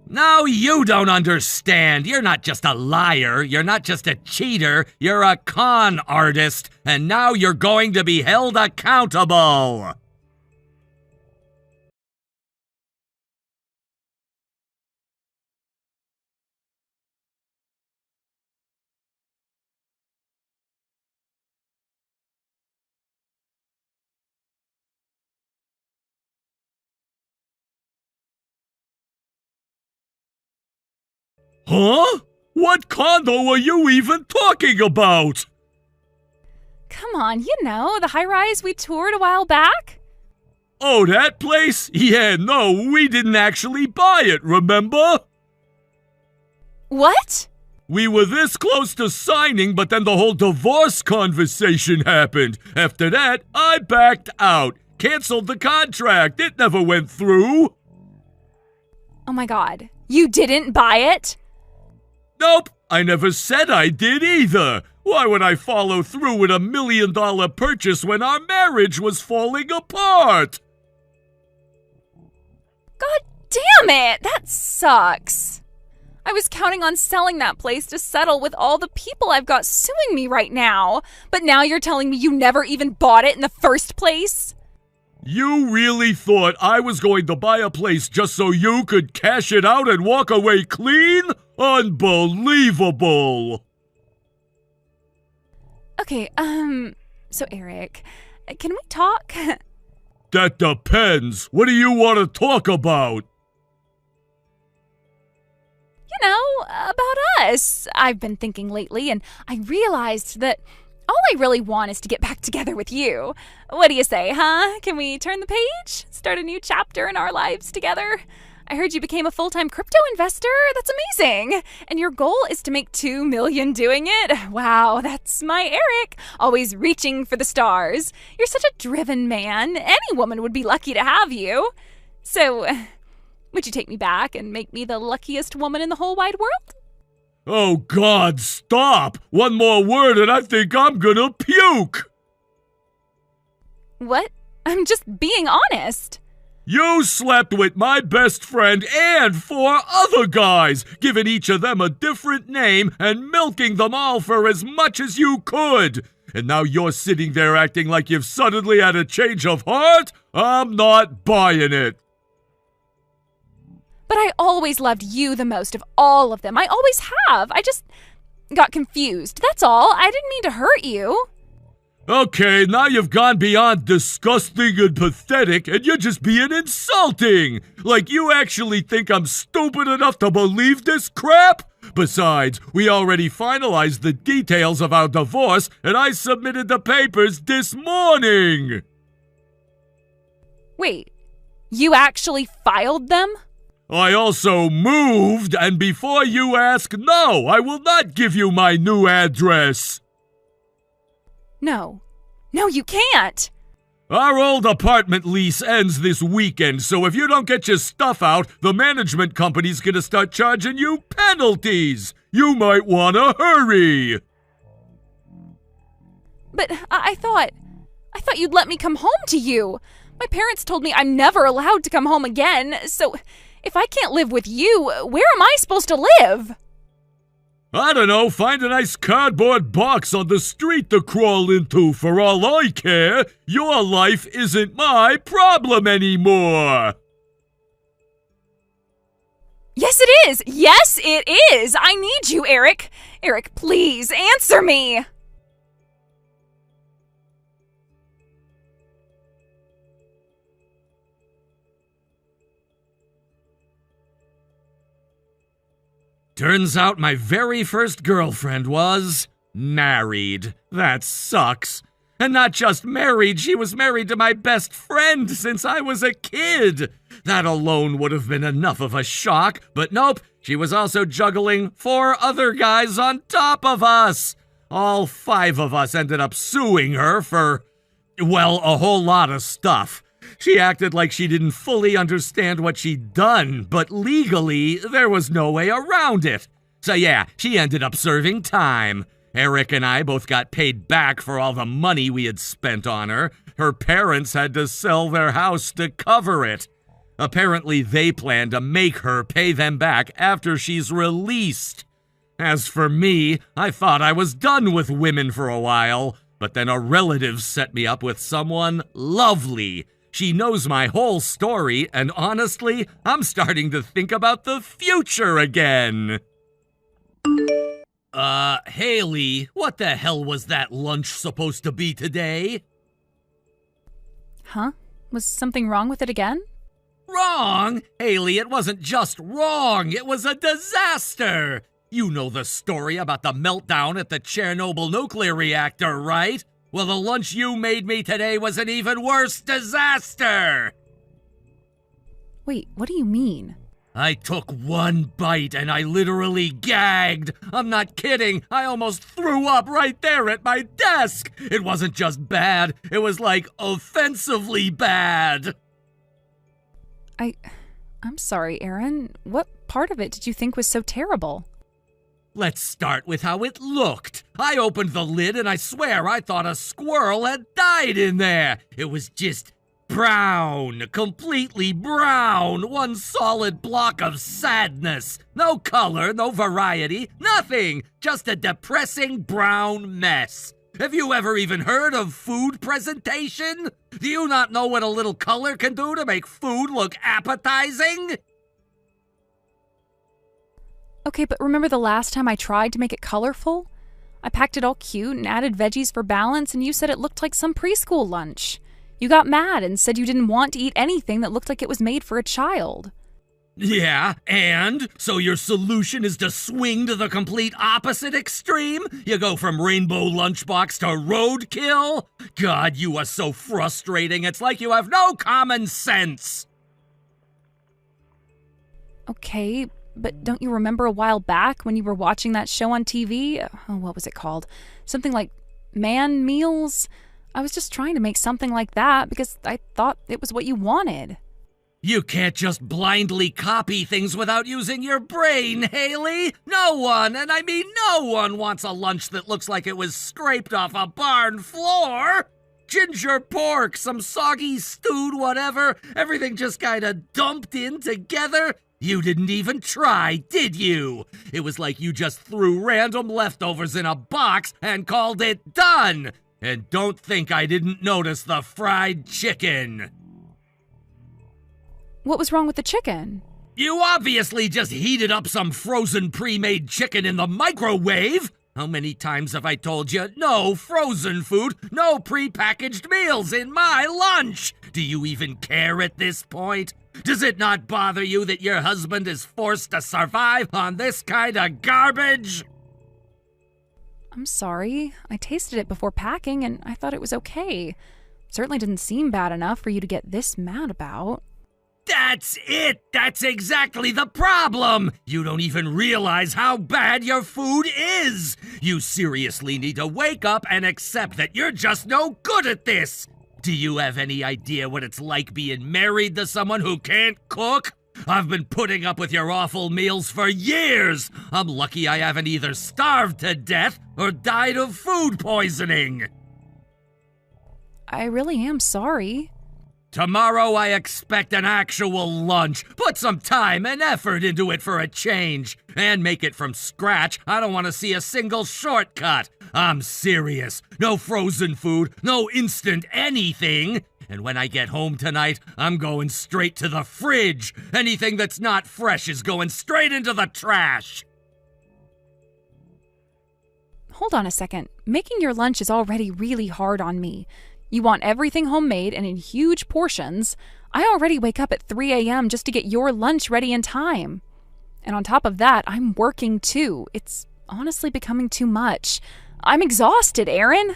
No, you don't understand. You're not just a liar. You're not just a cheater. You're a con artist, and now you're going to be held accountable. Huh? What condo are you even talking about? Come on, you know, the high-rise we toured a while back? Oh, that place? Yeah, no, we didn't actually buy it, remember? What? We were this close to signing, but then the whole divorce conversation happened. After that, I backed out. Canceled the contract. It never went through. Oh my God, you didn't buy it? Nope, I never said I did either. Why would I follow through with $1 million purchase when our marriage was falling apart? God damn it, that sucks. I was counting on selling that place to settle with all the people I've got suing me right now. But now you're telling me you never even bought it in the first place? You really thought I was going to buy a place just so you could cash it out and walk away clean? Unbelievable! Okay, so Eric, can we talk? That depends. What do you want to talk about? You know, about us. I've been thinking lately, and I realized that all I really want is to get back together with you. What do you say, huh? Can we turn the page? Start a new chapter in our lives together? I heard you became a full-time crypto investor. That's amazing. And your goal is to make $2 million doing it? Wow, that's my Eric. Always reaching for the stars. You're such a driven man. Any woman would be lucky to have you. So, would you take me back and make me the luckiest woman in the whole wide world? Oh, God, stop! One more word and I think I'm gonna puke! What? I'm just being honest. You slept with my best friend and 4 other guys, giving each of them a different name and milking them all for as much as you could. And now you're sitting there acting like you've suddenly had a change of heart? I'm not buying it. But I always loved you the most of all of them. I always have. I just got confused. That's all. I didn't mean to hurt you. Okay, now you've gone beyond disgusting and pathetic, and you're just being insulting! Like you actually think I'm stupid enough to believe this crap? Besides, we already finalized the details of our divorce, and I submitted the papers this morning! Wait, you actually filed them? I also moved, and before you ask, no, I will not give you my new address! No, you can't. Our old apartment lease ends this weekend, so if you don't get your stuff out, the management company's gonna start charging you penalties. You might wanna hurry. But I thought you'd let me come home to you. My parents told me I'm never allowed to come home again, so if I can't live with you, where am I supposed to live? I don't know, find a nice cardboard box on the street to crawl into. For all I care, your life isn't my problem anymore. Yes, it is. Yes, it is. I need you, Eric. Eric, please answer me. Turns out my very first girlfriend was married. That sucks. And not just married, she was married to my best friend since I was a kid. That alone would have been enough of a shock, but nope, she was also juggling 4 other guys on top of us. All 5 of us ended up suing her for, well, a whole lot of stuff. She acted like she didn't fully understand what she'd done, but legally, there was no way around it. So yeah, she ended up serving time. Eric and I both got paid back for all the money we had spent on her. Her parents had to sell their house to cover it. Apparently, they plan to make her pay them back after she's released. As for me, I thought I was done with women for a while, but then a relative set me up with someone lovely. She knows my whole story, and honestly, I'm starting to think about the future again. Haley, what the hell was that lunch supposed to be today? Huh? Was something wrong with it again? Wrong? Haley, it wasn't just wrong, it was a disaster! You know the story about the meltdown at the Chernobyl nuclear reactor, right? Well, the lunch you made me today was an even worse disaster! Wait, what do you mean? I took one bite and I literally gagged. I'm not kidding. I almost threw up right there at my desk. It wasn't just bad. It was like offensively bad. I'm sorry, Aaron. What part of it did you think was so terrible? Let's start with how it looked. I opened the lid and I swear I thought a squirrel had died in there. It was just brown, completely brown, one solid block of sadness. No color, no variety, nothing. Just a depressing brown mess. Have you ever even heard of food presentation? Do you not know what a little color can do to make food look appetizing? Okay, but remember the last time I tried to make it colorful? I packed it all cute and added veggies for balance, and you said it looked like some preschool lunch. You got mad and said you didn't want to eat anything that looked like it was made for a child. Yeah, and? So your solution is to swing to the complete opposite extreme? You go from rainbow lunchbox to roadkill? God, you are so frustrating. It's like you have no common sense. Okay, but don't you remember a while back when you were watching that show on TV? Oh, what was it called? Something like Man Meals? I was just trying to make something like that because I thought it was what you wanted. You can't just blindly copy things without using your brain, Haley. No one, and I mean no one, wants a lunch that looks like it was scraped off a barn floor. Ginger pork, some soggy stewed whatever, everything just kinda dumped in together. You didn't even try, did you? It was like you just threw random leftovers in a box and called it done. And don't think I didn't notice the fried chicken. What was wrong with the chicken? You obviously just heated up some frozen pre-made chicken in the microwave. How many times have I told you, no frozen food, no pre-packaged meals in my lunch? Do you even care at this point? Does it not bother you that your husband is forced to survive on this kind of garbage? I'm sorry. I tasted it before packing and I thought it was okay. Certainly didn't seem bad enough for you to get this mad about. That's it! That's exactly the problem! You don't even realize how bad your food is! You seriously need to wake up and accept that you're just no good at this! Do you have any idea what it's like being married to someone who can't cook? I've been putting up with your awful meals for years! I'm lucky I haven't either starved to death or died of food poisoning! I really am sorry. Tomorrow I expect an actual lunch. Put some time and effort into it for a change. And make it from scratch. I don't want to see a single shortcut. I'm serious. No frozen food, no instant anything. And when I get home tonight, I'm going straight to the fridge. Anything that's not fresh is going straight into the trash. Hold on a second. Making your lunch is already really hard on me. You want everything homemade and in huge portions. I already wake up at 3 a.m. just to get your lunch ready in time. And on top of that, I'm working too. It's honestly becoming too much. I'm exhausted, Aaron.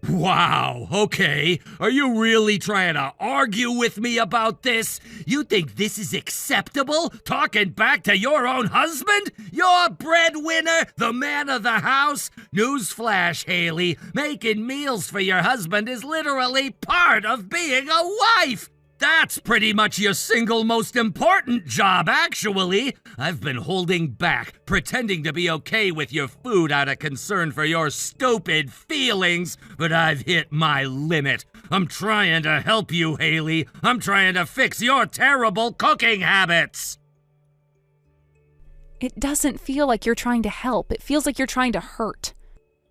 Wow, okay. Are you really trying to argue with me about this? You think this is acceptable? Talking back to your own husband? Your breadwinner, the man of the house? Newsflash, Haley, making meals for your husband is literally part of being a wife. That's pretty much your single most important job, actually. I've been holding back, pretending to be okay with your food out of concern for your stupid feelings, but I've hit my limit. I'm trying to help you, Haley. I'm trying to fix your terrible cooking habits. It doesn't feel like you're trying to help. It feels like you're trying to hurt.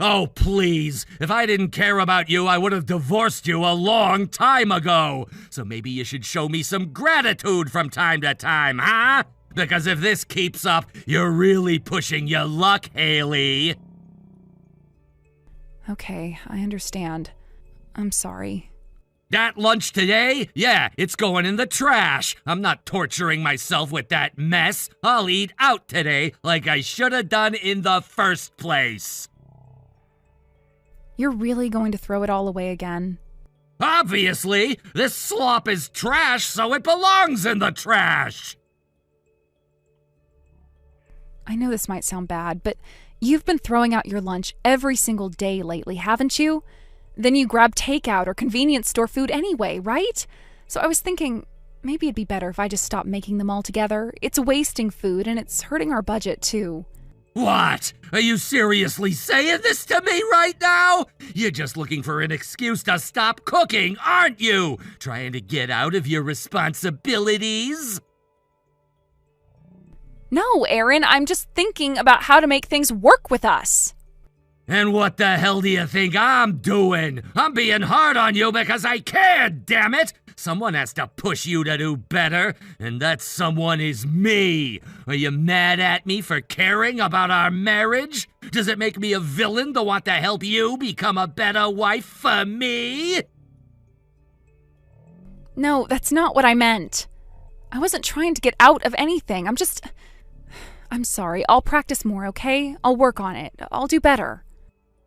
Oh, please. If I didn't care about you, I would have divorced you a long time ago. So maybe you should show me some gratitude from time to time, huh? Because if this keeps up, you're really pushing your luck, Haley. Okay, I understand. I'm sorry. That lunch today? Yeah, it's going in the trash. I'm not torturing myself with that mess. I'll eat out today like I should have done in the first place. You're really going to throw it all away again? Obviously! This slop is trash, so it belongs in the trash! I know this might sound bad, but you've been throwing out your lunch every single day lately, haven't you? Then you grab takeout or convenience store food anyway, right? So I was thinking, maybe it'd be better if I just stopped making them all together. It's wasting food and it's hurting our budget too. What? Are you seriously saying this to me right now? You're just looking for an excuse to stop cooking, aren't you? Trying to get out of your responsibilities? No, Aaron, I'm just thinking about how to make things work with us. And what the hell do you think I'm doing? I'm being hard on you because I care, damn it! Someone has to push you to do better, and that someone is me. Are you mad at me for caring about our marriage? Does it make me a villain to want to help you become a better wife for me? No, that's not what I meant. I wasn't trying to get out of anything. I'm sorry. I'll practice more, okay? I'll work on it. I'll do better.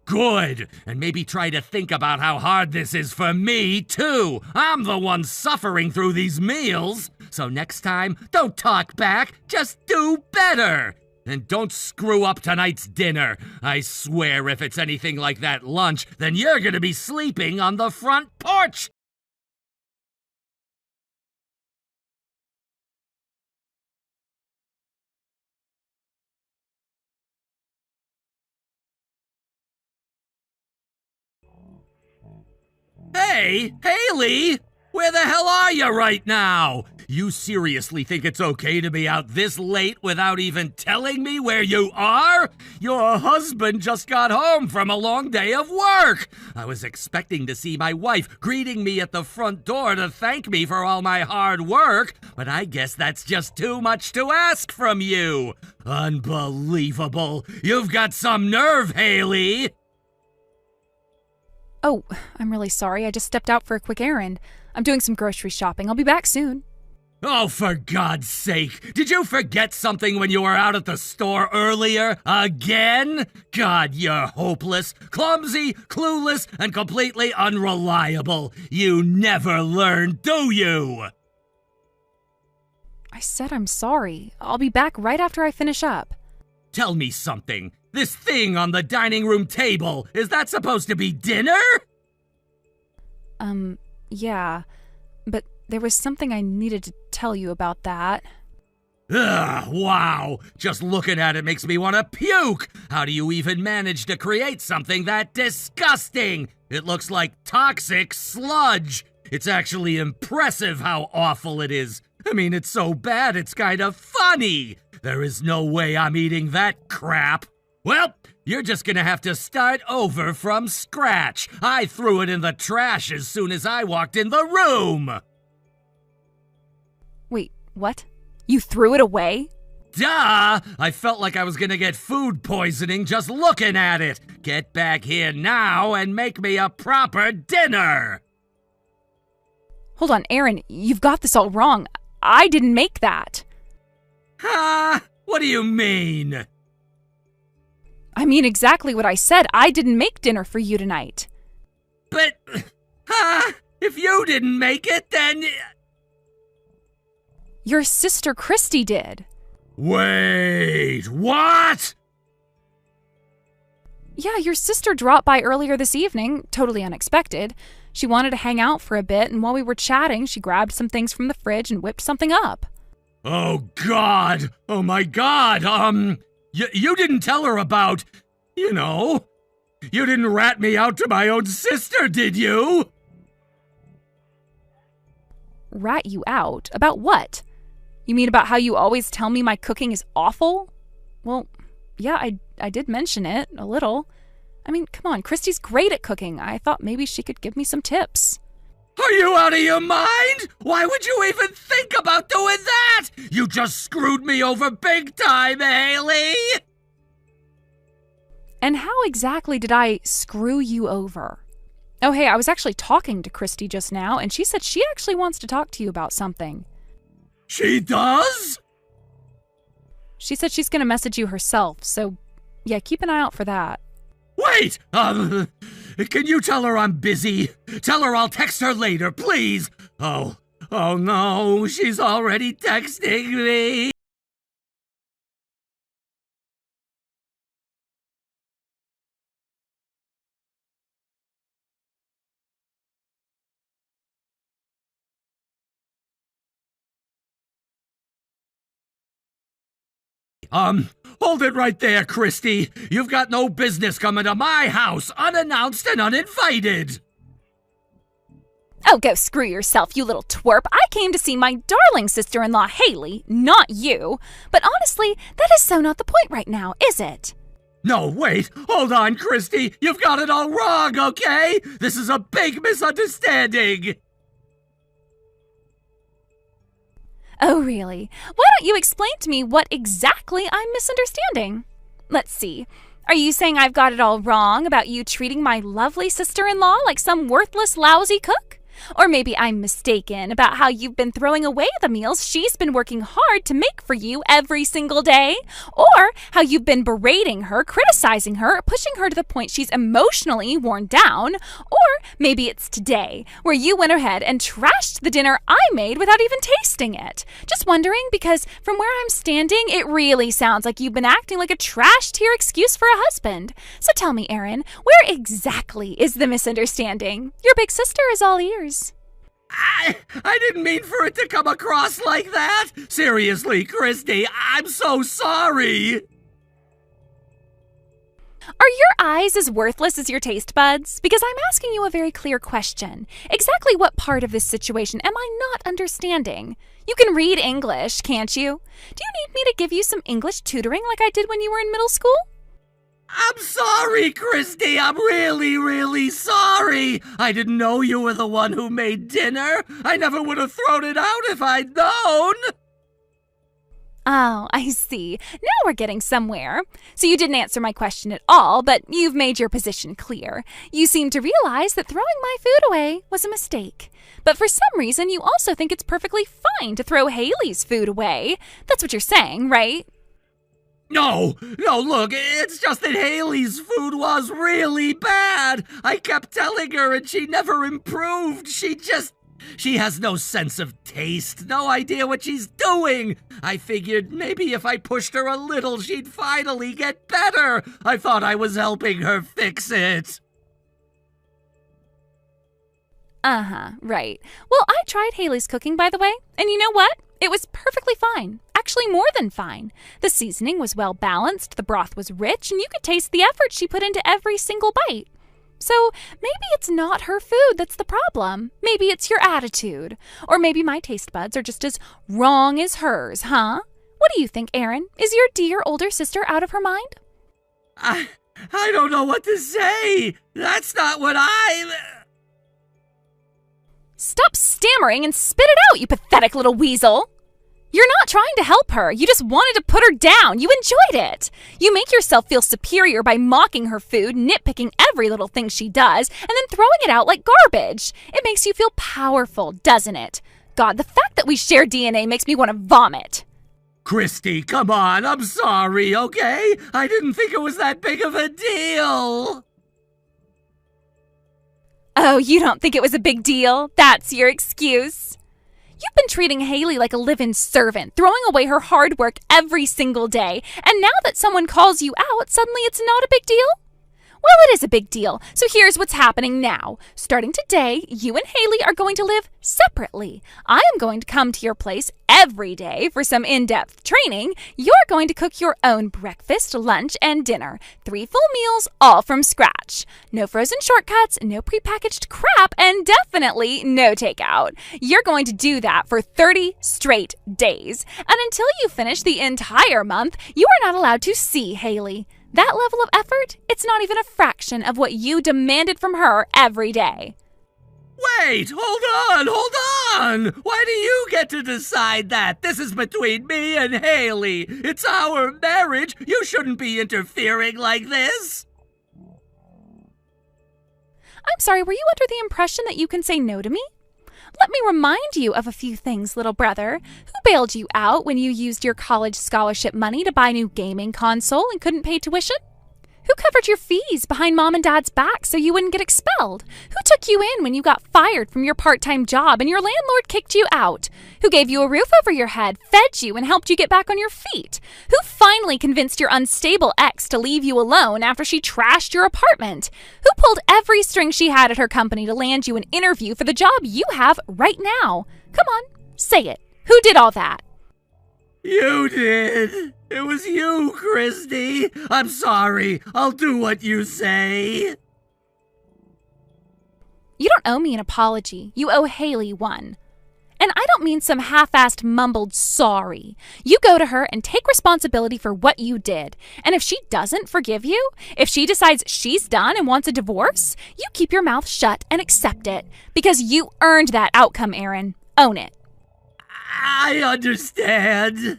Good! And maybe try to think about how hard this is for me, too. I'm the one suffering through these meals. So next time, don't talk back, just do better. And don't screw up tonight's dinner. I swear if it's anything like that lunch, then you're gonna be sleeping on the front porch. Hey, Haley! Where the hell are you right now? You seriously think it's okay to be out this late without even telling me where you are? Your husband just got home from a long day of work. I was expecting to see my wife greeting me at the front door to thank me for all my hard work, but I guess that's just too much to ask from you. Unbelievable. You've got some nerve, Haley. Oh, I'm really sorry. I just stepped out for a quick errand. I'm doing some grocery shopping. I'll be back soon. Oh, for God's sake! Did you forget something when you were out at the store earlier? Again? God, you're hopeless, clumsy, clueless, and completely unreliable. You never learn, do you? I said I'm sorry. I'll be back right after I finish up. Tell me something. This thing on the dining room table, is that supposed to be dinner? Yeah. But there was something I needed to tell you about that. Ugh, wow. Just looking at it makes me want to puke. How do you even manage to create something that disgusting? It looks like toxic sludge. It's actually impressive how awful it is. I mean, it's so bad it's kind of funny. There is no way I'm eating that crap. Well, you're just gonna have to start over from scratch. I threw it in the trash as soon as I walked in the room. Wait, what? You threw it away? Duh! I felt like I was gonna get food poisoning just looking at it. Get back here now and make me a proper dinner. Hold on, Aaron, you've got this all wrong. I didn't make that. Ha! What do you mean? I mean exactly what I said. I didn't make dinner for you tonight. But, if you didn't make it, then... Your sister Christy did. Wait, what? Yeah, your sister dropped by earlier this evening, totally unexpected. She wanted to hang out for a bit, and while we were chatting, she grabbed some things from the fridge and whipped something up. Oh, God! Oh, my God! You didn't tell her about, you didn't rat me out to my own sister, did you? Rat you out? About what? You mean about how you always tell me my cooking is awful? Well, yeah, I did mention it, a little. I mean, come on, Christy's great at cooking. I thought maybe she could give me some tips. Are you out of your mind? Why would you even think about doing that? You just screwed me over big time, Haley! And how exactly did I screw you over? Oh, hey, I was actually talking to Christy just now, and she said she actually wants to talk to you about something. She does? She said she's going to message you herself, so yeah, keep an eye out for that. Wait! Can you tell her I'm busy? Tell her I'll text her later, please! Oh no, she's already texting me! Hold it right there, Christy. You've got no business coming to my house unannounced and uninvited. Oh, go screw yourself, you little twerp. I came to see my darling sister-in-law, Haley, not you. But honestly, that is so not the point right now, is it? No, wait. Hold on, Christy. You've got it all wrong, okay? This is a big misunderstanding. Oh, really? Why don't you explain to me what exactly I'm misunderstanding? Let's see. Are you saying I've got it all wrong about you treating my lovely sister-in-law like some worthless, lousy cook? Or maybe I'm mistaken about how you've been throwing away the meals she's been working hard to make for you every single day? Or how you've been berating her, criticizing her, pushing her to the point she's emotionally worn down? Or maybe it's today, where you went ahead and trashed the dinner I made without even tasting it. Just wondering, because from where I'm standing, it really sounds like you've been acting like a trash-tier excuse for a husband. So tell me, Aaron, where exactly is the misunderstanding? Your big sister is all ears. I didn't mean for it to come across like that. Seriously, Christy, I'm so sorry. Are your eyes as worthless as your taste buds? Because I'm asking you a very clear question. Exactly what part of this situation am I not understanding? You can read English, can't you? Do you need me to give you some English tutoring like I did when you were in middle school? I'm sorry, Christy. I'm really, really sorry. I didn't know you were the one who made dinner. I never would have thrown it out if I'd known. Oh, I see. Now we're getting somewhere. So you didn't answer my question at all, but you've made your position clear. You seem to realize that throwing my food away was a mistake. But for some reason, you also think it's perfectly fine to throw Haley's food away. That's what you're saying, right? No, look, it's just that Haley's food was really bad. I kept telling her and she never improved. She has no sense of taste, no idea what she's doing. I figured maybe if I pushed her a little, she'd finally get better. I thought I was helping her fix it. Right. Well, I tried Haley's cooking, by the way, and you know what? It was perfectly fine. Actually, more than fine. The seasoning was well balanced, the broth was rich, and you could taste the effort she put into every single bite. So maybe it's not her food that's the problem. Maybe it's your attitude. Or maybe my taste buds are just as wrong as hers, huh? What do you think, Aaron? Is your dear older sister out of her mind? I don't know what to say. That's not what I'm... Stop stammering and spit it out, you pathetic little weasel. You're not trying to help her. You just wanted to put her down. You enjoyed it. You make yourself feel superior by mocking her food, nitpicking every little thing she does, and then throwing it out like garbage. It makes you feel powerful, doesn't it? God, the fact that we share DNA makes me want to vomit. Christy, come on, I'm sorry, okay? I didn't think it was that big of a deal. Oh, you don't think it was a big deal? That's your excuse. You've been treating Haley like a live-in servant, throwing away her hard work every single day. And now that someone calls you out, suddenly it's not a big deal? Well, it is a big deal. So here's what's happening now. Starting today, you and Haley are going to live separately. I am going to come to your place every day for some in-depth training. You're going to cook your own breakfast, lunch, and dinner. 3 full meals, all from scratch. No frozen shortcuts, no prepackaged crap, and definitely no takeout. You're going to do that for 30 straight days. And until you finish the entire month, you are not allowed to see Haley. That level of effort, it's not even a fraction of what you demanded from her every day. Wait, hold on! Why do you get to decide that? This is between me and Haley. It's our marriage. You shouldn't be interfering like this. I'm sorry, were you under the impression that you can say no to me? Let me remind you of a few things, little brother. Who bailed you out when you used your college scholarship money to buy a new gaming console and couldn't pay tuition? Who covered your fees behind mom and dad's back so you wouldn't get expelled? Who took you in when you got fired from your part-time job and your landlord kicked you out? Who gave you a roof over your head, fed you, and helped you get back on your feet? Who finally convinced your unstable ex to leave you alone after she trashed your apartment? Who pulled every string she had at her company to land you an interview for the job you have right now? Come on, say it. Who did all that? You did. It was you, Christy. I'm sorry. I'll do what you say. You don't owe me an apology. You owe Haley one. And I don't mean some half-assed mumbled sorry. You go to her and take responsibility for what you did. And if she doesn't forgive you, if she decides she's done and wants a divorce, you keep your mouth shut and accept it. Because you earned that outcome, Aaron. Own it. I understand.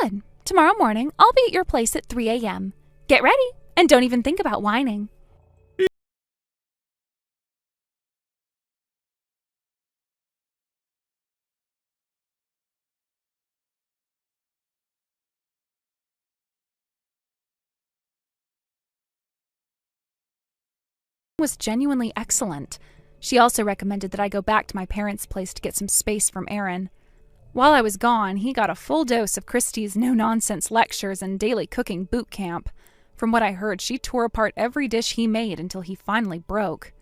Good. Tomorrow morning, I'll be at your place at 3 a.m. Get ready, and don't even think about whining. Was genuinely excellent. She also recommended that I go back to my parents' place to get some space from Aaron. While I was gone, he got a full dose of Christy's no-nonsense lectures and daily cooking boot camp. From what I heard, she tore apart every dish he made until he finally broke.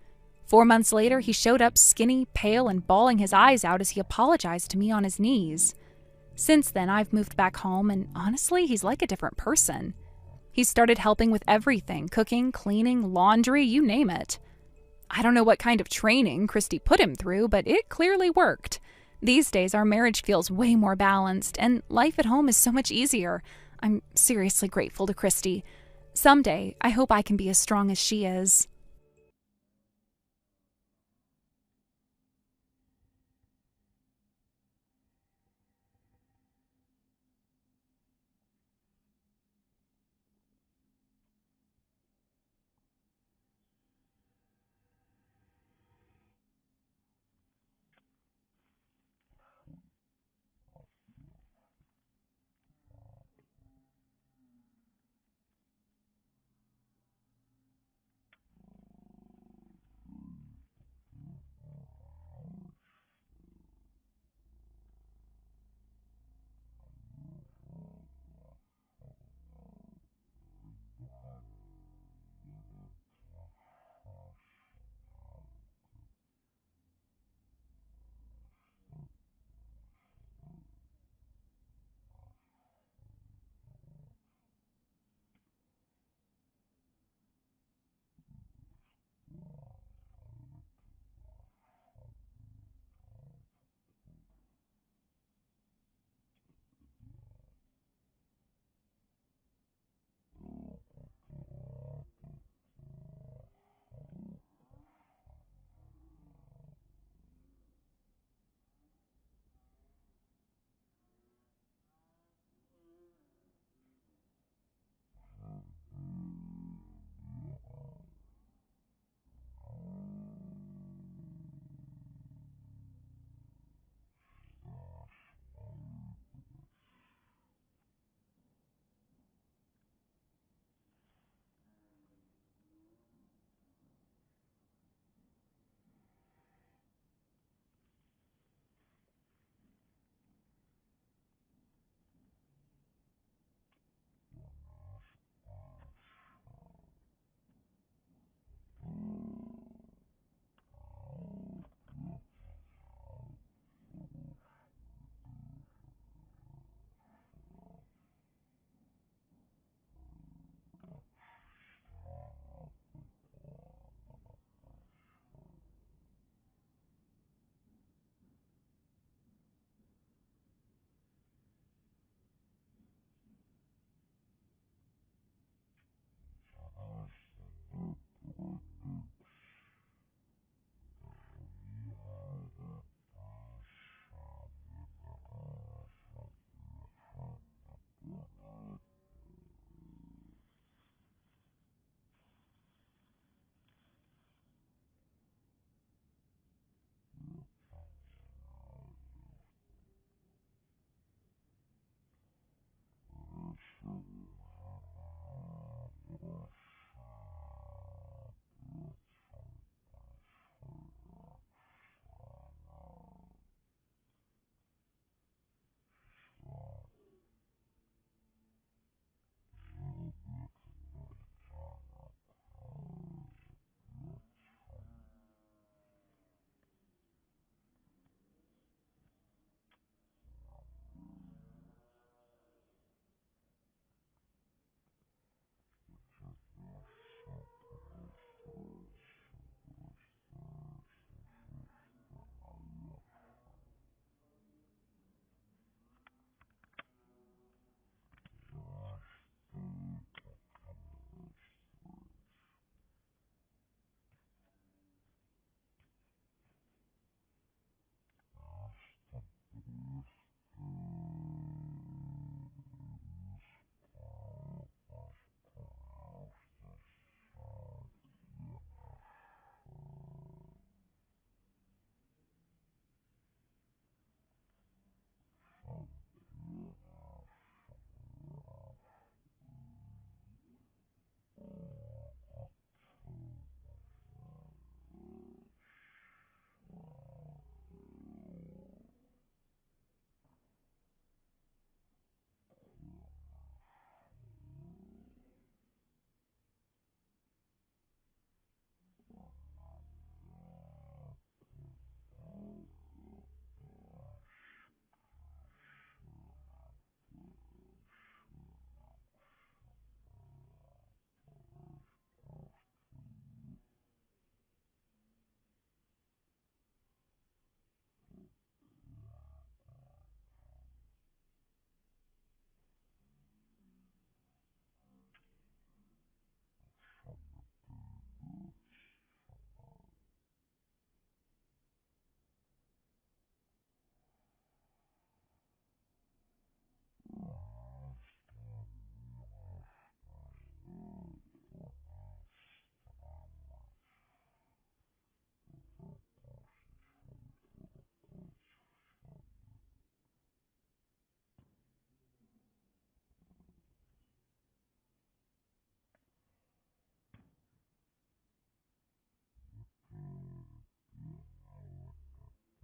4 months later, he showed up skinny, pale, and bawling his eyes out as he apologized to me on his knees. Since then, I've moved back home, and honestly, he's like a different person. He started helping with everything, cooking, cleaning, laundry, you name it. I don't know what kind of training Christy put him through, but it clearly worked. These days, our marriage feels way more balanced, and life at home is so much easier. I'm seriously grateful to Christy. Someday, I hope I can be as strong as she is.